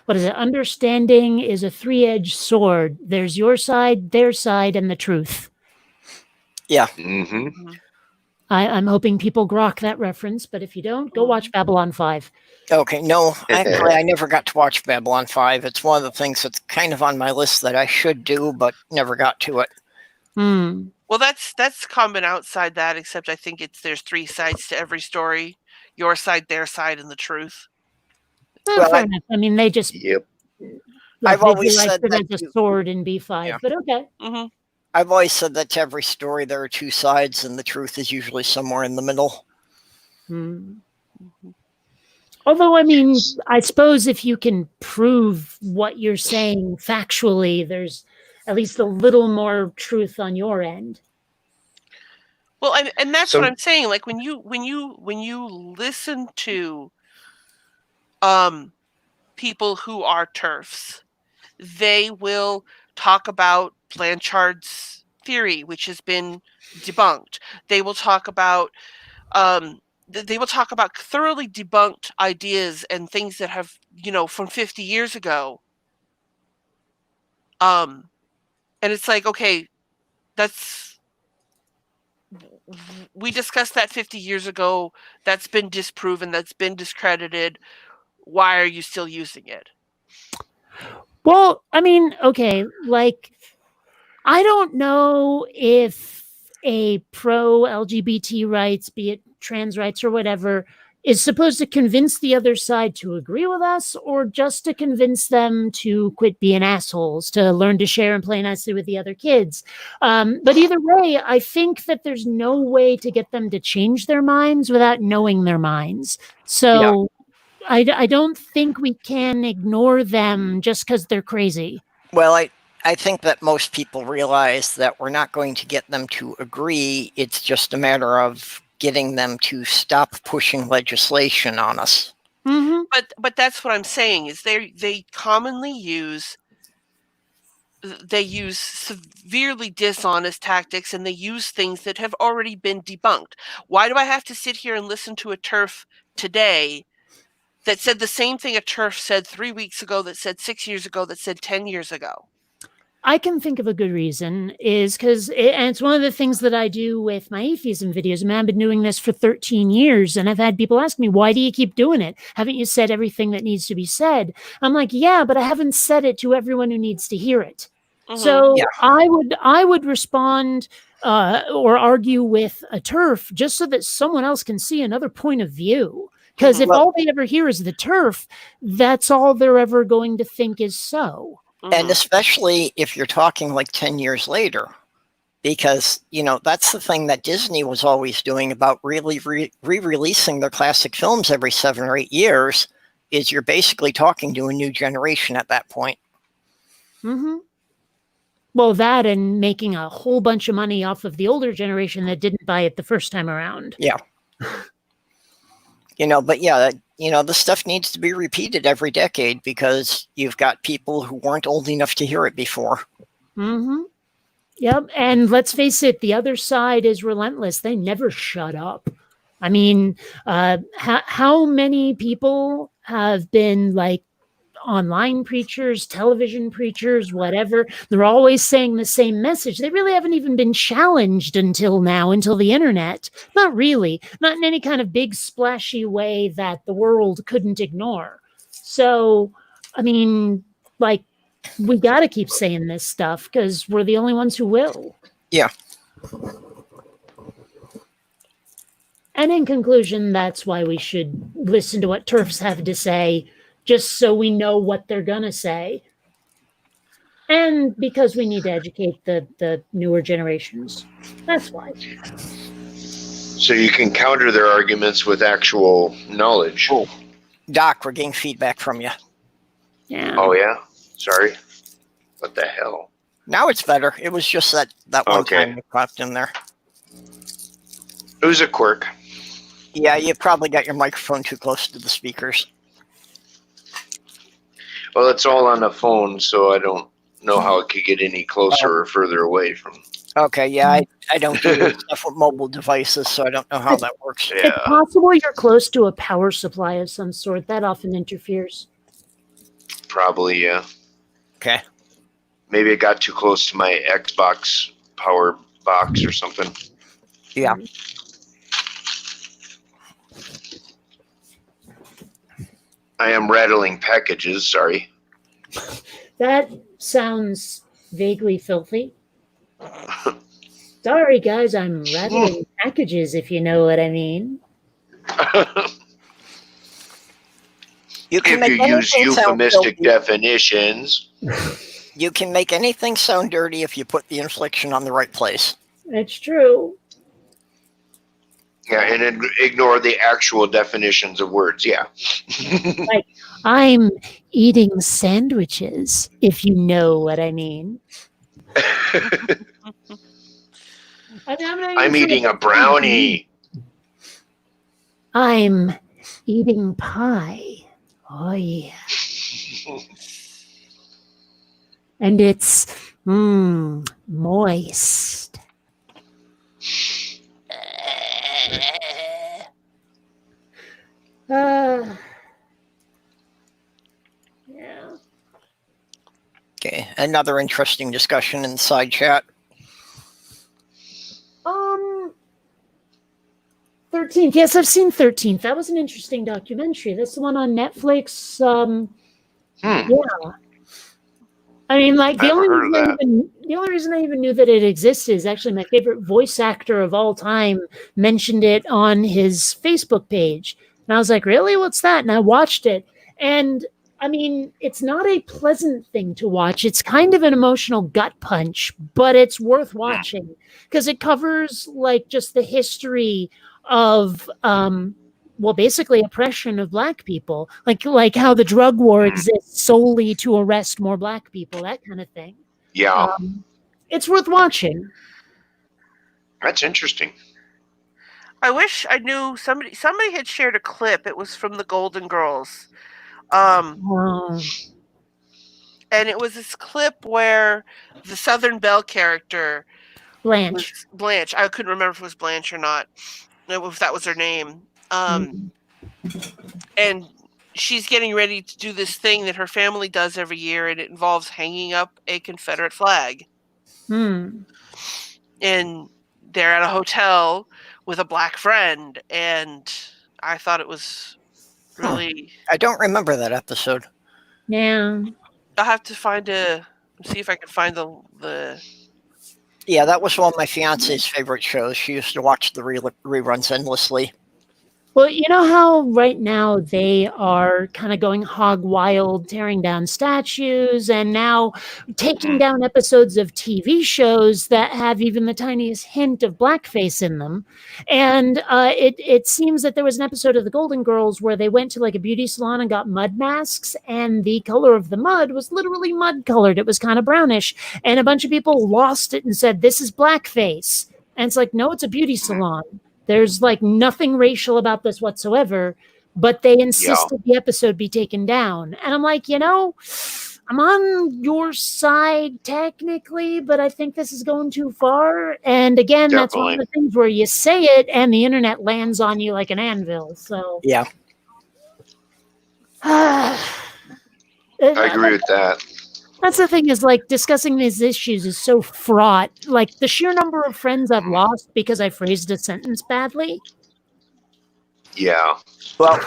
S6: what is it? Understanding is a three-edged sword. There's your side, their side, and the truth.
S1: Yeah.
S4: Mm-hmm.
S6: I'm hoping people grok that reference, but if you don't, go watch Babylon 5.
S1: Okay, no, actually, I never got to watch Babylon 5. It's one of the things that's kind of on my list that I should do, but never got to it.
S3: Well, that's common outside that, except I think there's three sides to every story: your side, their side, and the truth.
S6: Well, fair enough. I mean, they just
S1: I've always said that
S6: there's a sword in B5, but okay.
S1: I've always said that to every story there are two sides, and the truth is usually somewhere in the middle.
S6: Although, I mean, I suppose if you can prove what you're saying factually, there's at least a little more truth on your end.
S3: Well, and that's what I'm saying. Like when you listen to people who are TERFs, they will talk about Blanchard's theory, which has been debunked. They will talk about thoroughly debunked ideas and things that have, from 50 years ago. And it's like, okay, we discussed that 50 years ago. That's been disproven. That's been discredited. Why are you still using it?
S6: Well, I mean, okay, I don't know if a pro-LGBT rights, be it trans rights or whatever, is supposed to convince the other side to agree with us, or just to convince them to quit being assholes, to learn to share and play nicely with the other kids. But either way, I think that there's no way to get them to change their minds without knowing their minds. So I don't think we can ignore them just because they're crazy.
S1: Well, I think that most people realize that we're not going to get them to agree. It's just a matter of getting them to stop pushing legislation on us.
S6: Mm-hmm.
S3: But that's what I'm saying is they commonly use severely dishonest tactics, and they use things that have already been debunked. Why do I have to sit here and listen to a TERF today that said the same thing a TERF said 3 weeks ago, that said 6 years ago, that said 10 years ago?
S6: I can think of a good reason is because it's one of the things that I do with my atheism videos. I mean, I've been doing this for 13 years, and I've had people ask me, why do you keep doing it? Haven't you said everything that needs to be said? I'm like, yeah, but I haven't said it to everyone who needs to hear it. Mm-hmm. So yeah. I would respond or argue with a TERF just so that someone else can see another point of view. Because if all they ever hear is the TERF, that's all they're ever going to think is so.
S1: And especially if you're talking like 10 years later, because, you know, that's the thing that Disney was always doing about really re-releasing their classic films every 7 or 8 years, is you're basically talking to a new generation at that point.
S6: Mm-hmm. Well, that and making a whole bunch of money off of the older generation that didn't buy it the first time around.
S1: Yeah. You know, but yeah, you know, the stuff needs to be repeated every decade because you've got people who weren't old enough to hear it before.
S6: Mm-hmm. Yep. And let's face it, the other side is relentless. They never shut up. I mean, how many people have been like online preachers, television preachers, whatever? They're always saying the same message. They really haven't even been challenged until now, until the internet. Not really. Not in any kind of big splashy way that the world couldn't ignore. So, I mean, like, we got to keep saying this stuff because we're the only ones who will.
S1: Yeah.
S6: And in conclusion, that's why we should listen to what TERFs have to say, just so we know what they're going to say. And because we need to educate the newer generations. That's why.
S4: So you can counter their arguments with actual knowledge.
S1: Oh. Doc, we're getting feedback from you.
S6: Yeah.
S4: Oh, yeah? Sorry. What the hell?
S1: Now it's better. It was just that one time you popped in there.
S4: It was a quirk.
S1: Yeah, you probably got your microphone too close to the speakers.
S4: Well, it's all on the phone, so I don't know how it could get any closer or further away from.
S1: Okay, yeah, I don't do stuff with mobile devices, so I don't know how that works.
S6: Yeah. It's possible you're close to a power supply of some sort. That often interferes.
S4: Probably, yeah.
S1: Okay.
S4: Maybe it got too close to my Xbox power box or something.
S1: Yeah.
S4: I am rattling packages, sorry.
S6: That sounds vaguely filthy. Sorry, guys, I'm rattling packages, if you know what I mean.
S1: You can
S4: if you use euphemistic definitions.
S1: You can make anything sound dirty if you put the inflection on the right place.
S6: That's true.
S4: Yeah, and ignore the actual definitions of words, yeah.
S6: Like, I'm eating sandwiches, if you know what I mean.
S4: I'm eating a brownie.
S6: I'm eating pie. Oh, yeah. And it's moist. Yeah.
S1: Okay, another interesting discussion in the side chat.
S6: 13th. Yes, I've seen 13th. That was an interesting documentary. That's the one on Netflix. Yeah. I mean, like the only reason I even knew that it existed is actually my favorite voice actor of all time mentioned it on his Facebook page. And I was like, really? What's that? And I watched it. And I mean, it's not a pleasant thing to watch. It's kind of an emotional gut punch, but it's worth watching because it covers like just the history of basically oppression of Black people, like how the drug war exists solely to arrest more Black people, that kind of thing.
S4: Yeah.
S6: It's worth watching.
S4: That's interesting.
S3: I wish I knew somebody had shared a clip. It was from the Golden Girls.
S6: Wow.
S3: And it was this clip where the Southern Belle character,
S6: Blanche.
S3: I couldn't remember if it was Blanche or not, if that was her name. And she's getting ready to do this thing that her family does every year, and it involves hanging up a Confederate flag. And they're at a hotel with a Black friend, and I thought it was really...
S1: I don't remember that episode.
S6: Yeah.
S3: I'll have to see if I can find the...
S1: Yeah, that was one of my fiance's favorite shows. She used to watch the reruns endlessly.
S6: Well, you know how right now they are kind of going hog wild, tearing down statues, and now taking down episodes of TV shows that have even the tiniest hint of blackface in them. And it seems that there was an episode of The Golden Girls where they went to like a beauty salon and got mud masks, and the color of the mud was literally mud colored. It was kind of brownish, and a bunch of people lost it and said, "This is blackface." And it's like, no, it's a beauty salon. There's like nothing racial about this whatsoever, but they insisted the episode be taken down. And I'm like, I'm on your side technically, but I think this is going too far. And again, that's one of the things where you say it and the internet lands on you like an anvil. So
S1: yeah.
S4: I agree with that.
S6: That's the thing, is like discussing these issues is so fraught. Like the sheer number of friends I've lost because I phrased a sentence badly.
S4: Yeah.
S1: Well,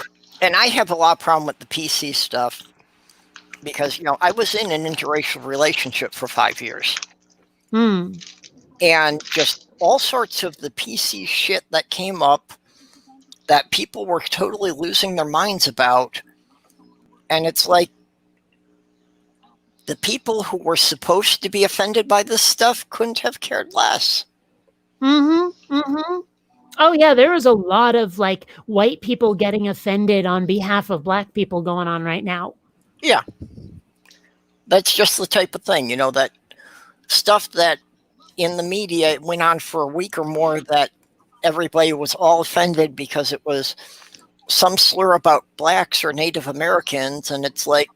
S1: and I have a lot of problem with the PC stuff because, I was in an interracial relationship for 5 years. And just all sorts of the PC shit that came up that people were totally losing their minds about. And it's like, the people who were supposed to be offended by this stuff couldn't have cared less.
S6: Oh yeah, there is a lot of like white people getting offended on behalf of Black people going on right now.
S1: Yeah. That's just the type of thing, that stuff that in the media went on for a week or more that everybody was all offended because it was some slur about Blacks or Native Americans. And it's like,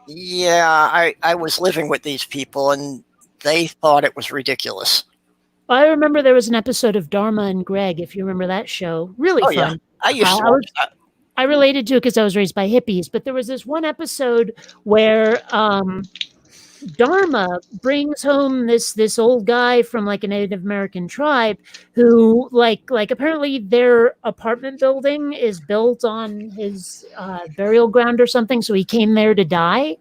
S1: yeah, I was living with these people and they thought it was ridiculous.
S6: I remember there was an episode of Dharma and Greg, if you remember that show. Really fun.
S1: Yeah. I used to watch that.
S6: I related to it because I was raised by hippies, but there was this one episode where Dharma brings home this old guy from like a Native American tribe who like apparently their apartment building is built on his burial ground or something, so he came there to die.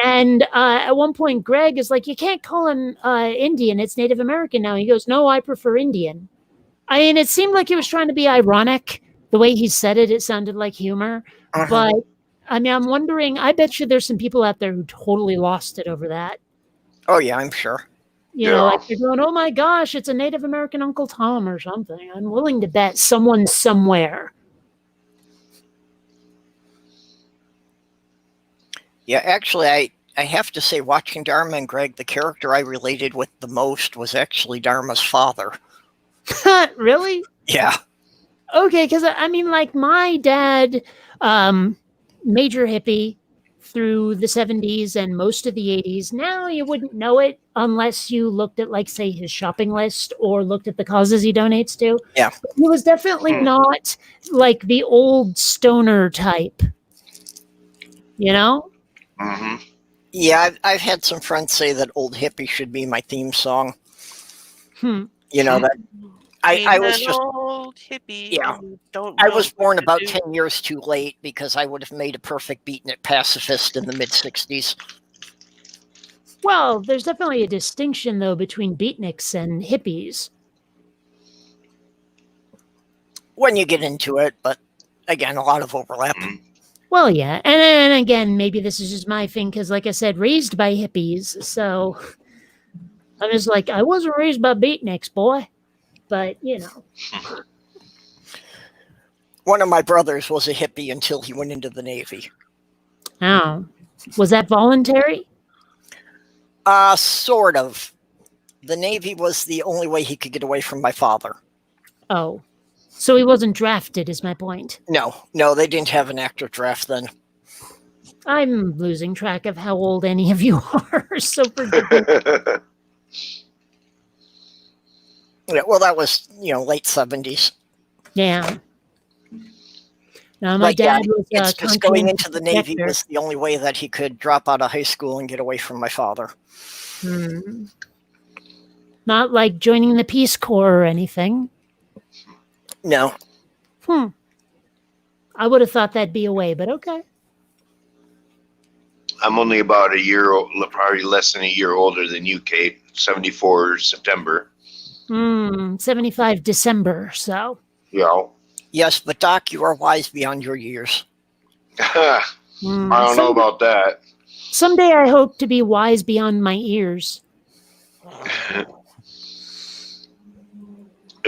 S6: And at one point Greg is like, you can't call him Indian, it's Native American now. He goes, no, I prefer Indian. I mean, it seemed like he was trying to be ironic. The way he said it sounded like humor. But I mean, I'm wondering, I bet you there's some people out there who totally lost it over that.
S1: Oh, yeah, I'm sure.
S6: You know, like they're going, oh my gosh, it's a Native American Uncle Tom or something. I'm willing to bet someone somewhere.
S1: Yeah, actually, I have to say, watching Dharma and Greg, the character I related with the most was actually Dharma's father.
S6: Really?
S1: Yeah.
S6: Okay, because I mean, like my dad, major hippie through the 70s and most of the 80s. Now you wouldn't know it unless you looked at, like, say, his shopping list or looked at the causes he donates to.
S1: Yeah.
S6: But he was definitely not like the old stoner type, you know?
S1: Yeah, I've had some friends say that Old Hippie should be my theme song. You know, that I was just
S3: old hippie.
S1: Yeah.
S3: Don't
S1: I
S3: know
S1: was born
S3: what to
S1: about
S3: do.
S1: 10 years too late because I would have made a perfect beatnik pacifist in the mid-60s.
S6: Well, there's definitely a distinction, though, between beatniks and hippies.
S1: When you get into it, but again, a lot of overlap.
S6: Well, yeah. And again, maybe this is just my thing because, like I said, raised by hippies. So I'm just like, I wasn't raised by beatniks, boy. But, you know.
S1: One of my brothers was a hippie until he went into the Navy.
S6: Oh. Was that voluntary?
S1: Sort of. The Navy was the only way he could get away from my father.
S6: Oh. So he wasn't drafted, is my point.
S1: No, they didn't have an active draft then.
S6: I'm losing track of how old any of you are. So forgive me.
S1: Yeah, well, that was, late 70s.
S6: Yeah. Now, my dad was
S1: it's just going into the Navy was the only way that he could drop out of high school and get away from my father.
S6: Not like joining the Peace Corps or anything.
S1: No.
S6: I would have thought that'd be a way, but okay.
S4: I'm only about a year, probably less than a year older than you, Kate. 74 September.
S6: 75 December, so.
S4: Yeah.
S1: Yes, but Doc, you are wise beyond your years.
S4: I don't know about that.
S6: Someday I hope to be wise beyond my ears.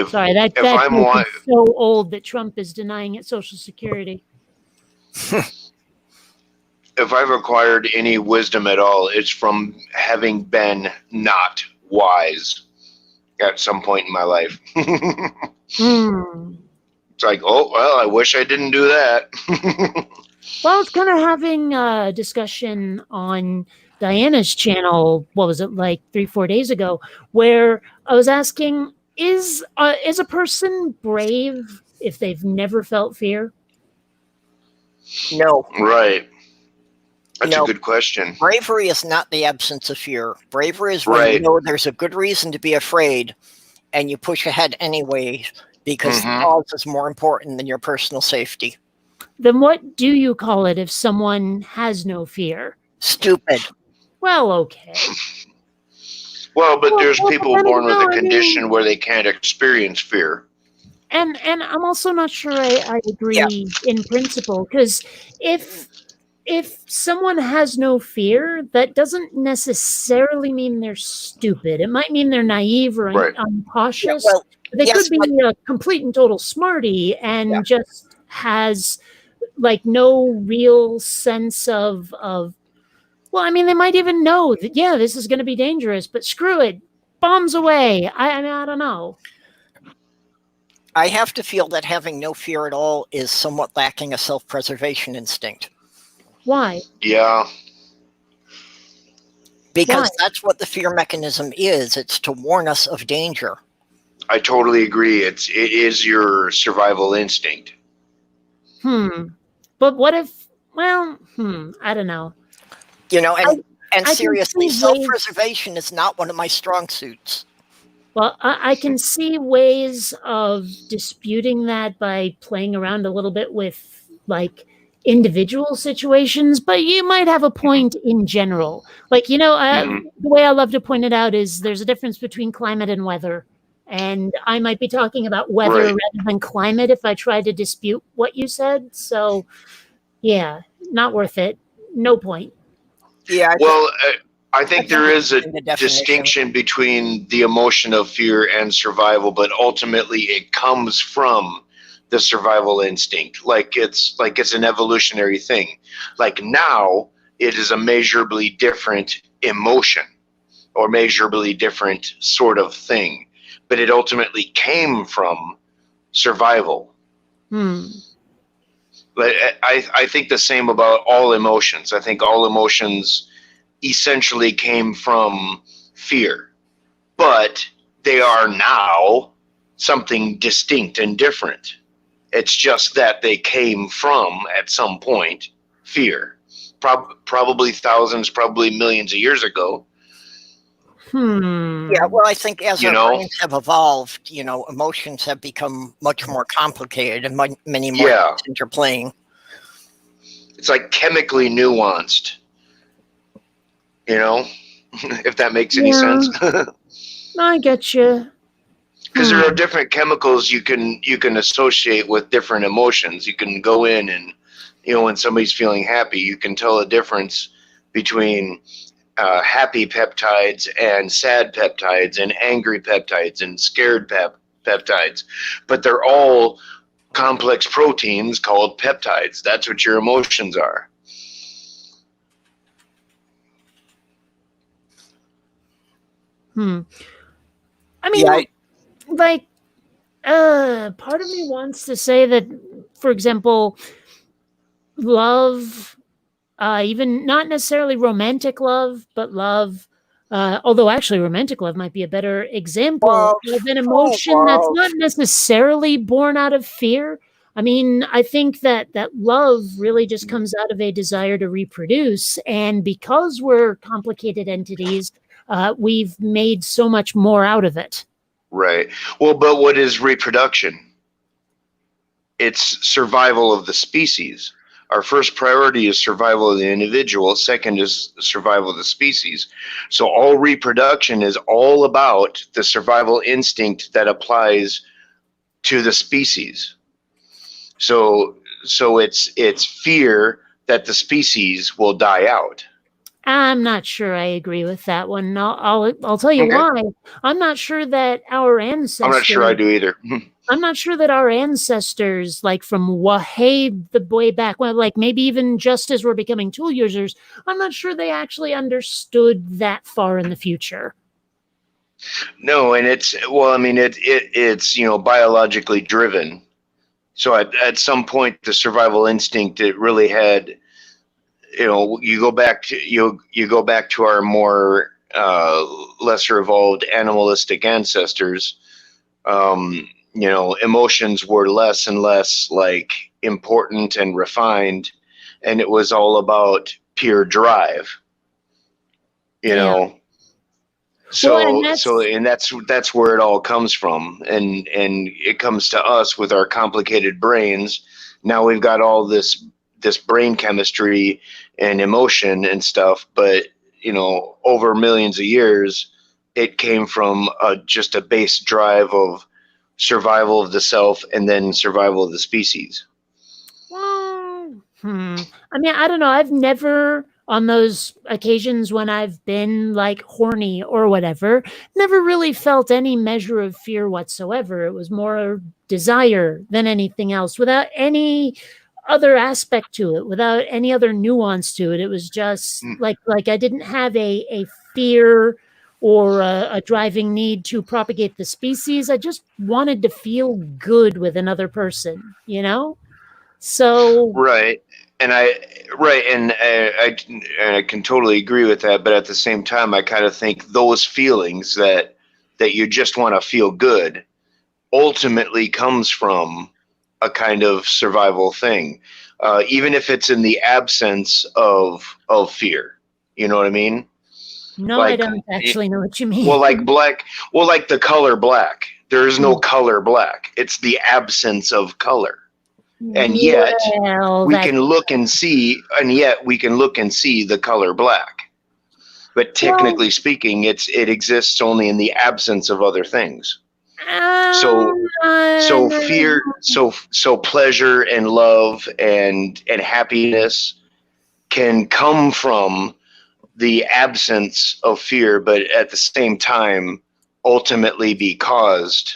S6: Sorry, that is so old that Trump is denying it Social Security.
S4: If I've acquired any wisdom at all, it's from having been not wise at some point in my life. It's like, oh, well, I wish I didn't do that.
S6: Well, it's kind of having a discussion on Diana's channel, what was it, like 3-4 days ago, where I was asking, is a person brave if they've never felt fear?
S1: No.
S4: Right. That's a good question.
S1: Bravery is not the absence of fear. Bravery is when you know there's a good reason to be afraid and you push ahead anyway because the cause is more important than your personal safety.
S6: Then what do you call it if someone has no fear?
S1: Stupid.
S6: Well, okay.
S4: Well, but there's people born with a condition where they can't experience fear.
S6: And I'm also not sure I agree in principle, because if someone has no fear, that doesn't necessarily mean they're stupid. It might mean they're naive or uncautious. Yeah, well, they could be a complete and total smarty and just has like no real sense of well, I mean, they might even know that, this is going to be dangerous, but screw it, bombs away. I don't know.
S1: I have to feel that having no fear at all is somewhat lacking a self-preservation instinct.
S6: Why?
S4: Yeah.
S1: Because that's what the fear mechanism is. It's to warn us of danger.
S4: I totally agree. It is your survival instinct.
S6: But what if, I don't know.
S1: And seriously, self-preservation is not one of my strong suits.
S6: Well, I can see ways of disputing that by playing around a little bit with, like, individual situations, but you might have a point in general. Like, the way I love to point it out is there's a difference between climate and weather. And I might be talking about weather rather than climate if I try to dispute what you said. So, yeah, not worth it. No point.
S1: Yeah.
S4: Well, I think there is a distinction between the emotion of fear and survival, but ultimately it comes from the survival instinct. Like it's an evolutionary thing. Like now it is a measurably different emotion or measurably different sort of thing, but it ultimately came from survival. But I think the same about all emotions. I think all emotions essentially came from fear, but they are now something distinct and different. It's just that they came from, at some point, fear. Probably thousands, probably millions of years ago.
S1: Yeah, well, I think as our brains have evolved, emotions have become much more complicated and many more interplaying.
S4: It's like chemically nuanced, if that makes any sense.
S6: I get you.
S4: Because there are different chemicals you can associate with different emotions. You can go in and, when somebody's feeling happy, you can tell the difference between happy peptides and sad peptides and angry peptides and scared peptides. But they're all complex proteins called peptides. That's what your emotions are.
S6: I mean, part of me wants to say that, for example, love, even not necessarily romantic love, but love, although actually romantic love might be a better example of an emotion that's not necessarily born out of fear. I mean, I think that love really just comes out of a desire to reproduce. And because we're complicated entities, we've made so much more out of it.
S4: Right. Well, but what is reproduction? It's survival of the species. Our first priority is survival of the individual. Second is survival of the species. So all reproduction is all about the survival instinct that applies to the species. So it's fear that the species will die out.
S6: I'm not sure I agree with that one. I'll tell you why. I'm not sure that our ancestors.
S4: I'm not sure I do either.
S6: I'm not sure that our ancestors, like from the way back when, like maybe even just as we're becoming tool users, I'm not sure they actually understood that far in the future.
S4: No, and it's biologically driven. So at some point, the survival instinct, it really had. You go back to our more lesser evolved animalistic ancestors. Emotions were less and less like important and refined, and it was all about pure drive. So that's where it all comes from, and it comes to us with our complicated brains. Now we've got all this brain chemistry and emotion and stuff, but over millions of years, it came from just a base drive of survival of the self and then survival of the species.
S6: Well, I mean, I don't know. I've never, on those occasions when I've been like horny or whatever, never really felt any measure of fear whatsoever. It was more desire than anything else, without any other aspect to it, without any other nuance to it. It was just like I didn't have a fear or a driving need to propagate the species. I just wanted to feel good with another person, So
S4: right, and I can totally agree with that. But at the same time, I kind of think those feelings that you just want to feel good ultimately comes from a kind of survival thing, even if it's in the absence of fear. You know what I mean?
S6: No, I don't actually know what you mean.
S4: Well, like the color black. There is no color black. It's the absence of color. And yet we can look and see the color black. But technically speaking, it exists only in the absence of other things. So fear, so pleasure and love and happiness can come from the absence of fear, but at the same time, ultimately be caused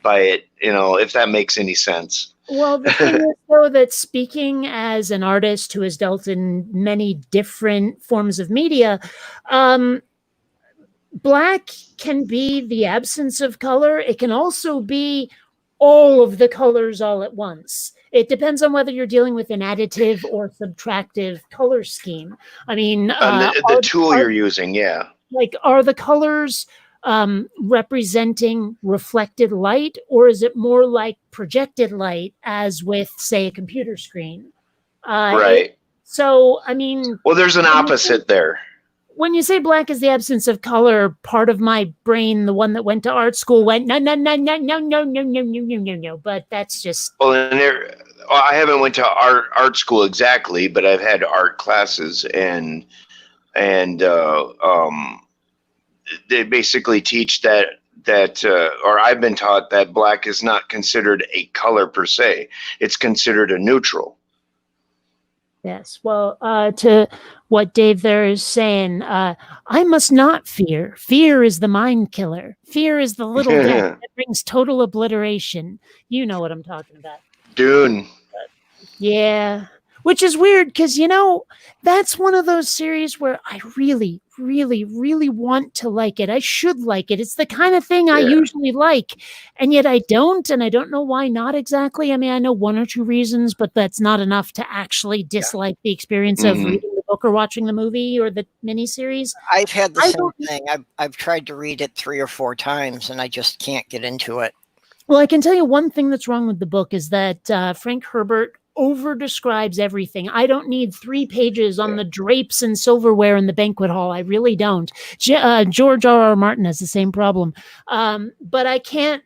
S4: by it, if that makes any sense.
S6: Well, the thing is, though, that speaking as an artist who has dealt in many different forms of media, black can be the absence of color. It can also be all of the colors all at once. It depends on whether you're dealing with an additive or subtractive color scheme. I mean,
S4: the tool you're using, yeah.
S6: Like, are the colors representing reflected light, or is it more like projected light, as with, say, a computer screen?
S4: Right.
S6: So, I mean...
S4: Well, there's an opposite there.
S6: When you say black is the absence of color, part of my brain, the one that went to art school, went, no. But that's just...
S4: Well, I haven't went to art school exactly, but I've had art classes, and they basically teach that that, or I've been taught that black is not considered a color per se. It's considered a neutral.
S6: Yes. Well, to what Dave there is saying, I must not fear. Fear is the mind killer. Fear is the little death that brings total obliteration. You know what I'm talking about.
S4: Dune.
S6: Yeah. Which is weird because, that's one of those series where I really, really, really want to like it. I should like it. It's the kind of thing I usually like, and yet I don't, and I don't know why not exactly. I mean, I know one or two reasons, but that's not enough to actually dislike the experience of reading the book or watching the movie or the miniseries.
S1: I've had the same thing. I've tried to read it 3 or 4 times, and I just can't get into it.
S6: Well, I can tell you one thing that's wrong with the book is that Frank Herbert over describes everything. I don't need 3 pages on the drapes and silverware in the banquet hall. I really don't. George R.R. Martin has the same problem. But I can't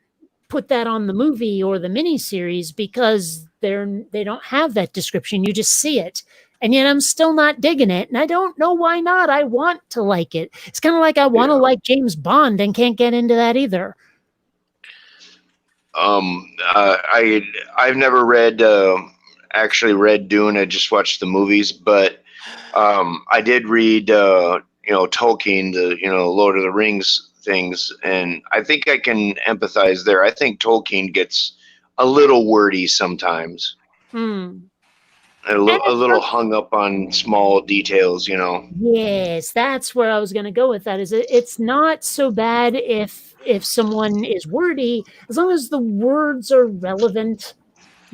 S6: put that on the movie or the miniseries because they don't have that description. You just see it. And yet I'm still not digging it. And I don't know why not. I want to like it. It's kind of like I want to like James Bond and can't get into that either.
S4: I've never actually read Dune. I just watched the movies, but I did read Tolkien, the Lord of the Rings things, and I think I can empathize there. I think Tolkien gets a little wordy sometimes. A little hung up on small details,
S6: Yes, that's where I was going to go with that. It's not so bad if someone is wordy, as long as the words are relevant.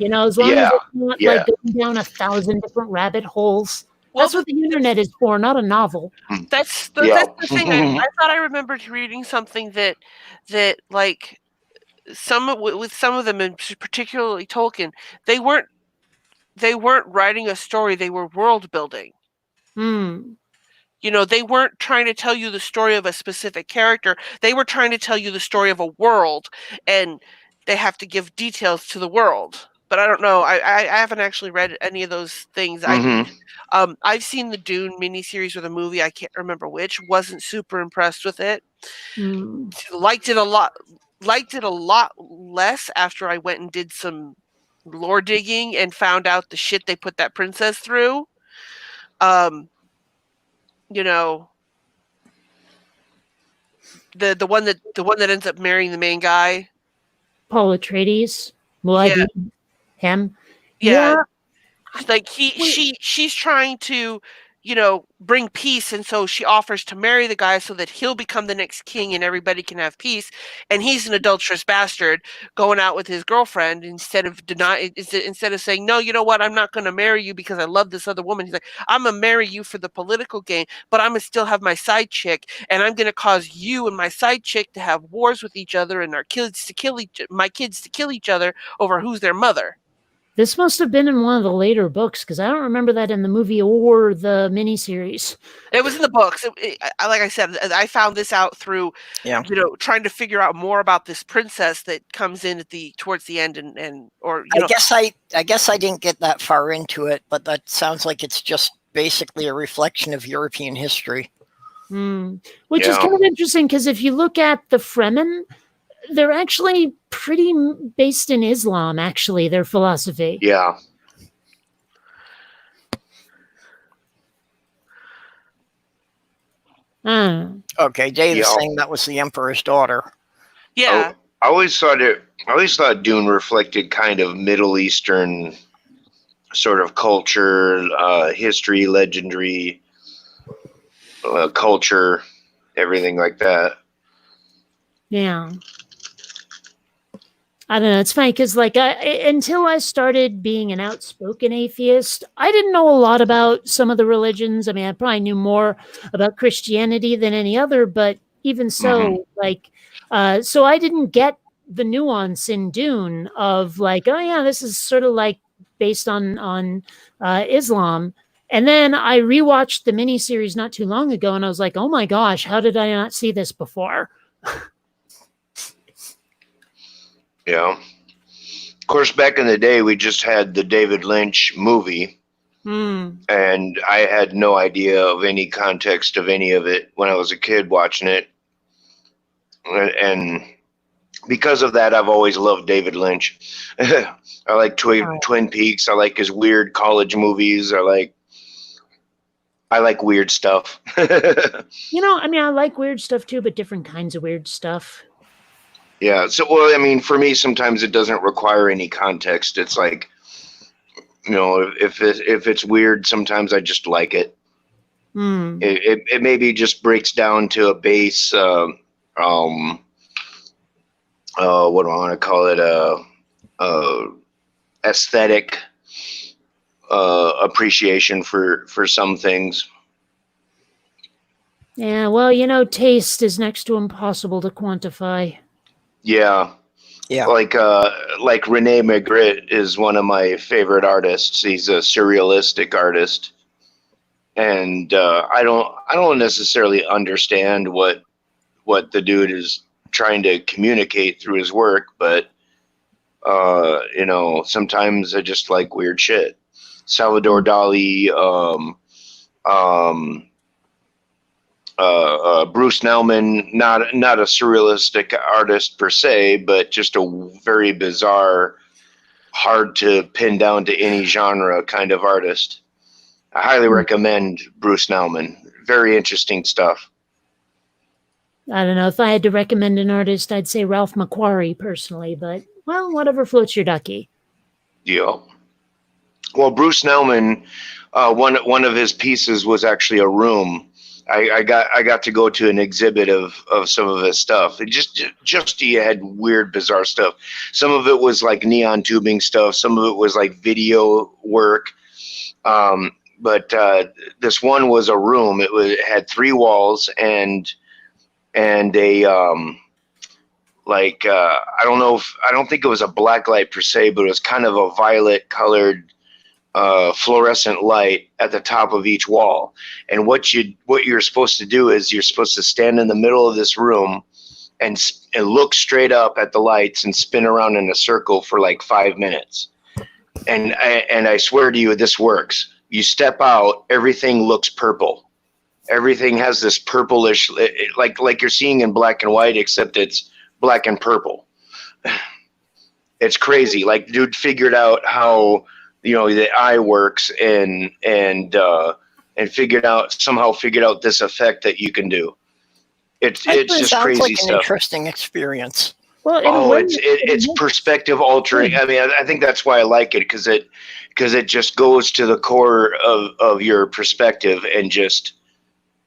S6: As long as it's not like going down 1,000 different rabbit holes. That's what the internet is for, not a novel.
S3: That's the thing. I thought I remembered reading something that like with some of them, and particularly Tolkien, they weren't writing a story; they were world building. They weren't trying to tell you the story of a specific character. They were trying to tell you the story of a world, and they have to give details to the world. But I don't know. I haven't actually read any of those things. I've seen the Dune miniseries or the movie. I can't remember which. Wasn't super impressed with it. Liked it a lot less after I went and did some lore digging and found out the shit they put that princess through. The one that ends up marrying the main guy,
S6: Paul Atreides, him.
S3: Yeah. Like she's trying to, bring peace, and so she offers to marry the guy so that he'll become the next king and everybody can have peace. And he's an adulterous bastard going out with his girlfriend instead of saying, no, you know what, I'm not going to marry you because I love this other woman. He's like, I'm going to marry you for the political gain, but I'm going to still have my side chick, and I'm going to cause you and my side chick to have wars with each other and my kids to kill each other over who's their mother.
S6: This must have been in one of the later books because I don't remember that in the movie or the miniseries.
S3: It was in the books. Like I said, I found this out through, trying to figure out more about this princess that comes in towards the end,
S1: I guess I didn't get that far into it, but that sounds like it's just basically a reflection of European history.
S6: Which is kind of interesting because if you look at the Fremen, they're actually pretty based in Islam, actually, their philosophy.
S4: Yeah.
S1: Okay, Dave is saying that was the Emperor's daughter.
S3: Yeah.
S4: I always thought Dune reflected kind of Middle Eastern sort of culture, history, legendary culture, everything like that.
S6: Yeah. I don't know. It's funny because, until I started being an outspoken atheist, I didn't know a lot about some of the religions. I mean, I probably knew more about Christianity than any other, but even so, so I didn't get the nuance in Dune of this is sort of based on Islam. And then I rewatched the miniseries not too long ago, and I was like, oh my gosh, how did I not see this before?
S4: Yeah. Of course, back in the day, we just had the David Lynch movie, and I had no idea of any context of any of it when I was a kid watching it. and because of that, I've always loved David Lynch. I like Twin Peaks. I like his weird college movies. I like weird stuff.
S6: You know, I mean, I like weird stuff too, but different kinds of weird stuff.
S4: Yeah. So, well, I mean, for me, sometimes it doesn't require any context. It's like, you know, if it's weird, sometimes I just like it. It maybe just breaks down to a base. What do I want to call it? Aesthetic appreciation for some things.
S6: Yeah, well, you know, taste is next to impossible to quantify.
S4: Yeah. Like Rene Magritte is one of my favorite artists. He's a surrealistic artist, and I don't necessarily understand what the dude is trying to communicate through his work, but you know, sometimes I just like weird shit. Salvador Dali, Bruce Nauman, not a surrealistic artist per se, but just a very bizarre, hard to pin down to any genre kind of artist. I highly recommend Bruce Nauman. Very interesting stuff.
S6: I don't know. If I had to recommend an artist, I'd say Ralph McQuarrie personally, but, well, whatever floats your ducky.
S4: Yeah. Well, Bruce Nauman, one of his pieces was actually a room. I got to go to an exhibit of some of his stuff. It just he had weird, bizarre stuff. Some of it was like neon tubing stuff. Some of it was like video work. But this one was a room. It had 3 walls and a I don't think it was a black light per se, but it was kind of a violet colored fluorescent light at the top of each wall. And what you're supposed to do is you're supposed to stand in the middle of this room and look straight up at the lights and spin around in a circle for like 5 minutes. And I swear to you, this works. You step out, everything looks purple. Everything has this purplish, like you're seeing in black and white, except it's black and purple. It's crazy. Like, dude figured out how, you know, the eye works and figured out this effect that you can do. It's just crazy
S1: like
S4: stuff.
S1: An interesting experience.
S6: Well,
S4: it's perspective altering. I mean, I think that's why I like it, because it just goes to the core of your perspective and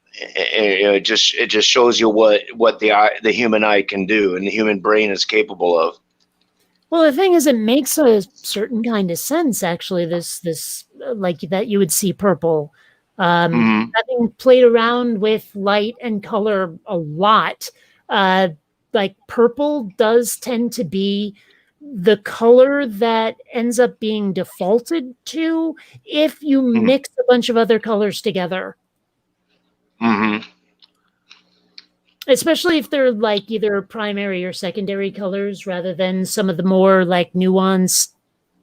S4: it just shows you what the human eye can do and the human brain is capable of.
S6: Well, the thing is, it makes a certain kind of sense, actually, this like that you would see purple. Having played around with light and color a lot, like purple does tend to be the color that ends up being defaulted to if you mix a bunch of other colors together. Especially if they're like either primary or secondary colors rather than some of the more like nuanced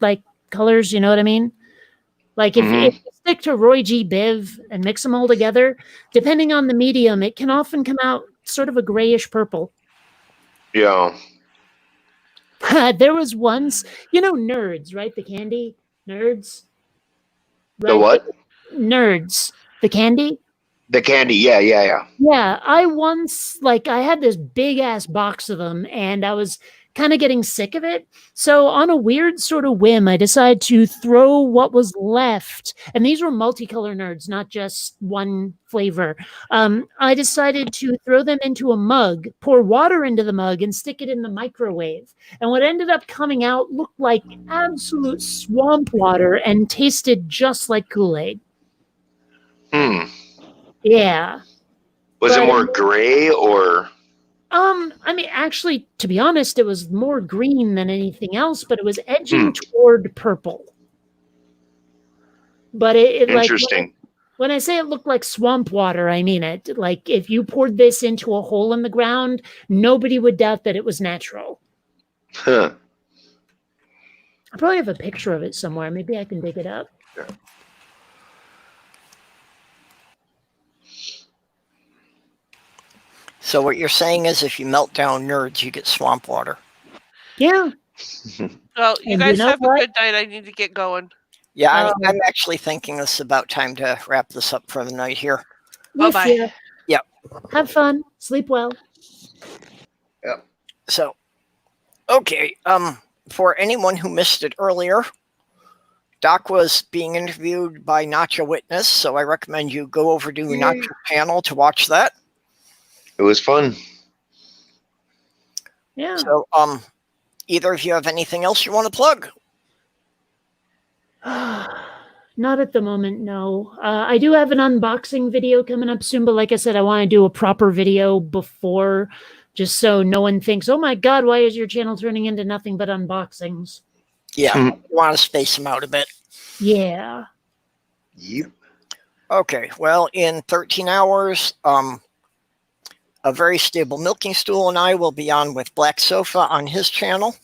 S6: like colors, you know what I mean? Like if you stick to Roy G. Biv and mix them all together, depending on the medium, it can often come out sort of a grayish purple.
S4: Yeah.
S6: There was once, you know, Nerds, right? The candy? Nerds? Right?
S4: The what?
S6: Nerds. The candy?
S4: The candy, yeah.
S6: Yeah, I once, like, I had this big-ass box of them, and I was kind of getting sick of it. So on a weird sort of whim, I decided to throw what was left, and these were multicolor Nerds, not just one flavor. I decided to throw them into a mug, pour water into the mug, and stick it in the microwave. And what ended up coming out looked like absolute swamp water and tasted just like Kool-Aid. Yeah.
S4: Was it more gray or?
S6: I mean, actually, to be honest, it was more green than anything else, but it was edging toward purple. But it
S4: interesting.
S6: Like, when I say it looked like swamp water, I mean it. Like, if you poured this into a hole in the ground, nobody would doubt that it was natural.
S4: Huh.
S6: I probably have a picture of it somewhere. Maybe I can dig it up.
S4: Yeah.
S1: So what you're saying is if you melt down nerds, you get swamp water.
S6: Yeah.
S3: Well, you
S6: And
S3: guys
S6: you know
S3: have
S6: what?
S3: a good night. I need to get going.
S1: Yeah, I'm actually thinking it's about time to wrap this up for the night here.
S6: With
S3: Bye-bye.
S6: you.
S1: Yep.
S6: Have fun. Sleep well.
S4: Yep.
S1: So, okay. For anyone who missed it earlier, Doc was being interviewed by Nacho Witness, so I recommend you go over to Nacho's channel to watch that.
S4: It was fun.
S6: Yeah.
S1: So, either of you have anything else you want to plug?
S6: Not at the moment, no. I do have an unboxing video coming up soon, but like I said, I want to do a proper video before, just so no one thinks, oh my God, why is your channel turning into nothing but unboxings?
S1: Yeah, you want to space them out a bit.
S6: Yeah.
S4: Yep.
S1: Okay, well, in 13 hours, a very stable milking stool and I will be on with Black Sofa on his channel.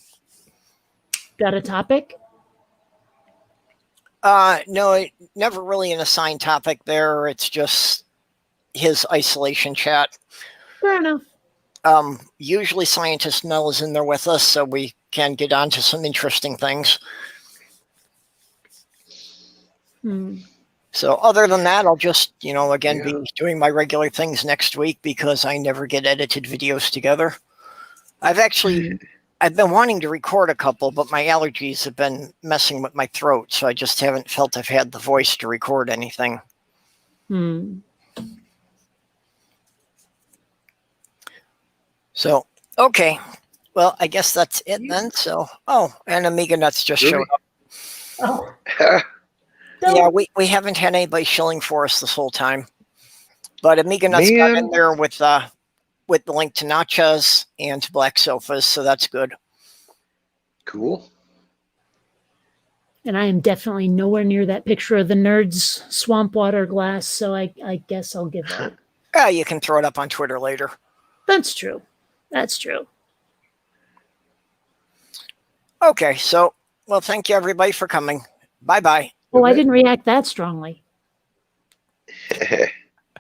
S6: Got a topic?
S1: No, never really an assigned topic there. It's just his isolation chat.
S6: Fair enough.
S1: Usually Scientist Mel is in there with us, so we can get on to some interesting things. So other than that, I'll just, again, be doing my regular things next week because I never get edited videos together. I've been wanting to record a couple, but my allergies have been messing with my throat, so I just haven't felt I've had the voice to record anything. So, okay. Well, I guess that's it then. So, and Amiga Nuts just showed up.
S6: Oh.
S1: Yeah, we haven't had anybody shilling for us this whole time. But Amiga Nuts got in there with the link to Nachas and to Black Sofas, so that's good.
S4: Cool.
S6: And I am definitely nowhere near that picture of the nerds swamp water glass, so I guess I'll give up.
S1: You can throw it up on Twitter later.
S6: That's true. That's true.
S1: Okay, so, well, thank you everybody for coming. Bye-bye.
S6: Oh, I didn't react that strongly.